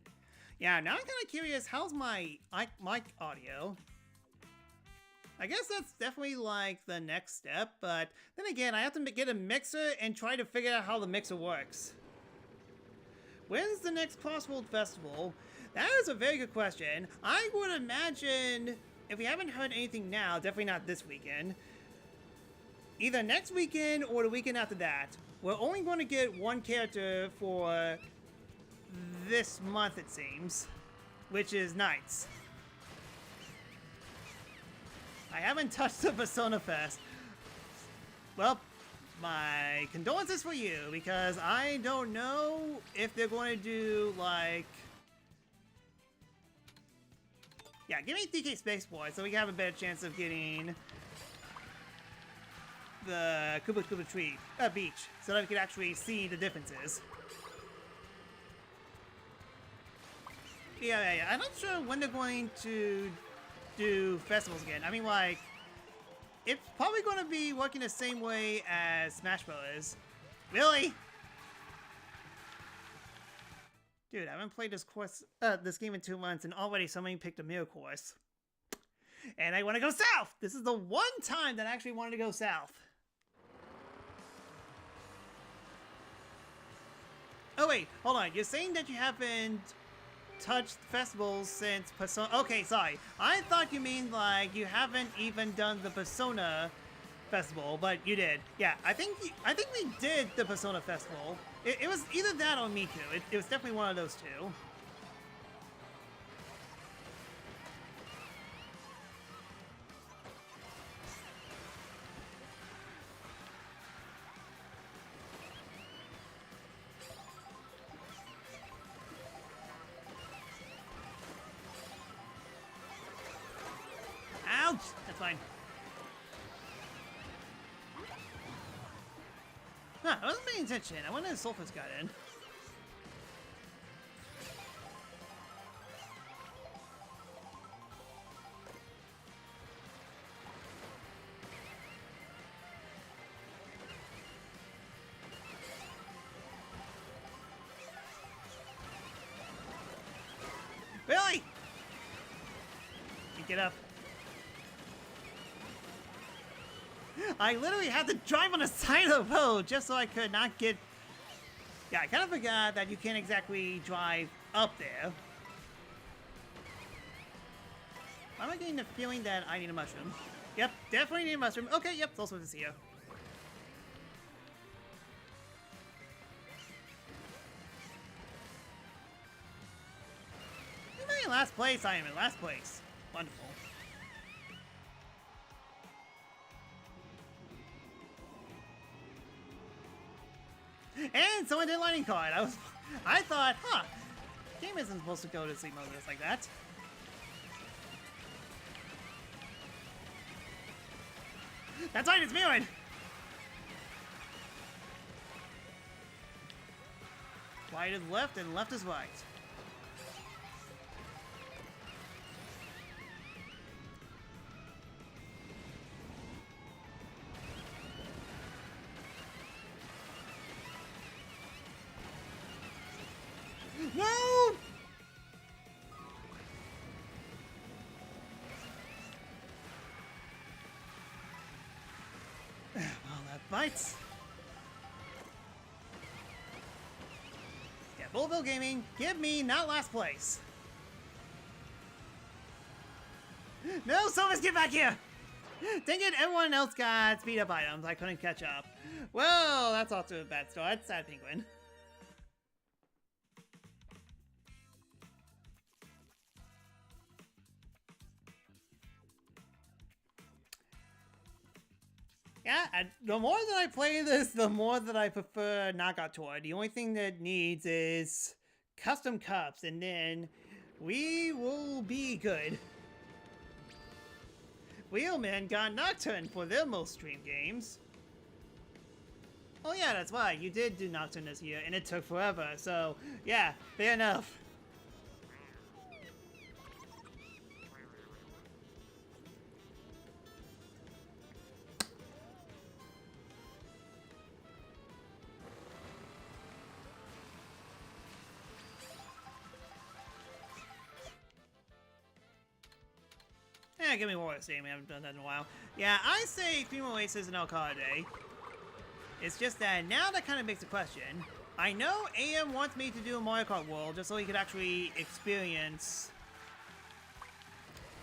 Yeah, now I'm kind of curious, how's my mic audio? I guess that's definitely, like, the next step, but then again, I have to get a mixer and try to figure out how the mixer works. When's the next Crossworld Festival? That is a very good question. I would imagine, if we haven't heard anything now, definitely not this weekend. Either next weekend or the weekend after that. We're only going to get one character for this month, it seems, which is Knights. I haven't touched the Persona Fest. Well, my condolences for you, because I don't know if they're going to do, like... Yeah, give me DK Spaceport so we can have a better chance of getting the Koopa Koopa Tree Beach, so that we can actually see the differences. Yeah. I'm not sure when they're going to do festivals again. I mean, like, it's probably going to be working the same way as Smash Bros. Really? Dude, I haven't played this game in 2 months, and already somebody picked a mirror course. And I want to go south! This is the one time that I actually wanted to go south. Oh wait, hold on. You're saying that you haven't touched festivals since Persona... Okay, sorry. I thought you mean, like, you haven't even done the Persona Festival, but you did. Yeah, I think we did the Persona Festival. It was either that or Miku. It was definitely one of those two. Ouch! That's fine. Huh, I wasn't paying attention. I wonder if Sulphur's got in. get up. I literally had to drive on the side of the road just so I could not get... Yeah, I kind of forgot that you can't exactly drive up there. Why am I getting the feeling that I need a mushroom? Yep, definitely need a mushroom. Okay, yep, it's also this here. Am I in last place? I am in last place. Wonderful. And someone did lightning card. I thought, huh, game isn't supposed to go to sleep mode just like that. That's right, it's mirrored. Right is left and left is right. No! Well, that bites. Yeah, Bullville Gaming, give me not last place. No, Silvers, get back here! Dang it, everyone else got speed up items. I couldn't catch up. Well, that's off to a bad start. Sad penguin. Yeah, the more that I play this, the more that I prefer Knockout Tour. The only thing that needs is custom cups, and then we will be good. Wheelman got Nocturne for their most streamed games. Oh yeah, that's right, you did do Nocturne this year, and it took forever, so yeah, fair enough. Yeah, give me more same. We haven't done that in a while. Yeah, I say 3 more races and I'll call it a day. It's just that now that kind of makes a question. I know AM wants me to do a Mario Kart World just so he could actually experience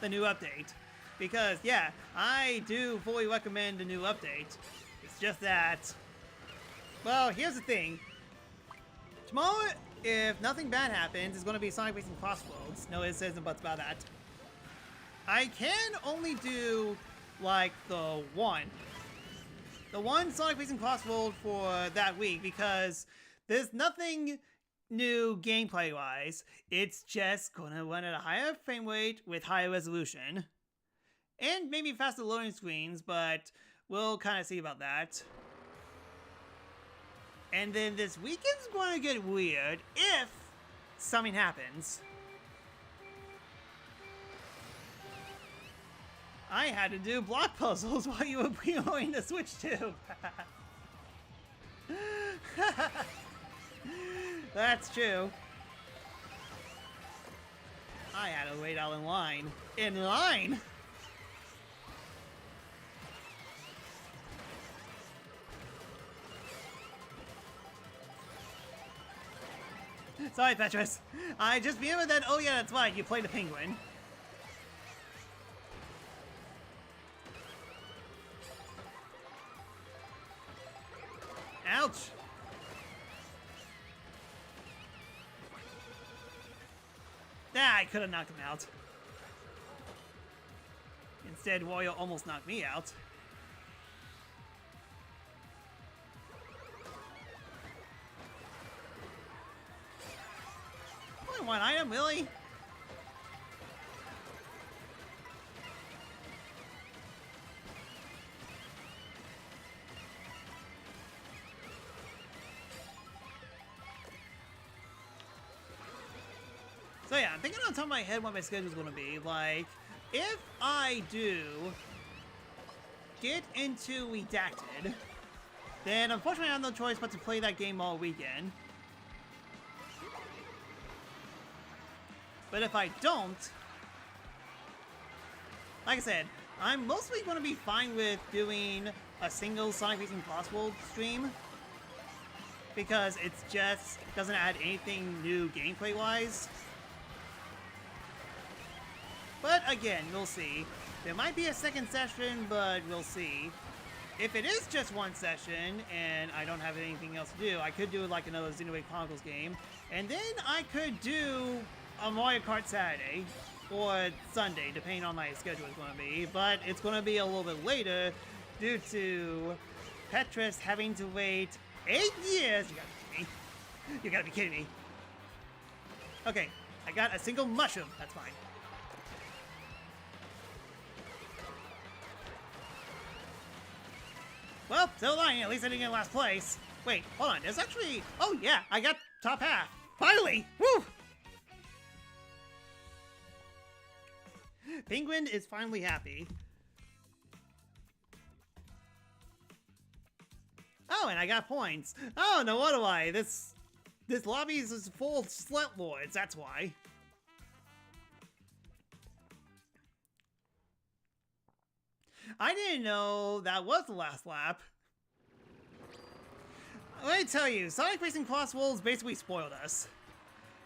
the new update. Because, yeah, I do fully recommend the new update. It's just that... Well, here's the thing. Tomorrow, if nothing bad happens, it's going to be Sonic Racing Crossroads. No ifs, ands, and buts about that. I can only do, like, the one Sonic Racing Crossroad for that week because there's nothing new gameplay-wise. It's just gonna run at a higher frame rate with higher resolution. And maybe faster loading screens, but we'll kind of see about that. And then this weekend's gonna get weird if something happens. I had to do block puzzles while you were pre-ordering the Switch too. That's true. I had to wait out in line. In line? Sorry, Petrus. I just remembered that, oh yeah, that's right, you played the penguin. Ouch! Ah, I could have knocked him out. Instead, Wario almost knocked me out. Only one item, really? So yeah, I'm thinking on top of my head what my schedule's gonna be. Like, if I do get into Redacted, then unfortunately I have no choice but to play that game all weekend. But if I don't, like I said, I'm mostly going to be fine with doing a single Sonic Racing Cross World stream because it's just doesn't add anything new gameplay-wise. But again, we'll see. There might be a second session, but we'll see. If it is just one session and I don't have anything else to do, I could do like another Xenoblade Chronicles game, and then I could do a Mario Kart Saturday or Sunday, depending on my schedule is going to be. But it's going to be a little bit later due to Petrus having to wait 8 years. You gotta be kidding me. You gotta be kidding me. Okay, I got a single mushroom. That's fine. Well, still lying. At least I didn't get last place. Wait, hold on. There's actually... Oh, yeah. I got top half. Finally! Woo! Penguin is finally happy. Oh, and I got points. Oh, no wonder why. This lobby is full of slut lords. That's why. I didn't know that was the last lap. Let me tell you, Sonic Racing Cross Worlds basically spoiled us.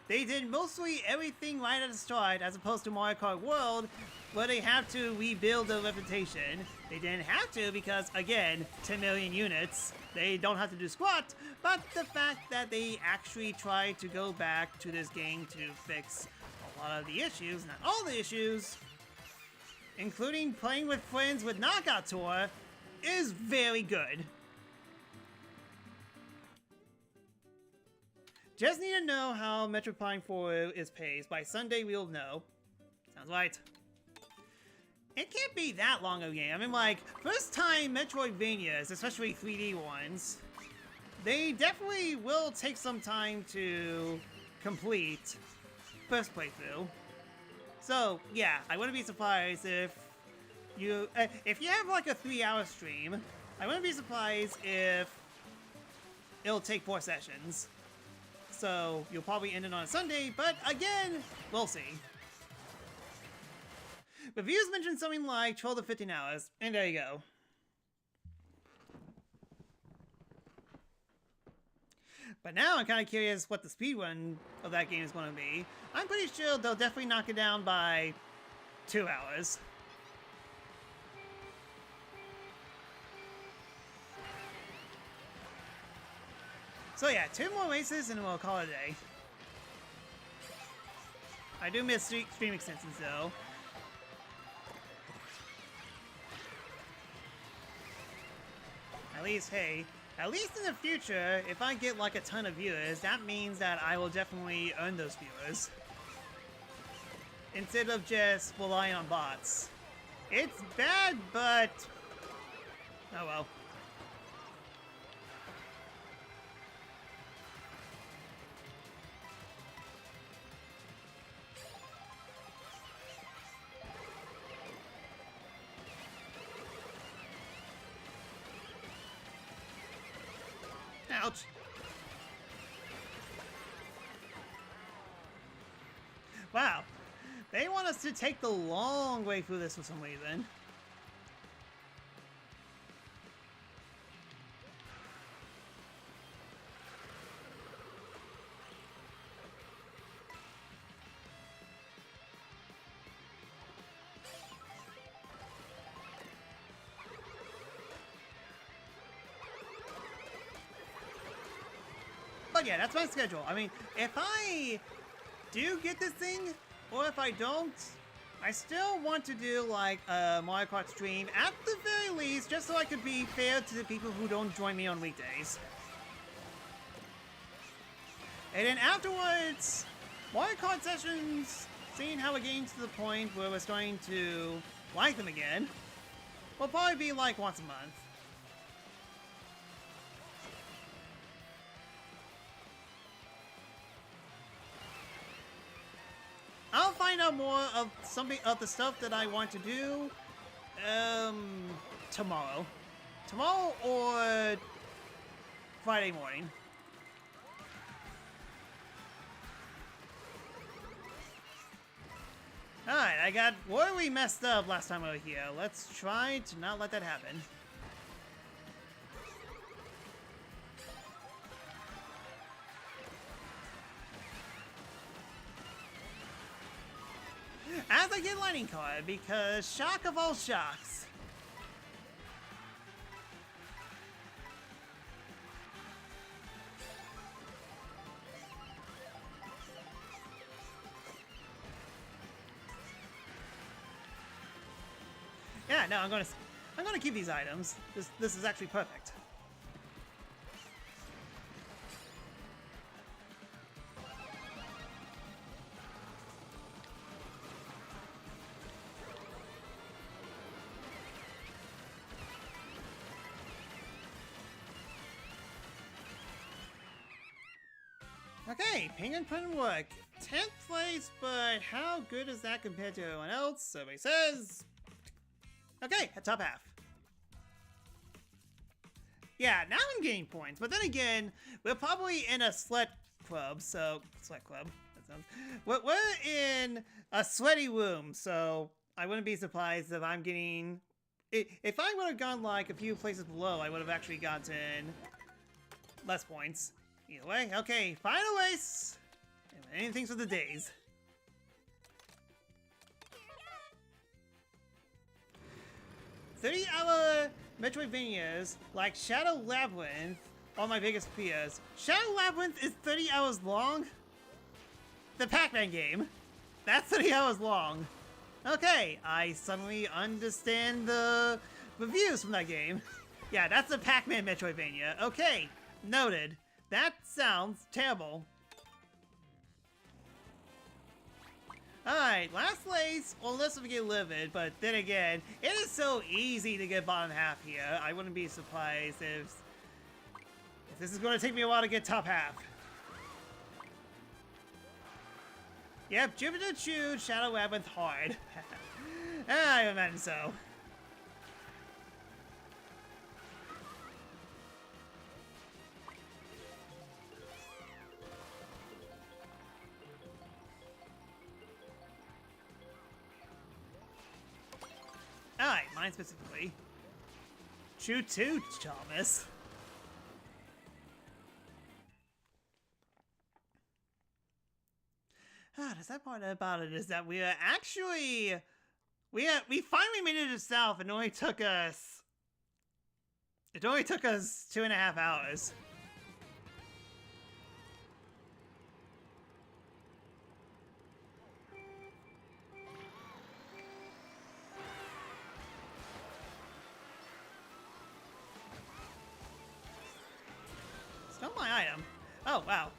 They did mostly everything right at the start, as opposed to Mario Kart World, where they have to rebuild their reputation. They didn't have to because, again, 10 million units. They don't have to do squat, but the fact that they actually tried to go back to this game to fix a lot of the issues, not all the issues, including playing with friends with Knockout Tour, is very good. Just need to know how Metroid Prime 4 is paced. By Sunday, we'll know. Sounds right. It can't be that long of a game. I mean, like, first time Metroidvanias, especially 3D ones, they definitely will take some time to complete first playthrough. So, yeah, I wouldn't be surprised if you have like a 3-hour stream, I wouldn't be surprised if it'll take 4 sessions. So, you'll probably end it on a Sunday, but again, we'll see. Reviews mentioned something like 12 to 15 hours, and there you go. But now I'm kind of curious what the speedrun of that game is going to be. I'm pretty sure they'll definitely knock it down by 2 hours. So yeah, 2 more races and we'll call it a day. I do miss stream extensions though. At least, hey, at least in the future, if I get like a ton of viewers, that means that I will definitely earn those viewers. Instead of just relying on bots. It's bad, but... oh well. Ouch. Wow. They want us to take the long way through this for some reason. But yeah, that's my schedule. I mean, if I do get this thing, or if I don't, I still want to do like a Mario Kart stream at the very least, just so I could be fair to the people who don't join me on weekdays. And then afterwards, Mario Kart sessions, seeing how we're getting to the point where we're starting to like them again, will probably be like once a month. I'll find out more of something of the stuff that I want to do tomorrow. Tomorrow or Friday morning. Alright, I got royally messed up last time over here. Let's try to not let that happen. As I get lightning card, because shock of all shocks. Yeah, no, I'm gonna keep these items. This is actually perfect. Okay, Penguin put in work. 10th place, but how good is that compared to everyone else? Survey says... Okay, at top half. Yeah, now I'm getting points, but then again, we're probably in a sweat club, so... Sweat club? That sounds... We're in a sweaty room, so I wouldn't be surprised if I'm getting... If I would have gone like a few places below, I would have actually gotten less points. Either way, okay, final race! Anything for the days. 30-hour Metroidvanias like Shadow Labyrinth are my biggest fears. Shadow Labyrinth is 30 hours long? The Pac-Man game. That's 30 hours long. Okay, I suddenly understand the reviews from that game. Yeah, that's the Pac-Man Metroidvania. Okay, noted. That sounds terrible. Alright, last place, well, let's get livid, but then again, it is so easy to get bottom half here. I wouldn't be surprised if this is going to take me a while to get top half. Yep, Jupiter chewed Shadow Labyrinth hard. I imagine so. Alright, mine specifically. Chew 2, Thomas. The sad part about it is that we are actually... We finally made it to South and it only took us 2.5 hours. Stole my item. Oh, wow.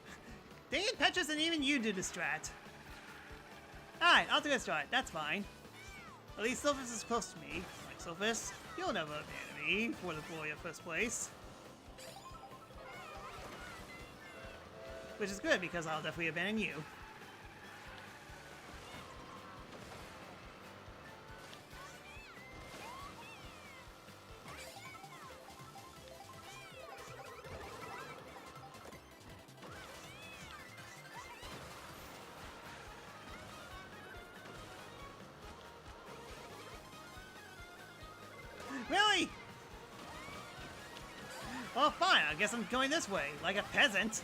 Dang it, Petrus, and even you do the strat. Alright, I'll do a strat. That's fine. At least Sylphus is close to me. Like Sylphus, you'll never abandon me for the glory of first place. Which is good, because I'll definitely abandon you. Really? Well, fine. I guess I'm going this way, like a peasant.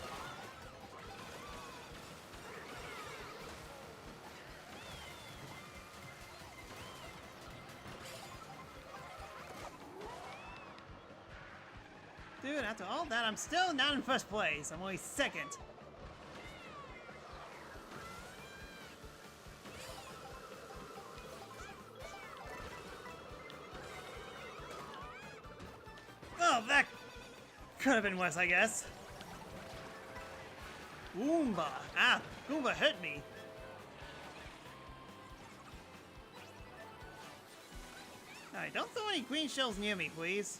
Dude, after all that, I'm still not in first place. I'm only second. Oh, that could have been worse, I guess. Goomba. Ah, Goomba hit me. Alright, don't throw any green shells near me, please.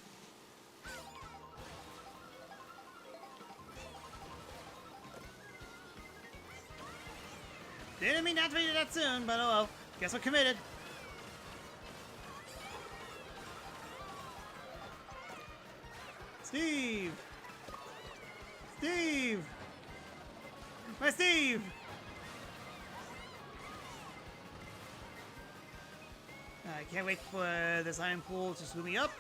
Didn't mean to activate it that soon, but oh well. Guess we're committed. Steve! Steve! My Steve! I can't wait for this iron pool to swoop me up.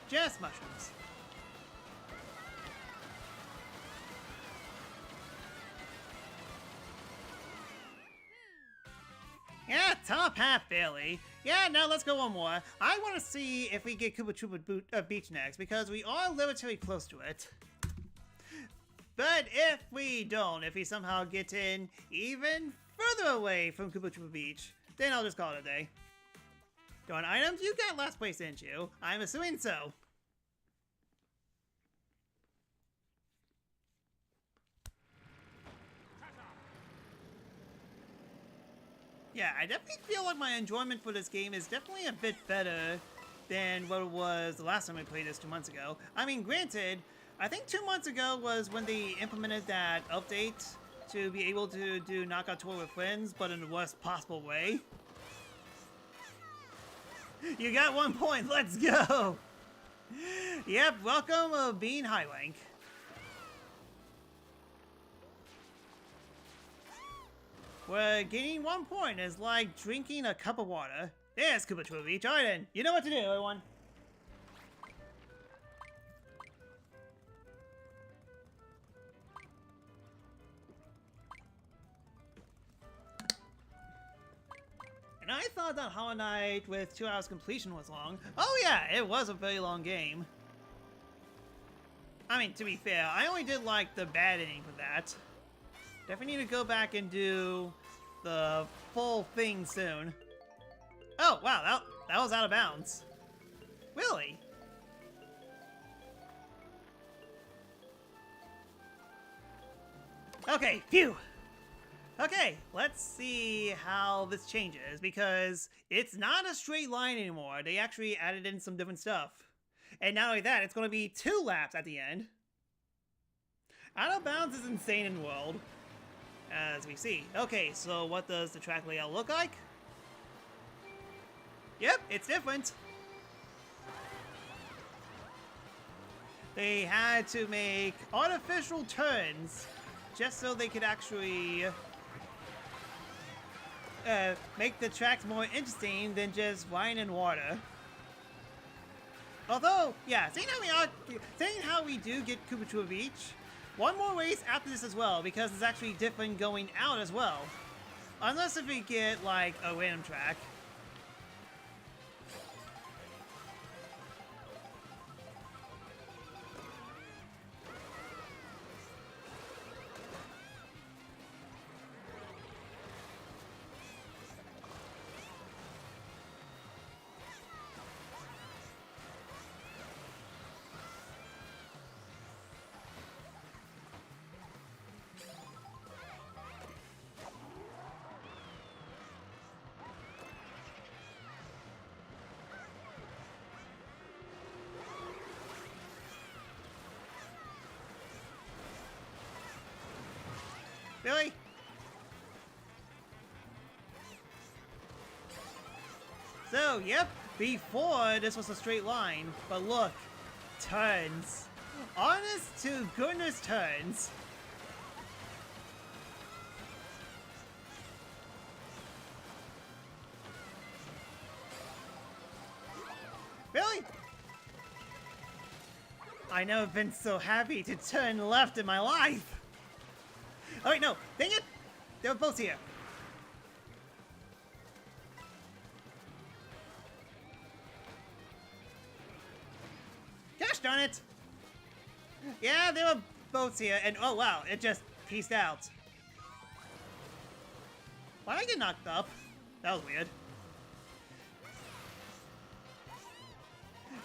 Just mushrooms. Yeah, top half, Bailey. Yeah, now let's go one more. I want to see if we get Koopa Troopa Beach next, because we are literally close to it. But if we don't, if we somehow get in even further away from Koopa Troopa Beach, then I'll just call it a day. Darn items, you got last place, didn't you? I'm assuming so. Yeah, I definitely feel like my enjoyment for this game is definitely a bit better than what it was the last time I played this 2 months ago. I mean, granted, I think 2 months ago was when they implemented that update to be able to do Knockout Tour with friends, but in the worst possible way. You got 1 point, let's go! Yep, welcome being high rank. Where gaining 1 point is like drinking a cup of water. There's Koopa Troopa Beach. Alright then, you know what to do, everyone. And I thought that Hollow Knight with 2 hours completion was long. Oh yeah, it was a very long game. I mean, to be fair, I only did like the bad ending for that. Definitely need to go back and do the full thing soon. Oh, wow, that was out of bounds. Really? Okay, phew! Okay, let's see how this changes, because it's not a straight line anymore. They actually added in some different stuff. And not only that, it's going to be 2 laps at the end. Out of bounds is insane in World, as we see. Okay, so what does the track layout look like? Yep, it's different. They had to make artificial turns just so they could actually make the tracks more interesting than just wine and water. Although, yeah, seeing how we do get Koopa Troopa Beach, 1 more race after this as well, because it's actually different going out as well. Unless if we get, like, a random track. Really? So, yep, before this was a straight line, but look, turns. Honest to goodness turns. Really? I never been so happy to turn left in my life. Oh wait, no! Dang it! They're both here. Gosh darn it! Yeah, they were both here, and oh wow, it just pieced out. Why did I get knocked up? That was weird.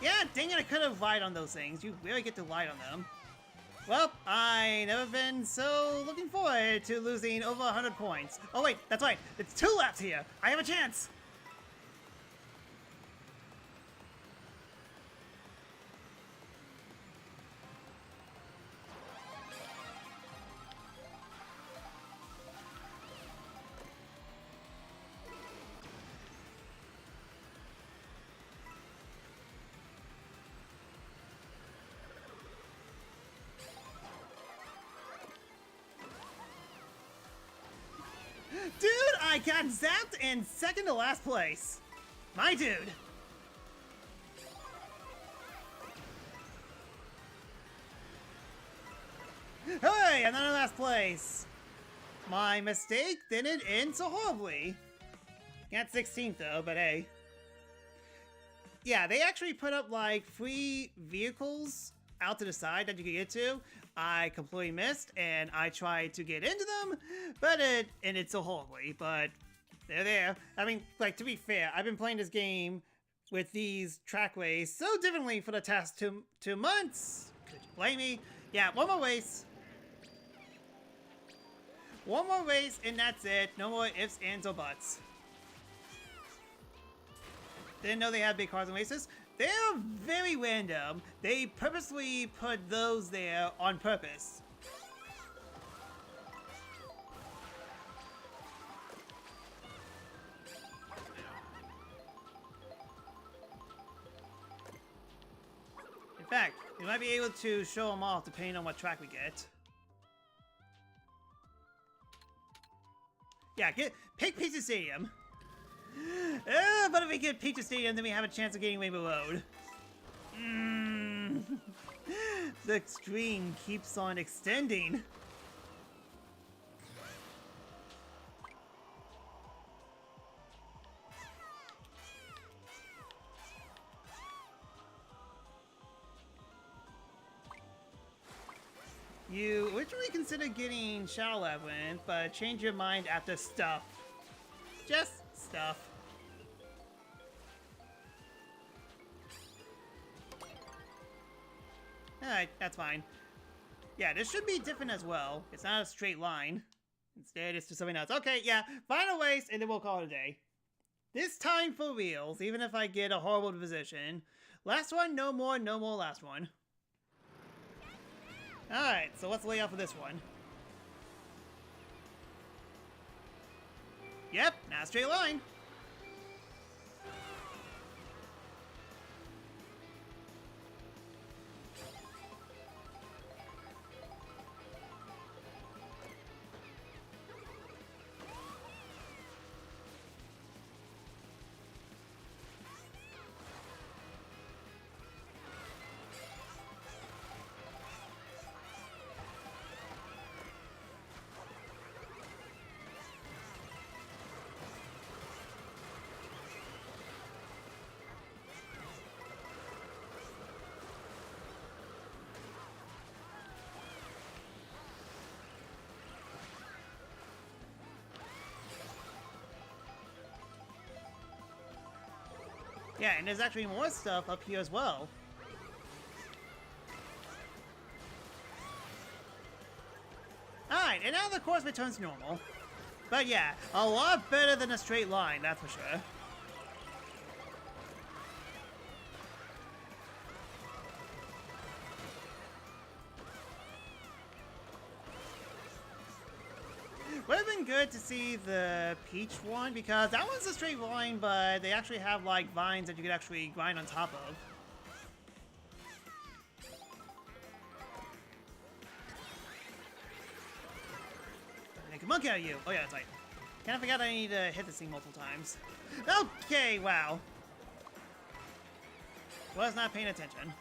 Yeah, dang it, I could have lied on those things. You really get to lie on them. Well, I never been so looking forward to losing over 100 points. Oh wait, that's right. It's 2 laps here. I have a chance. Dude, I got zapped in second to last place. My dude! Hey, I'm not in last place! My mistake didn't end so horribly. Got 16th though, but hey. Yeah, they actually put up like free vehicles out to the side that you could get to. I completely missed, and I tried to get into them, but it ended so horribly, but they're there. I mean, like, to be fair, I've been playing this game with these trackways so differently for the past two months. Could you blame me? Yeah, one more race. One more race, and that's it. No more ifs, ands, or buts. Didn't know they had big cars and races. They're very random. They purposely put those there on purpose. In fact, we might be able to show them off depending on what track we get. Yeah, pick Pizza Stadium. But if we get Pizza Stadium, then we have a chance of getting Rainbow Road. The string keeps on extending. You originally considered getting Shadow Labyrinth, but change your mind after stuff. Just stuff. Alright, that's fine. Yeah, this should be different as well. It's not a straight line. Instead, it's just something else. Okay, yeah, final race, and then we'll call it a day. This time for reals, even if I get a horrible position. Last one, no more last one. Alright, so let's lay off of this one. Yep, not a straight line. Yeah, and there's actually more stuff up here as well. Alright, and now the course returns normal. But yeah, a lot better than a straight line, that's for sure. Would have been good to see the Peach one, because that one's a straight line, but they actually have, like, vines that you could actually grind on top of. Make a monkey out of you! Oh yeah, that's right. Kind of forgot I need to hit this thing multiple times. Okay, wow. Was not paying attention.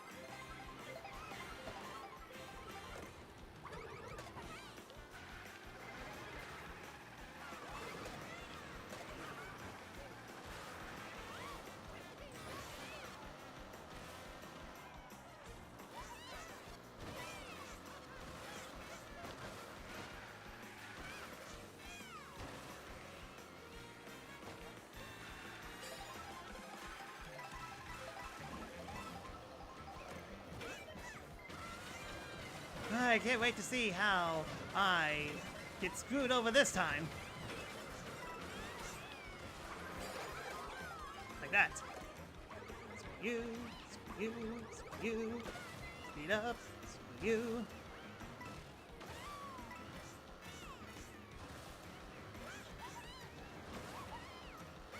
I can't wait to see how I get screwed over this time. Like that. Screw you, screw you, screw you. Speed up, screw you.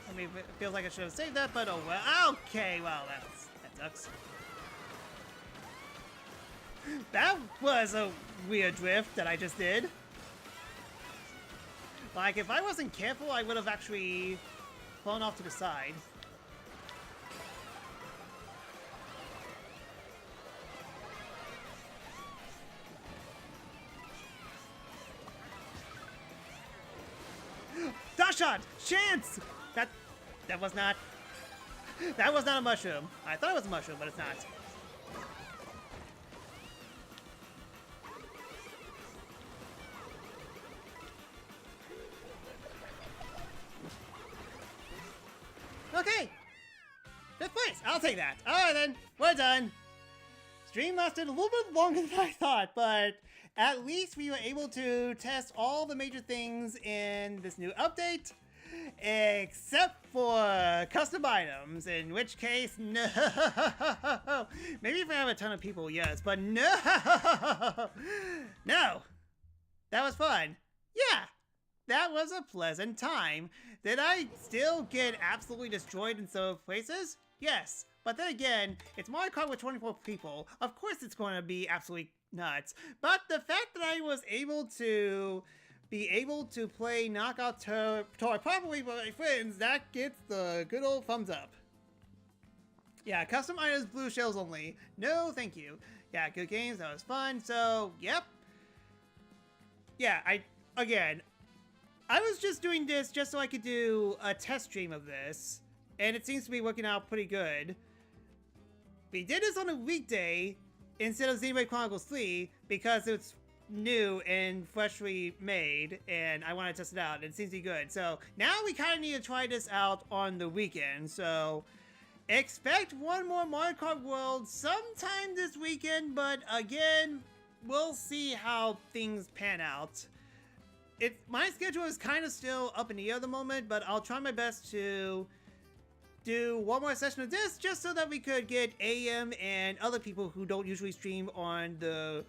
I mean, it feels like I should have saved that, but oh well. Okay, well, that sucks. That was a weird drift that I just did. Like, if I wasn't careful, I would have actually flown off to the side. shot! Chance! That was not... That was not a mushroom. I thought it was a mushroom, but it's not. Okay. Fifth place. I'll take that. Alright then. We're done. Stream lasted a little bit longer than I thought, but at least we were able to test all the major things in this new update. Except for custom items, in which case, no. Maybe if I have a ton of people, yes, but no. No. That was fun. Yeah. That was a pleasant time. Did I still get absolutely destroyed in some places? Yes. But then again, it's Mario Kart with 24 people. Of course it's going to be absolutely nuts. But the fact that I was able to play Knockout Tour properly with my friends, that gets the good old thumbs up. Yeah, custom items, blue shells only. No, thank you. Yeah, good games, that was fun. So, yep. Yeah, I was just doing this just so I could do a test stream of this, and it seems to be working out pretty good. We did this on a weekday instead of Xenoblade Chronicles 3 because it's new and freshly made, and I want to test it out. It seems to be good. So now we kind of need to try this out on the weekend. So expect one more Mario Kart World sometime this weekend, but again, we'll see how things pan out. My schedule is kind of still up in the air at the moment, but I'll try my best to do one more session of this just so that we could get AM and other people who don't usually stream on the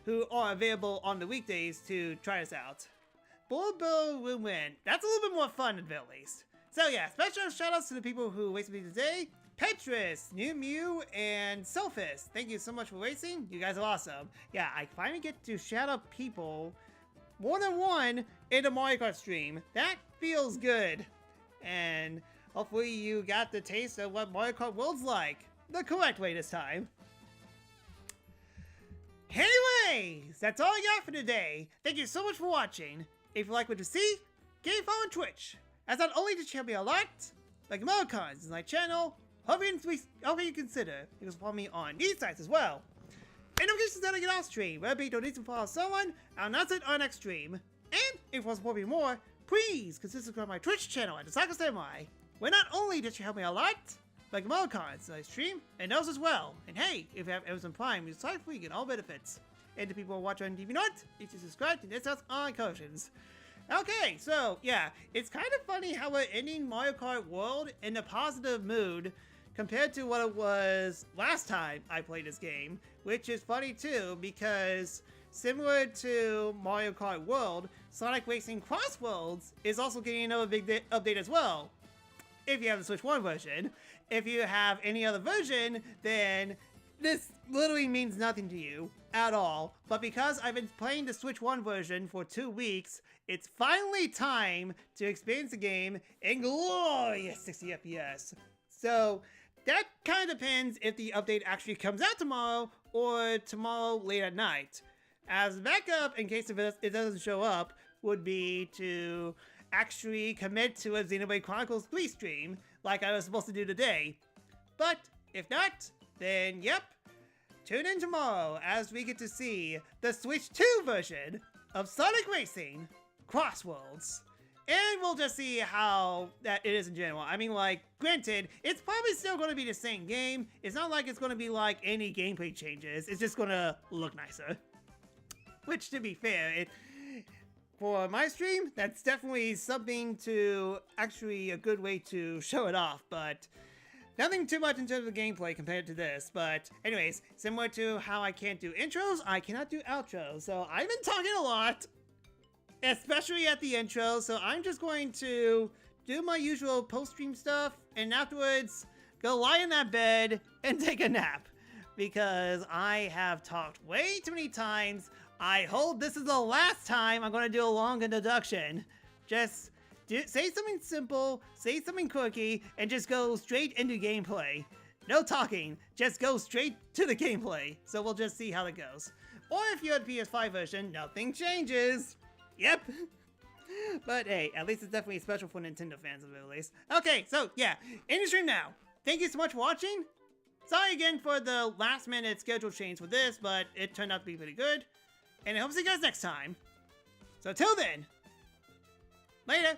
who are available on the weekdays to try us out. Bulbo will win. That's a little bit more fun at the very least. So yeah, special shout outs to the people who raced with me today. Petrus, New Mew, and Sophist. Thank you so much for racing. You guys are awesome. Yeah, I finally get to shout out people, more than one, in the Mario Kart stream. That feels good. And hopefully you got the taste of what Mario Kart World's like. The correct way this time. Anyways, that's all I got for today. Thank you so much for watching. If you like what you see, give me a follow on Twitch, as not only does you help me a lot, like emoticons in my channel, however you consider, you can follow me on these sites as well. And notifications that I get off stream, whether it be donations to follow someone, I'll announce it on next stream. And if you want to support me more, please consider subscribing to my Twitch channel at The-Sakura-Samurai, where not only does you help me a lot, like emoticons, I stream, and those as well. And hey, if you have Amazon Prime, you sign free, get all benefits. And to people who watch on TV Not, if you subscribe to this house on Cotions. Okay, so yeah, it's kind of funny how we're ending Mario Kart World in a positive mood compared to what it was last time I played this game, which is funny too, because similar to Mario Kart World, Sonic Racing Cross Worlds is also getting another big update as well. If you have the Switch 1 version. If you have any other version, then this literally means nothing to you at all. But because I've been playing the Switch 1 version for 2 weeks, it's finally time to experience the game in glorious 60 FPS. So that kind of depends if the update actually comes out tomorrow or tomorrow late at night. As backup, in case it doesn't show up, would be to actually commit to a Xenoblade Chronicles 3 stream, like I was supposed to do today. But if not, then yep, tune in tomorrow as we get to see the Switch 2 version of Sonic Racing Cross Worlds. And we'll just see how that it is in general. I mean, like, granted, it's probably still going to be the same game. It's not like it's going to be like any gameplay changes. It's just going to look nicer. Which, to be fair, for my stream, that's definitely something to actually a good way to show it off, but nothing too much in terms of gameplay compared to this. But anyways, similar to how I can't do intros, I cannot do outros. So I've been talking a lot, especially at the intro. So I'm just going to do my usual post-stream stuff and afterwards go lie in that bed and take a nap, because I have talked way too many times. I hope this is the last time I'm going to do a long introduction. Just say something simple, say something quirky, and just go straight into gameplay. No talking, just go straight to the gameplay. So we'll just see how it goes. Or if you're at PS5 version, nothing changes. Yep. But hey, at least it's definitely special for Nintendo fans of it, at least. Okay, so yeah, end the stream now. Thank you so much for watching. Sorry again for the last minute schedule change for this, but it turned out to be pretty good. And I hope to see you guys next time. So till then, later.